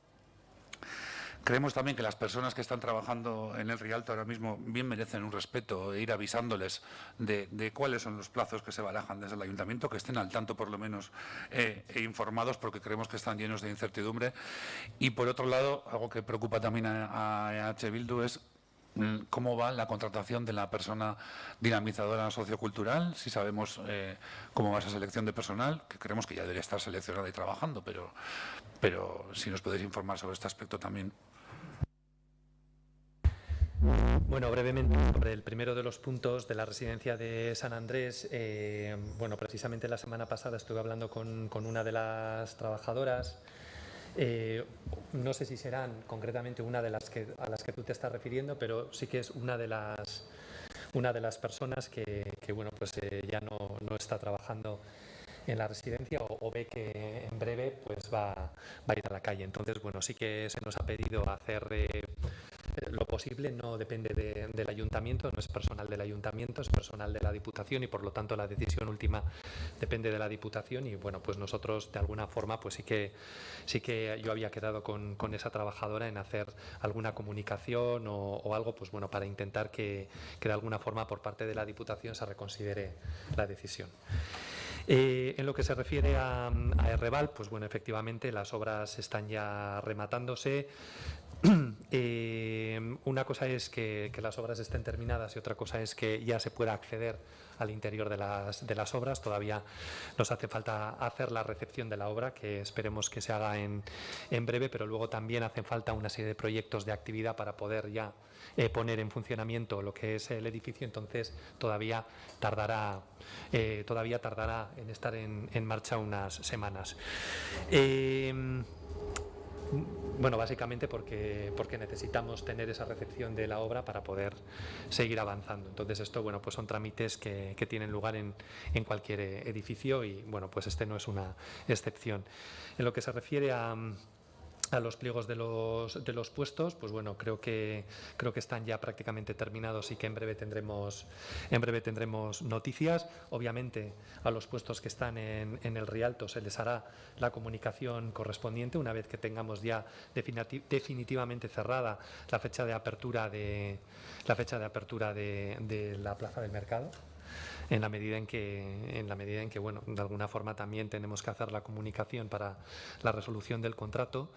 Creemos también que las personas que están trabajando en el Rialto ahora mismo bien merecen un respeto e ir avisándoles de cuáles son los plazos que se barajan desde el Ayuntamiento, que estén al tanto por lo menos e informados, porque creemos que están llenos de incertidumbre. Y por otro lado, algo que preocupa también a EH Bildu es cómo va la contratación de la persona dinamizadora sociocultural, si sabemos cómo va esa selección de personal, que creemos que ya debería estar seleccionada y trabajando, pero si nos podéis informar sobre este aspecto también. Bueno, brevemente sobre el primero de los puntos de la residencia de San Andrés. Bueno, precisamente la semana pasada estuve hablando con una de las trabajadoras. No sé si serán concretamente una de las a las que tú te estás refiriendo, pero sí que es una de las personas que bueno, pues ya no está trabajando en la residencia o ve que en breve pues va a ir a la calle. Entonces, bueno, sí que se nos ha pedido hacer lo posible. No depende del ayuntamiento, no es personal del ayuntamiento, es personal de la Diputación y por lo tanto la decisión última depende de la Diputación. Y bueno, pues nosotros de alguna forma pues sí que yo había quedado con esa trabajadora en hacer alguna comunicación o algo, pues bueno, para intentar que de alguna forma por parte de la Diputación se reconsidere la decisión. En lo que se refiere a Erreval, pues bueno, efectivamente las obras están ya rematándose. Una cosa es que las obras estén terminadas y otra cosa es que ya se pueda acceder al interior de las obras. Todavía nos hace falta hacer la recepción de la obra, que esperemos que se haga en breve, pero luego también hacen falta una serie de proyectos de actividad para poder ya poner en funcionamiento lo que es el edificio. Entonces todavía tardará en estar en marcha unas semanas. Bueno, básicamente porque necesitamos tener esa recepción de la obra para poder seguir avanzando. Entonces esto, bueno, pues son trámites que tienen lugar en cualquier edificio y, bueno, pues este no es una excepción. En lo que se refiere a los pliegos de los puestos, pues bueno, creo que están ya prácticamente terminados y que en breve tendremos noticias. Obviamente a los puestos que están en el Rialto se les hará la comunicación correspondiente una vez que tengamos ya definitivamente cerrada la fecha de apertura de la Plaza del Mercado. En la medida en que bueno, de alguna forma también tenemos que hacer la comunicación para la resolución del contrato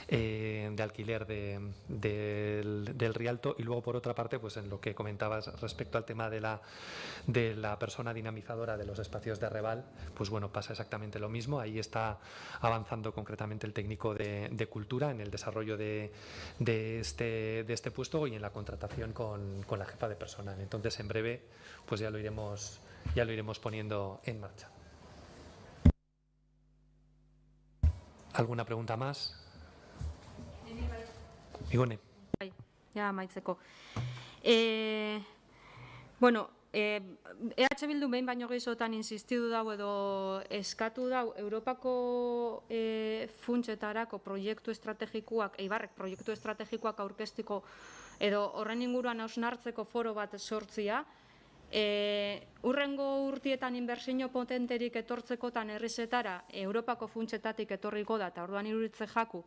de alquiler del Rialto. Y luego, por otra parte, pues en lo que comentabas respecto al tema de la persona dinamizadora de los espacios de Erreval, pues bueno, pasa exactamente lo mismo. Ahí está avanzando concretamente el técnico de Cultura en el desarrollo de este puesto y en la contratación con la jefa de personal. Entonces, en breve, pues ya lo iremos poniendo en marcha. ¿Alguna pregunta más? Igone. Ja, amaitzeko. Bueno, EH Bildu behin baino gehiagotan insistidu dau edo eskatu dau Europako funtsetarako proiektu estrategikoak, Eibarrek proiektu estrategikoak aurkezteko edo horren inguruan hausnartzeko foro bat sortzia. Urrengo urtietan inbertsio potenterik etortzekotan herrizetara Europako funtsetatik etorriko da, eta orduan iruditzen jaku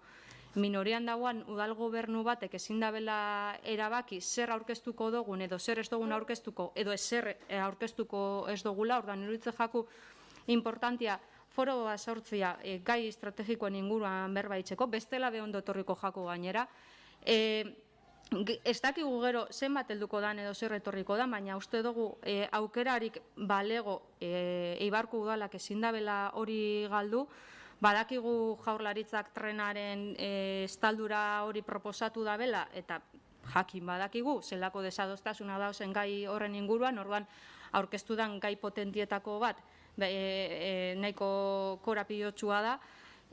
minorian dagoan udal gobernu batek ezin dabela erabaki zer aurkeztuko dugun edo zer ez dugun aurkeztuko edo ezer aurkeztuko ez dugula. Orduan iruditzen jaku importantia foro bat sortzia gai estrategikoen inguruan berbaitzeko, bestela behondo etorriko jaku gainera. Ez dakigu gero zenbat helduko dan edo zer etorriko da, baina uste dugu aukerarik balego Eibarko udalak ezin dabela hori galdu. Badakigu Jaurlaritzak trenaren estaldura hori proposatu dabela eta jakin badakigu zelako desadostasuna dauzen gai horren inguruan. Orduan aurkeztu den gai potentietako bat nahiko korapilotsua da.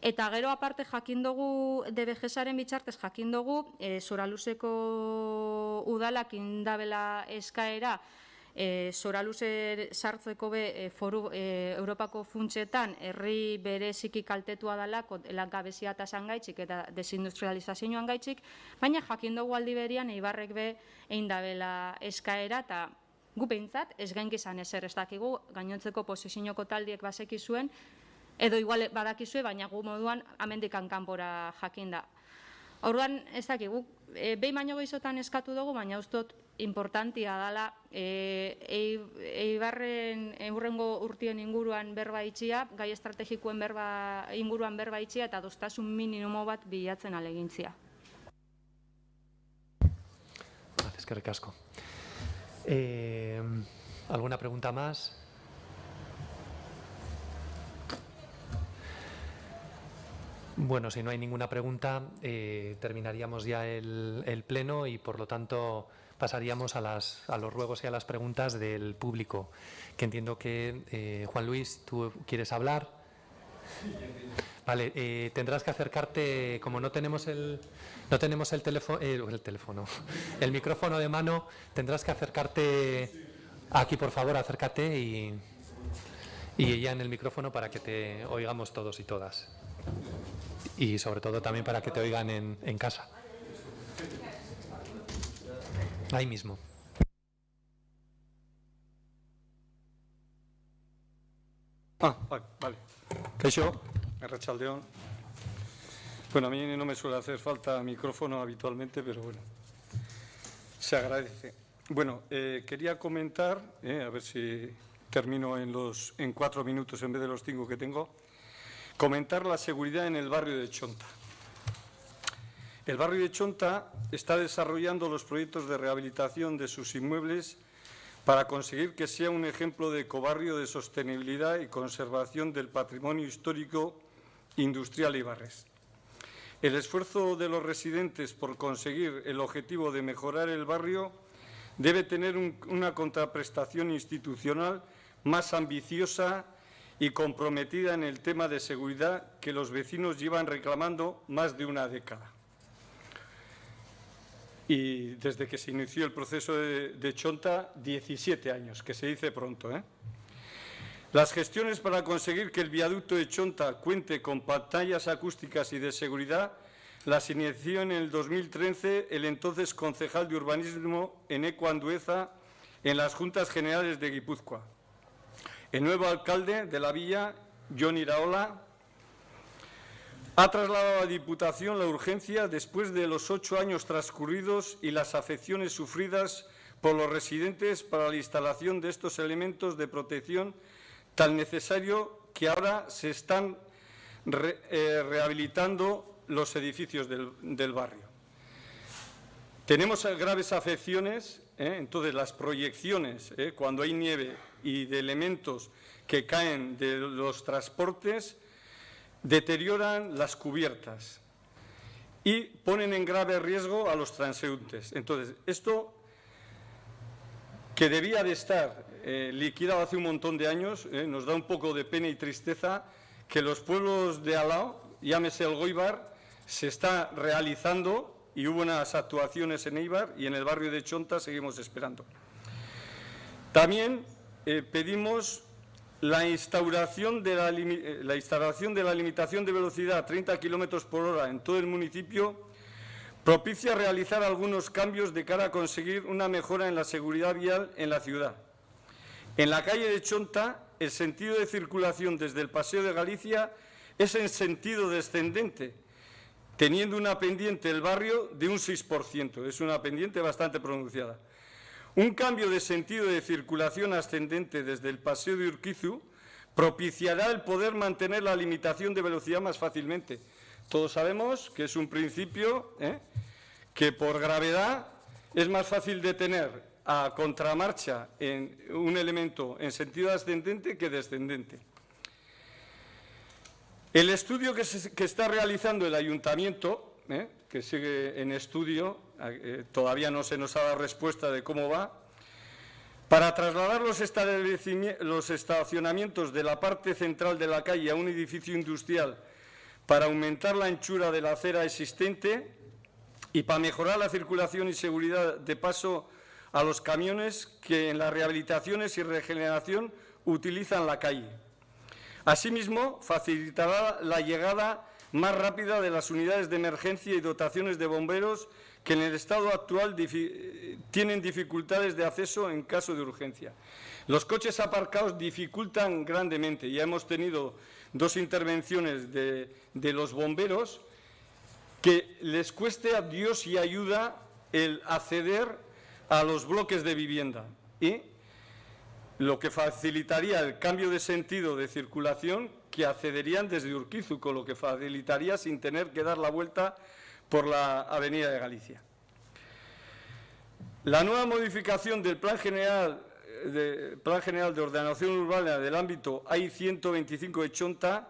Eta gero aparte jakin dugu, DBGSaren bitartez jakin dugu, Soraluzeko udalak indabela eskaera, Soraluze sartzeko Europako funtsetan herri bereziki kaltetua dalako langabezia tasan gaitzik eta desindustrializazioan gaitzik, baina jakin dugu aldi berian Eibarrek be eindabela eskaera eta gu behintzat ez gainki izan ezer ez dakigu, gainontzeko posizioko taldiek bazeki zuen, edo igual badakizue, baina gu moduan amendikan kanpora jakin da. Orduan, ez dakik, guk behin baino gehiagotan eskatu dugu, baina ustot importantia dela Eibarren hurrengo urtien inguruan berba itxia, gai estrategikoen inguruan berba itxia eta adostasun minimumo bat bilatzen alegintzia. Eskerrik asko. ¿Alguna pregunta más? Bueno, si no hay ninguna pregunta, terminaríamos ya el pleno y, por lo tanto, pasaríamos a los ruegos y a las preguntas del público, que entiendo que, Juan Luis, tú quieres hablar. Vale, tendrás que acercarte, como no tenemos el micrófono de mano, tendrás que acercarte aquí, por favor, acércate y ya en el micrófono para que te oigamos todos y todas. Y sobre todo también para que te oigan en casa. Ahí mismo. Vale. Kaixo, arratsaldeon. Bueno, a mí no me suele hacer falta micrófono habitualmente, pero bueno, se agradece. Bueno, quería comentar, a ver si termino en 4 minutos en vez de los 5 que tengo, comentar la seguridad en el barrio de Chonta. El barrio de Chonta está desarrollando los proyectos de rehabilitación de sus inmuebles para conseguir que sea un ejemplo de ecobarrio de sostenibilidad y conservación del patrimonio histórico industrial ibarrés. El esfuerzo de los residentes por conseguir el objetivo de mejorar el barrio debe tener una contraprestación institucional más ambiciosa y comprometida en el tema de seguridad que los vecinos llevan reclamando más de una década. Y desde que se inició el proceso de Chonta, 17 años, que se dice pronto, Las gestiones para conseguir que el viaducto de Chonta cuente con pantallas acústicas y de seguridad las inició en el 2013 el entonces concejal de urbanismo Eneco Andueza en las Juntas Generales de Guipúzcoa. El nuevo alcalde de la villa, Jon Iraola, ha trasladado a la Diputación la urgencia después de los 8 años transcurridos y las afecciones sufridas por los residentes para la instalación de estos elementos de protección tan necesario que ahora se están rehabilitando los edificios del barrio. Tenemos graves afecciones, entonces las proyecciones, cuando hay nieve y de elementos que caen de los transportes, deterioran las cubiertas y ponen en grave riesgo a los transeúntes. Entonces, esto que debía de estar liquidado hace un montón de años, nos da un poco de pena y tristeza que los pueblos de al lado, llámese el Goibar, se está realizando y hubo unas actuaciones en Eibar y en el barrio de Chonta seguimos esperando. También pedimos la instauración de la limitación de velocidad a 30 km por hora en todo el municipio propicia realizar algunos cambios de cara a conseguir una mejora en la seguridad vial en la ciudad. En la calle de Chonta, el sentido de circulación desde el Paseo de Galicia es en sentido descendente, teniendo una pendiente el barrio de un 6%. Es una pendiente bastante pronunciada. Un cambio de sentido de circulación ascendente desde el Paseo de Urquizu propiciará el poder mantener la limitación de velocidad más fácilmente. Todos sabemos que es un principio que por gravedad es más fácil detener a contramarcha en un elemento en sentido ascendente que descendente. El estudio que está realizando el ayuntamiento, que sigue en estudio, todavía no se nos ha dado respuesta de cómo va, para trasladar los estacionamientos de la parte central de la calle a un edificio industrial para aumentar la anchura de la acera existente y para mejorar la circulación y seguridad de paso a los camiones que en las rehabilitaciones y regeneración utilizan la calle. Asimismo, facilitará la llegada más rápida de las unidades de emergencia y dotaciones de bomberos que en el estado actual tienen dificultades de acceso en caso de urgencia. Los coches aparcados dificultan grandemente. Ya hemos tenido 2 intervenciones de los bomberos que les cueste a Dios y ayuda el acceder a los bloques de vivienda, y lo que facilitaría el cambio de sentido de circulación, que accederían desde Urquizu, con lo que facilitaría sin tener que dar la vuelta por la Avenida de Galicia. La nueva modificación del Plan General de Ordenación Urbana del ámbito AI 125 de Chonta,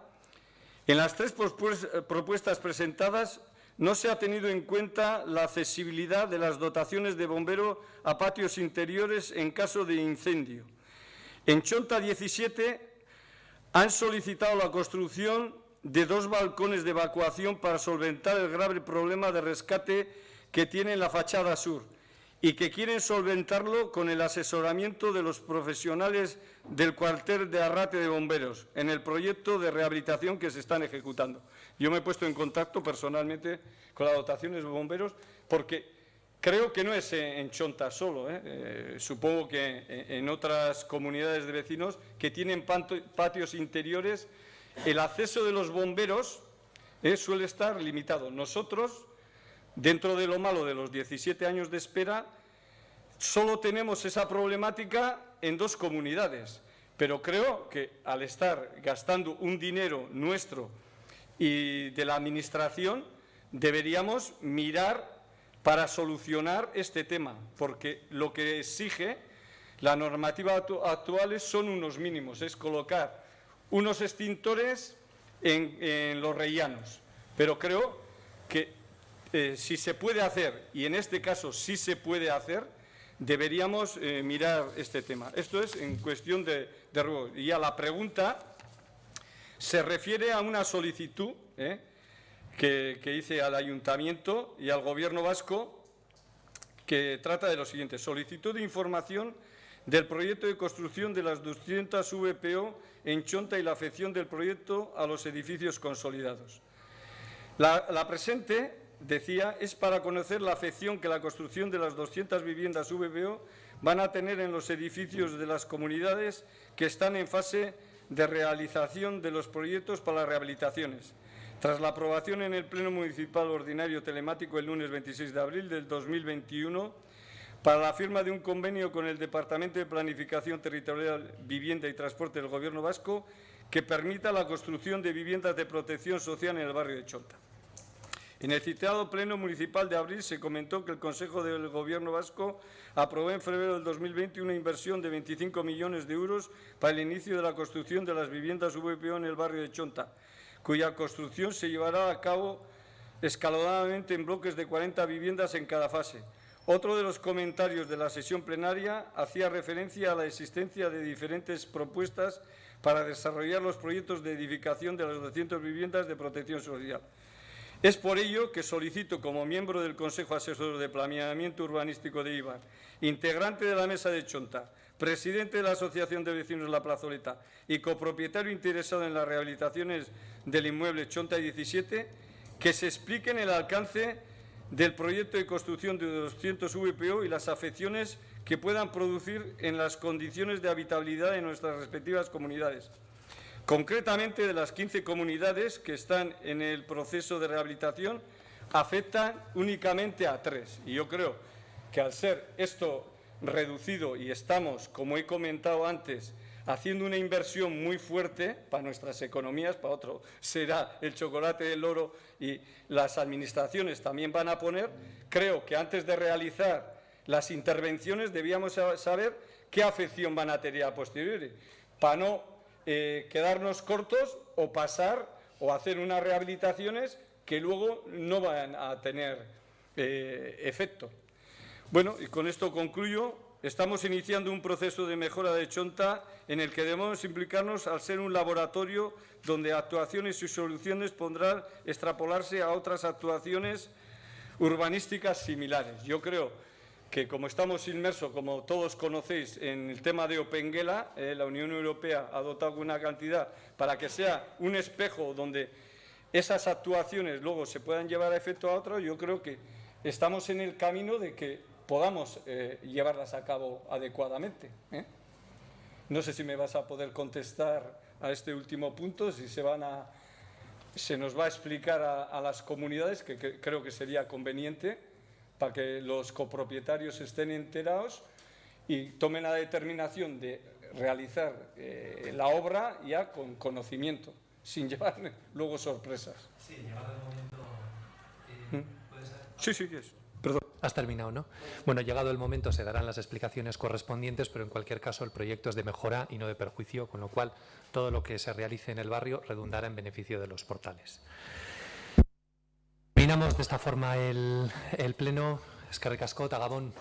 en las tres propuestas presentadas no se ha tenido en cuenta la accesibilidad de las dotaciones de bombero a patios interiores en caso de incendio. En Chonta 17 han solicitado la construcción de 2 balcones de evacuación para solventar el grave problema de rescate que tiene en la fachada sur, y que quieren solventarlo con el asesoramiento de los profesionales del cuartel de Arrate de Bomberos en el proyecto de rehabilitación que se están ejecutando. Yo me he puesto en contacto personalmente con las dotaciones de bomberos porque creo que no es en Chonta solo, supongo que en otras comunidades de vecinos que tienen patios interiores, el acceso de los bomberos suele estar limitado. Nosotros, dentro de lo malo de los 17 años de espera, solo tenemos esa problemática en 2 comunidades, pero creo que al estar gastando un dinero nuestro y de la Administración, deberíamos mirar para solucionar este tema, porque lo que exige la normativa actual son unos mínimos, es colocar unos extintores en los rellanos, pero creo que si se puede hacer, y en este caso sí se puede hacer, deberíamos mirar este tema. Esto es en cuestión de ruego. Y a la pregunta se refiere a una solicitud que hice al Ayuntamiento y al Gobierno vasco, que trata de lo siguiente: solicitud de información del proyecto de construcción de las 200 VPO en Chonta y la afección del proyecto a los edificios consolidados. La presente, decía, es para conocer la afección que la construcción de las 200 viviendas VPO van a tener en los edificios de las comunidades que están en fase de realización de los proyectos para las rehabilitaciones. Tras la aprobación en el Pleno Municipal Ordinario Telemático el lunes 26 de abril del 2021, para la firma de un convenio con el Departamento de Planificación Territorial, Vivienda y Transporte del Gobierno vasco que permita la construcción de viviendas de protección social en el barrio de Chonta. En el citado Pleno Municipal de abril se comentó que el Consejo del Gobierno vasco aprobó en febrero del 2020 una inversión de 25 millones de euros para el inicio de la construcción de las viviendas VPO en el barrio de Chonta, cuya construcción se llevará a cabo escalonadamente en bloques de 40 viviendas en cada fase. Otro de los comentarios de la sesión plenaria hacía referencia a la existencia de diferentes propuestas para desarrollar los proyectos de edificación de las 200 viviendas de protección social. Es por ello que solicito, como miembro del Consejo Asesor de Planeamiento Urbanístico de Eibar, integrante de la Mesa de Chonta, presidente de la Asociación de Vecinos La Plazoleta y copropietario interesado en las rehabilitaciones del inmueble Chonta 17, que se expliquen el alcance del proyecto de construcción de 200 VPO y las afecciones que puedan producir en las condiciones de habitabilidad de nuestras respectivas comunidades. Concretamente, de las 15 comunidades que están en el proceso de rehabilitación, afectan únicamente a 3. Y yo creo que al ser esto reducido y estamos, como he comentado antes, haciendo una inversión muy fuerte para nuestras economías, para otro será el chocolate del oro y las administraciones también van a poner, creo que antes de realizar las intervenciones debíamos saber qué afección van a tener a posteriori, para no quedarnos cortos o pasar o hacer unas rehabilitaciones que luego no van a tener efecto. Bueno, y con esto concluyo. Estamos iniciando un proceso de mejora de Chonta en el que debemos implicarnos al ser un laboratorio donde actuaciones y soluciones podrán extrapolarse a otras actuaciones urbanísticas similares. Yo creo que como estamos inmersos, como todos conocéis, en el tema de Opengela, la Unión Europea ha dotado una cantidad para que sea un espejo donde esas actuaciones luego se puedan llevar a efecto a otros. Yo creo que estamos en el camino de que podamos llevarlas a cabo adecuadamente. No sé si me vas a poder contestar a este último punto, si se van se nos va a explicar a las comunidades, que creo que sería conveniente, para que los copropietarios estén enterados y tomen la determinación de realizar la obra ya con conocimiento, sin llevar luego sorpresas. Sí, llegado el momento... ¿puede ser? Sí, que es. Perdón. Has terminado, ¿no? Bueno, llegado el momento se darán las explicaciones correspondientes, pero en cualquier caso el proyecto es de mejora y no de perjuicio, con lo cual todo lo que se realice en el barrio redundará en beneficio de los portales. Terminamos de esta forma el pleno. Eskerrik asko, eta Gabón.